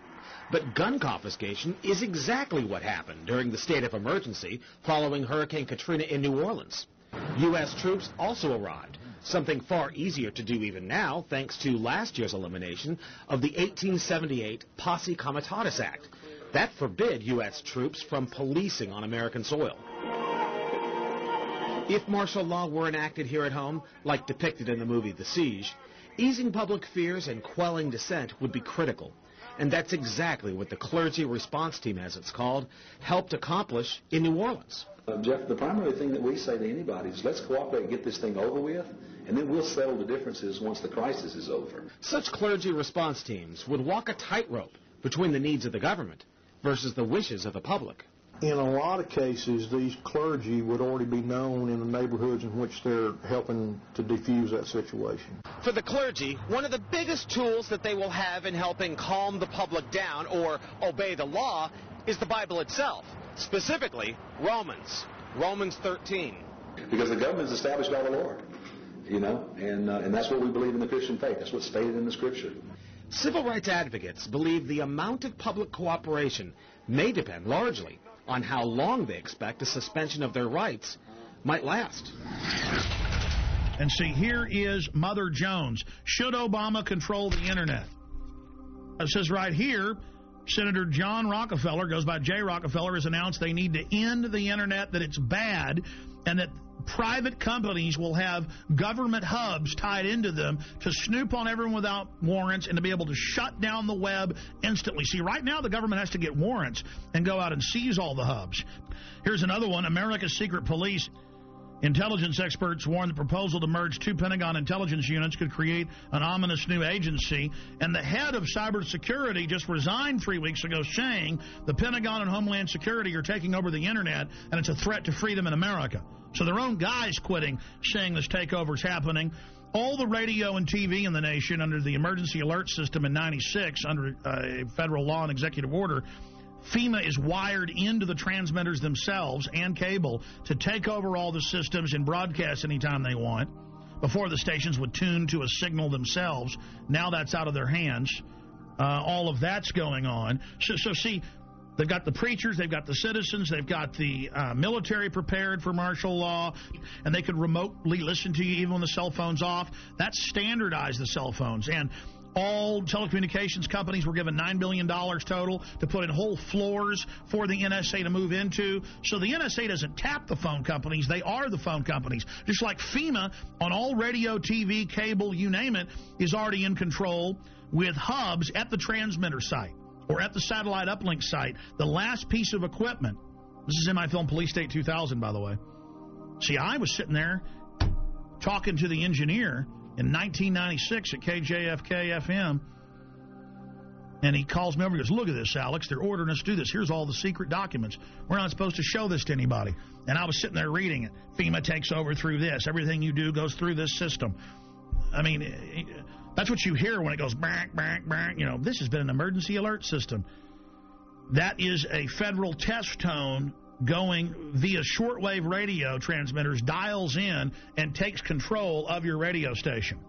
But gun confiscation is exactly what happened during the state of emergency following Hurricane Katrina in New Orleans. U.S. troops also arrived, something far easier to do even now thanks to last year's elimination of the 1878 Posse Comitatus Act. That forbid U.S. troops from policing on American soil. If martial law were enacted here at home, like depicted in the movie The Siege, easing public fears and quelling dissent would be critical. And that's exactly what the clergy response team, as it's called, helped accomplish in New Orleans. Jeff, the primary thing that we say to anybody is let's cooperate and get this thing over with, and then we'll settle the differences once the crisis is over. Such clergy response teams would walk a tightrope between the needs of the government versus the wishes of the public. In a lot of cases, these clergy would already be known in the neighborhoods in which they're helping to defuse that situation. For the clergy, one of the biggest tools that they will have in helping calm the public down or obey the law is the Bible itself, specifically Romans 13. Because the government is established by the Lord, you know, and that's what we believe in the Christian faith. That's what's stated in the Scripture. Civil rights advocates believe the amount of public cooperation may depend largely on how long they expect a suspension of their rights might last. And see, here is Mother Jones. Should Obama control the Internet? It says right here, Senator John Rockefeller, goes by J. Rockefeller, has announced they need to end the Internet, that it's bad, and that private companies will have government hubs tied into them to snoop on everyone without warrants and to be able to shut down the web instantly. See, right now the government has to get warrants and go out and seize all the hubs. Here's another one. America's secret police. Intelligence experts warn the proposal to merge two Pentagon intelligence units could create an ominous new agency. And the head of cybersecurity just resigned 3 weeks ago saying the Pentagon and Homeland Security are taking over the Internet and it's a threat to freedom in America. So their own guy's quitting, saying this takeover's happening. All the radio and TV in the nation under the emergency alert system in 96 under a federal law and executive order, FEMA is wired into the transmitters themselves and cable to take over all the systems and broadcast anytime they want. Before, the stations would tune to a signal themselves. Now that's out of their hands. All of that's going on. So see, they've got the preachers, they've got the citizens, they've got the military prepared for martial law, and they could remotely listen to you even when the cell phone's off. That's standardized, the cell phones. And all telecommunications companies were given $9 billion total to put in whole floors for the NSA to move into. So the NSA doesn't tap the phone companies. They are the phone companies. Just like FEMA on all radio, TV, cable, you name it, is already in control with hubs at the transmitter site or at the satellite uplink site. The last piece of equipment. This is in my film Police State 2000, by the way. See, I was sitting there talking to the engineer in 1996 at KJFK FM, and he calls me over and goes, look at this, Alex. They're ordering us to do this. Here's all the secret documents. We're not supposed to show this to anybody. And I was sitting there reading it. FEMA takes over through this. Everything you do goes through this system. I mean, that's what you hear when it goes, bang, bang, bang. You know, this has been an emergency alert system. That is a federal test tone going via shortwave radio transmitters, dials in, and takes control of your radio station.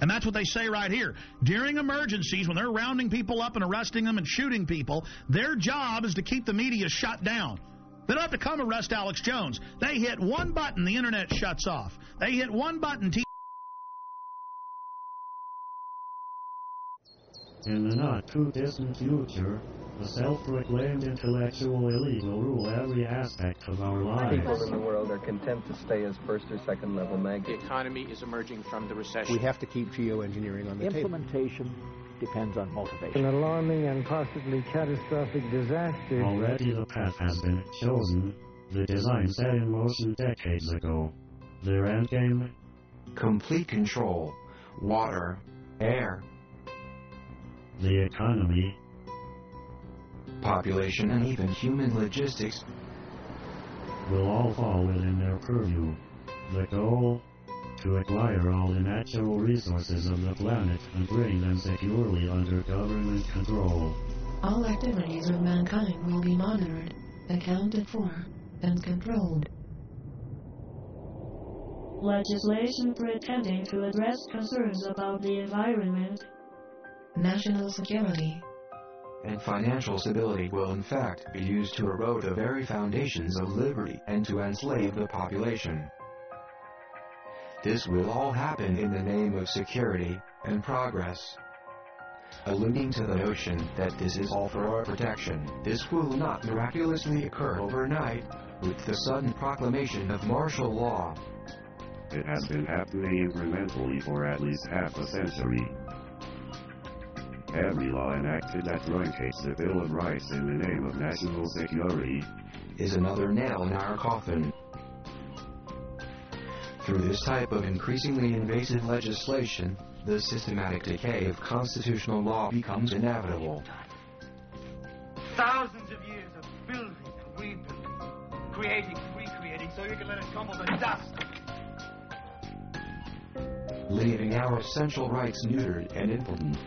And that's what they say right here. During emergencies, when they're rounding people up and arresting them and shooting people, their job is to keep the media shut down. They don't have to come arrest Alex Jones. They hit one button, the internet shuts off. They hit one button, In the not-too-distant future, the self-proclaimed intellectual elite will rule every aspect of our lives. People in the world are content to stay as first or second level maggots. The economy is emerging from the recession. We have to keep geoengineering on the table. Implementation depends on motivation. An alarming and possibly catastrophic disaster. Already the path has been chosen. The design set in motion decades ago. Their endgame? Complete control. Water. Air. The economy. Population and even human logistics will all fall within their purview. The goal? To acquire all the natural resources of the planet and bring them securely under government control. All activities of mankind will be monitored, accounted for, and controlled. Legislation pretending to address concerns about the environment, national security, and financial stability will in fact be used to erode the very foundations of liberty and to enslave the population. This will all happen in the name of security and progress. Alluding to the notion that this is all for our protection, this will not miraculously occur overnight with the sudden proclamation of martial law. It has been happening incrementally for at least half a century. Every law enacted that truncates the Bill of Rights in the name of national security is another nail in our coffin. Through this type of increasingly invasive legislation, the systematic decay of constitutional law becomes inevitable. Thousands of years of building and rebuilding, creating and recreating, so you can let it crumble to dust. Leaving our essential rights neutered and impotent.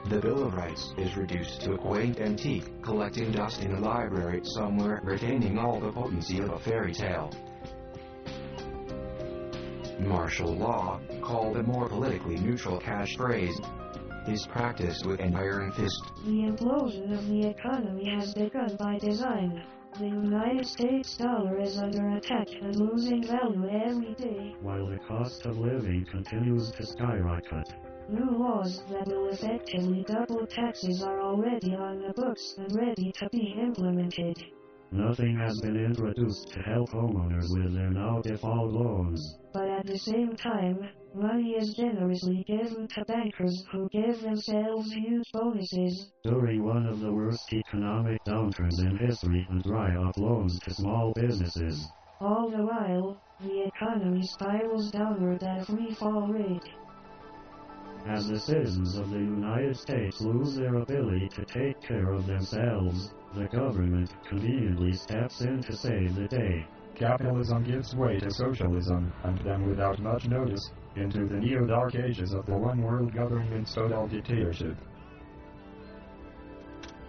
The Bill of Rights is reduced to a quaint antique collecting dust in a library somewhere, retaining all the potency of a fairy tale. Martial law, called a more politically neutral cash phrase, is practiced with an iron fist. The implosion of the economy has begun by design. The United States dollar is under attack and losing value every day, while the cost of living continues to skyrocket. New laws that will effectively double taxes are already on the books and ready to be implemented. Nothing has been introduced to help homeowners with their now default loans. But at the same time, money is generously given to bankers who give themselves huge bonuses. During one of the worst economic downturns in history and dry up loans to small businesses. All the while, the economy spirals downward at a free fall rate. As the citizens of the United States lose their ability to take care of themselves, the government conveniently steps in to save the day. Capitalism gives way to socialism, and then without much notice, into the neo-dark ages of the one-world government-style dictatorship.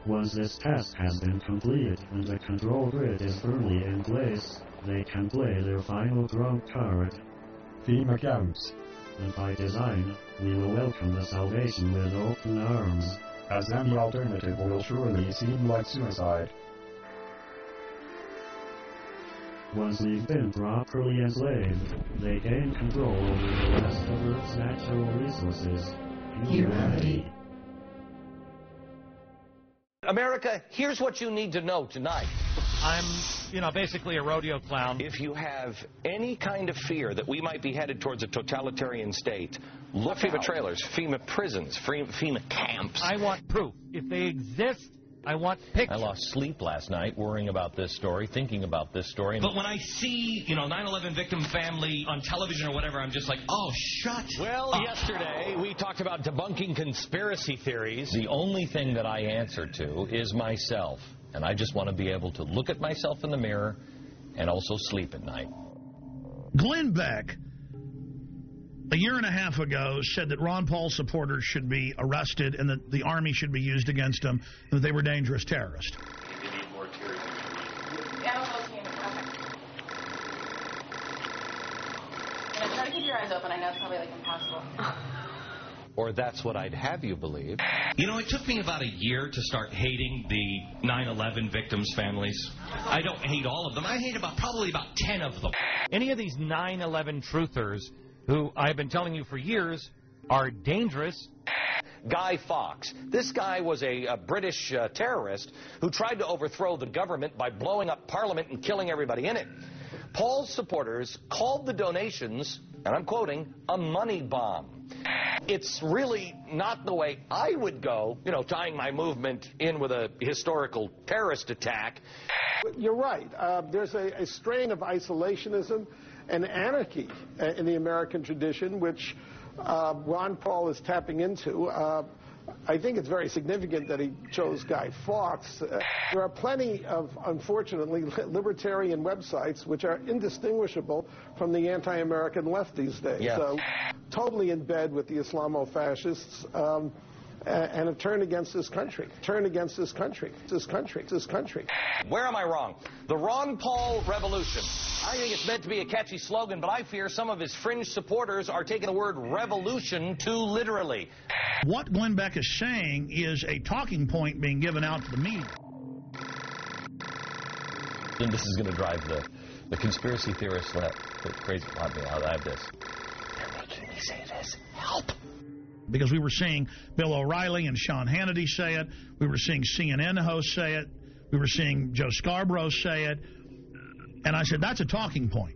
Once this task has been completed and the control grid is firmly in place, they can play their final trump card. FEMA camps. And by design, we will welcome the salvation with open arms. As any alternative will surely seem like suicide. Once we've been properly enslaved, they gain control over the rest of Earth's natural resources. Humanity. America, here's what you need to know tonight. I'm, basically a rodeo clown. If you have any kind of fear that we might be headed towards a totalitarian state, look FEMA trailers, FEMA prisons, FEMA camps. I want proof. If they exist, I want pictures. I lost sleep last night worrying about this story, thinking about this story. But when I see, 9/11 victim family on television or whatever, I'm just like, oh, shut up. Yesterday we talked about debunking conspiracy theories. The only thing that I answer to is myself. And I just want to be able to look at myself in the mirror and also sleep at night. Glenn Beck, a year and a half ago, said that Ron Paul supporters should be arrested and that the army should be used against them, and that they were dangerous terrorists. keep your eyes open. I know it's probably like impossible. Or that's what I'd have you believe. You know, it took me about a year to start hating the 9/11 victims' families. I don't hate all of them. I hate probably about 10 of them. Any of these 9/11 truthers, who I've been telling you for years, are dangerous. Guy Fawkes. This guy was a British terrorist who tried to overthrow the government by blowing up Parliament and killing everybody in it. Paul's supporters called the donations, and I'm quoting, a money bomb. It's really not the way I would go, you know, tying my movement in with a historical terrorist attack. You're right. There's a strain of isolationism and anarchy in the American tradition, which Ron Paul is tapping into. I think it's very significant that he chose Guy Fawkes. There are plenty of, unfortunately, libertarian websites which are indistinguishable from the anti-American left these days. Yeah. So, totally in bed with the Islamo-fascists and have turned against this country. Turned against this country. This country. Where am I wrong? The Ron Paul Revolution. I think it's meant to be a catchy slogan, but I fear some of his fringe supporters are taking the word revolution too literally. What Glenn Beck is saying is a talking point being given out to the media. And this is going to drive the conspiracy theorists crazy. Let me out. I have this. They're making me say this. Help. Because we were seeing Bill O'Reilly and Sean Hannity say it. We were seeing CNN hosts say it. We were seeing Joe Scarborough say it. And I said, that's a talking point.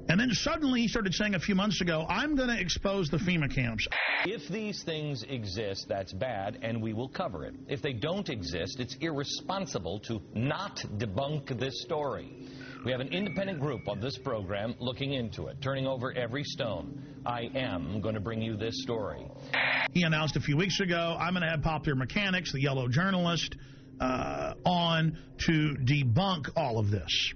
And then suddenly he started saying a few months ago, I'm going to expose the FEMA camps. If these things exist, that's bad, and we will cover it. If they don't exist, it's irresponsible to not debunk this story. We have an independent group on this program looking into it, turning over every stone. I am going to bring you this story. He announced a few weeks ago, I'm going to have Popular Mechanics, the yellow journalist, on to debunk all of this.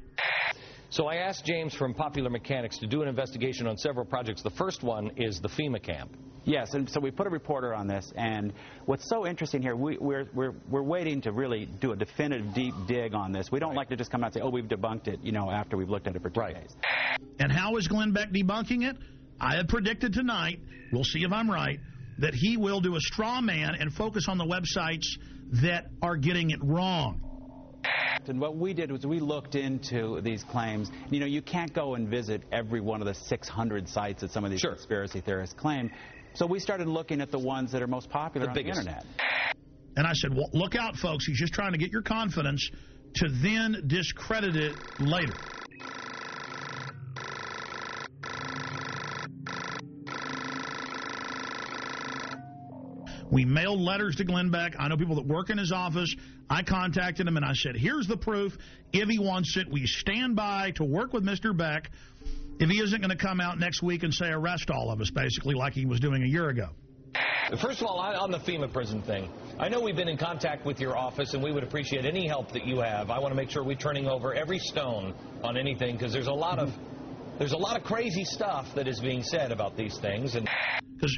So I asked James from Popular Mechanics to do an investigation on several projects. The first one is the FEMA camp. Yes, and so we put a reporter on this, and what's so interesting here, we're waiting to really do a definitive deep dig on this. We don't like to just come out and say, oh, we've debunked it, you know, after we've looked at it for 2 days. And how is Glenn Beck debunking it? I had predicted tonight, we'll see if I'm right, that he will do a straw man and focus on the websites that are getting it wrong. And what we did was we looked into these claims. You know, you can't go and visit every one of the 600 sites that some of these conspiracy theorists claim. So we started looking at the ones that are most popular on the Internet. And I said, well, look out, folks. He's just trying to get your confidence to then discredit it later. We mailed letters to Glenn Beck. I know people that work in his office. I contacted him and I said, here's the proof. If he wants it, we stand by to work with Mr. Beck if he isn't going to come out next week and say arrest all of us, basically like he was doing a year ago. First of all, on the FEMA prison thing, I know we've been in contact with your office, and we would appreciate any help that you have. I want to make sure we're turning over every stone on anything, because there's a lot of crazy stuff that is being said about these things. And because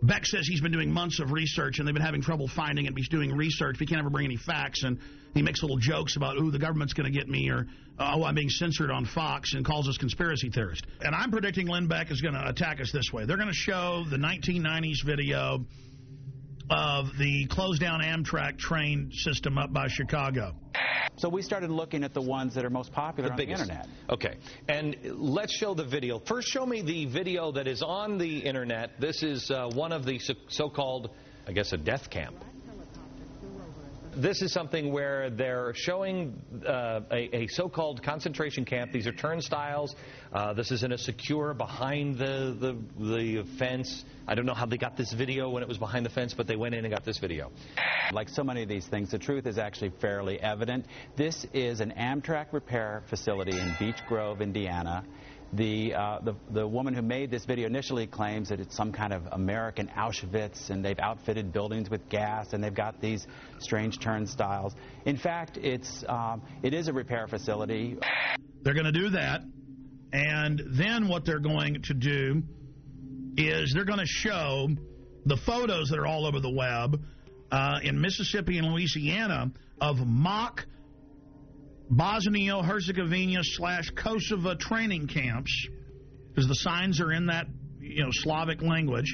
Beck says he's been doing months of research, and they've been having trouble finding it. He's doing research, but he can't ever bring any facts, and he makes little jokes about, ooh, the government's going to get me, or, oh, I'm being censored on Fox, and calls us conspiracy theorists. And I'm predicting Glenn Beck is going to attack us this way. They're going to show the 1990s video of the closed-down Amtrak train system up by Chicago. So we started looking at the ones that are most popular on the Internet. Okay, and let's show the video. First, show me the video that is on the Internet. This is one of the so-called, I guess, a death camp. This is something where they're showing a so-called concentration camp. These are turnstiles. This is in a secure behind the fence. I don't know how they got this video when it was behind the fence, but they went in and got this video. Like so many of these things, the truth is actually fairly evident. This is an Amtrak repair facility in Beech Grove, Indiana. The woman who made this video initially claims that it's some kind of American Auschwitz, and they've outfitted buildings with gas, and they've got these strange turnstiles. In fact, it is a repair facility. They're going to do that, and then what they're going to do is they're going to show the photos that are all over the web in Mississippi and Louisiana of mock Bosnia-Herzegovina/Kosovo training camps, because the signs are in that, Slavic language,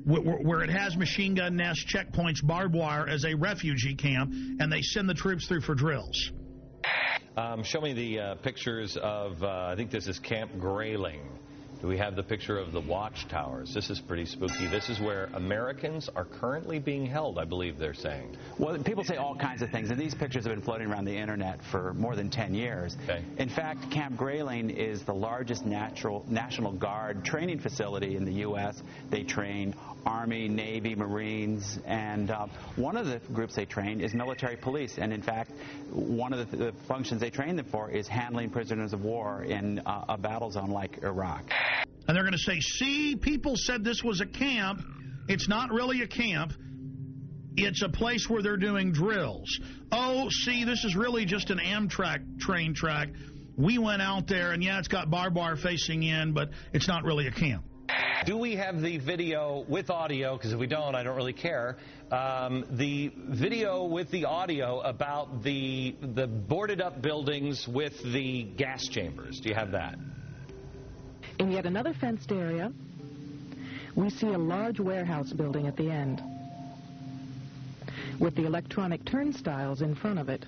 where it has machine gun nests, checkpoints, barbed wire as a refugee camp, and they send the troops through for drills. Show me the pictures of, I think this is Camp Grayling. Do we have the picture of the watchtowers? This is pretty spooky. This is where Americans are currently being held, I believe they're saying. Well, people say all kinds of things, and these pictures have been floating around the Internet for more than 10 years. Okay. In fact, Camp Grayling is the largest National Guard training facility in the U.S. They train Army, Navy, Marines, and one of the groups they train is military police. And in fact, one of the functions they train them for is handling prisoners of war in a battle zone like Iraq. And they're going to say, see, people said this was a camp. It's not really a camp. It's a place where they're doing drills. Oh, see, this is really just an Amtrak train track. We went out there, and yeah, it's got barbed wire facing in, but it's not really a camp. Do we have the video with audio? Because if we don't, I don't really care. The video with the audio about the boarded up buildings with the gas chambers. Do you have that? In yet another fenced area, we see a large warehouse building at the end with the electronic turnstiles in front of it.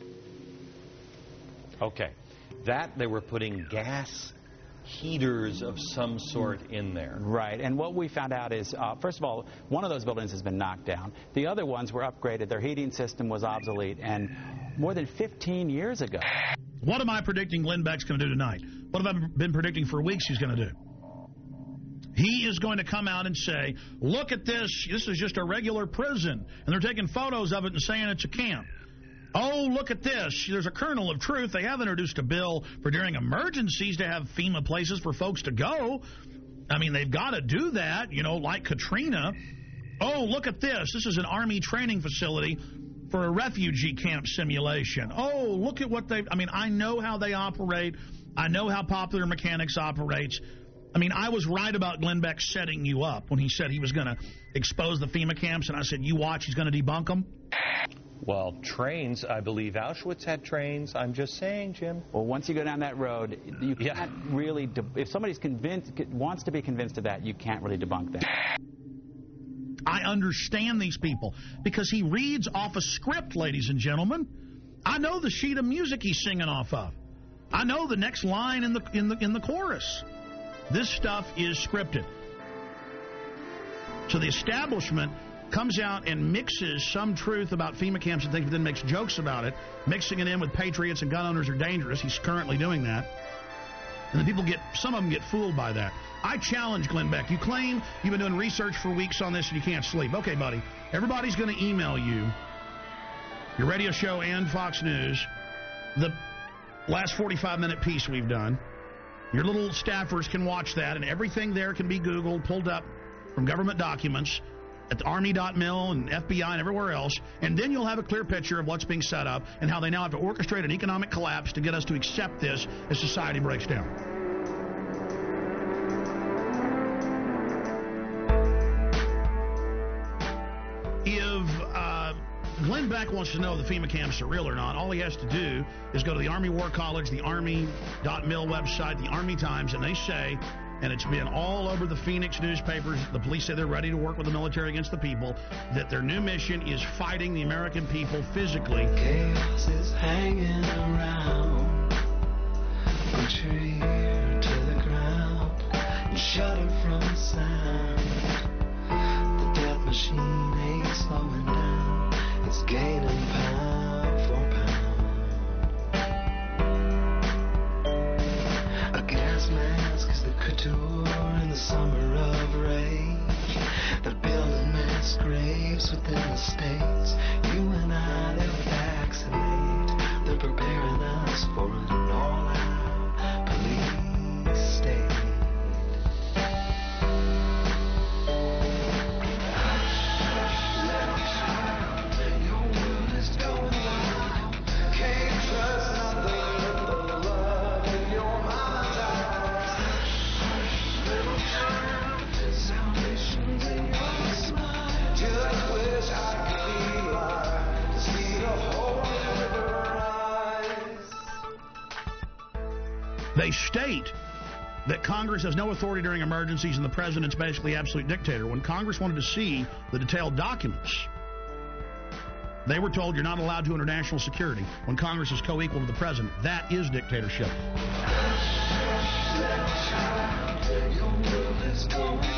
Okay. That they were putting gas heaters of some sort in there. Right, and what we found out is, first of all, one of those buildings has been knocked down. The other ones were upgraded. Their heating system was obsolete, and more than 15 years ago. What am I predicting Glenn Beck's going to do tonight? What have I been predicting for weeks he's going to do? He is going to come out and say, look at this. This is just a regular prison. And they're taking photos of it and saying it's a camp. Oh, look at this. There's a kernel of truth. They have introduced a bill for during emergencies to have FEMA places for folks to go. I mean, they've got to do that, like Katrina. Oh, look at this. This is an Army training facility for a refugee camp simulation. Oh, look at what I know how they operate. I know how Popular Mechanics operates. I mean, I was right about Glenn Beck setting you up when he said he was going to expose the FEMA camps, and I said, you watch, he's going to debunk them. Well, trains, I believe Auschwitz had trains. I'm just saying, Jim. Well, once you go down that road, you can't really, if somebody's wants to be convinced of that, you can't really debunk that. I understand these people because he reads off a script, ladies and gentlemen. I know the sheet of music he's singing off of. I know the next line in the chorus. This stuff is scripted. So the establishment comes out and mixes some truth about FEMA camps and things, but then makes jokes about it, mixing it in with patriots and gun owners are dangerous. He's currently doing that. And then some of them get fooled by that. I challenge Glenn Beck. You claim you've been doing research for weeks on this and you can't sleep. Okay, buddy. Everybody's going to email you, your radio show and Fox News, the last 45-minute piece we've done. Your little staffers can watch that, and everything there can be Googled, pulled up from government documents at the Army.mil and FBI and everywhere else, and then you'll have a clear picture of what's being set up and how they now have to orchestrate an economic collapse to get us to accept this as society breaks down. If Glenn Beck wants to know if the FEMA camps are real or not, all he has to do is go to the Army War College, the Army.mil website, the Army Times, and they say, and it's been all over the Phoenix newspapers, the police say they're ready to work with the military against the people, that their new mission is fighting the American people physically. Chaos is hanging around, from tree to the ground, and shudder from the sound. The death machine ain't slowing down, it's gaining pound for pound. A gas mask is the couture in the summer of rage. They're building mass graves within the states. You and I, they'll vaccinate. They're preparing us for an all-out police state. Little They state that Congress has no authority during emergencies and the president's basically absolute dictator. When Congress wanted to see the detailed documents, they were told you're not allowed to under national security when Congress is co-equal to the president. That is dictatorship. Your world is going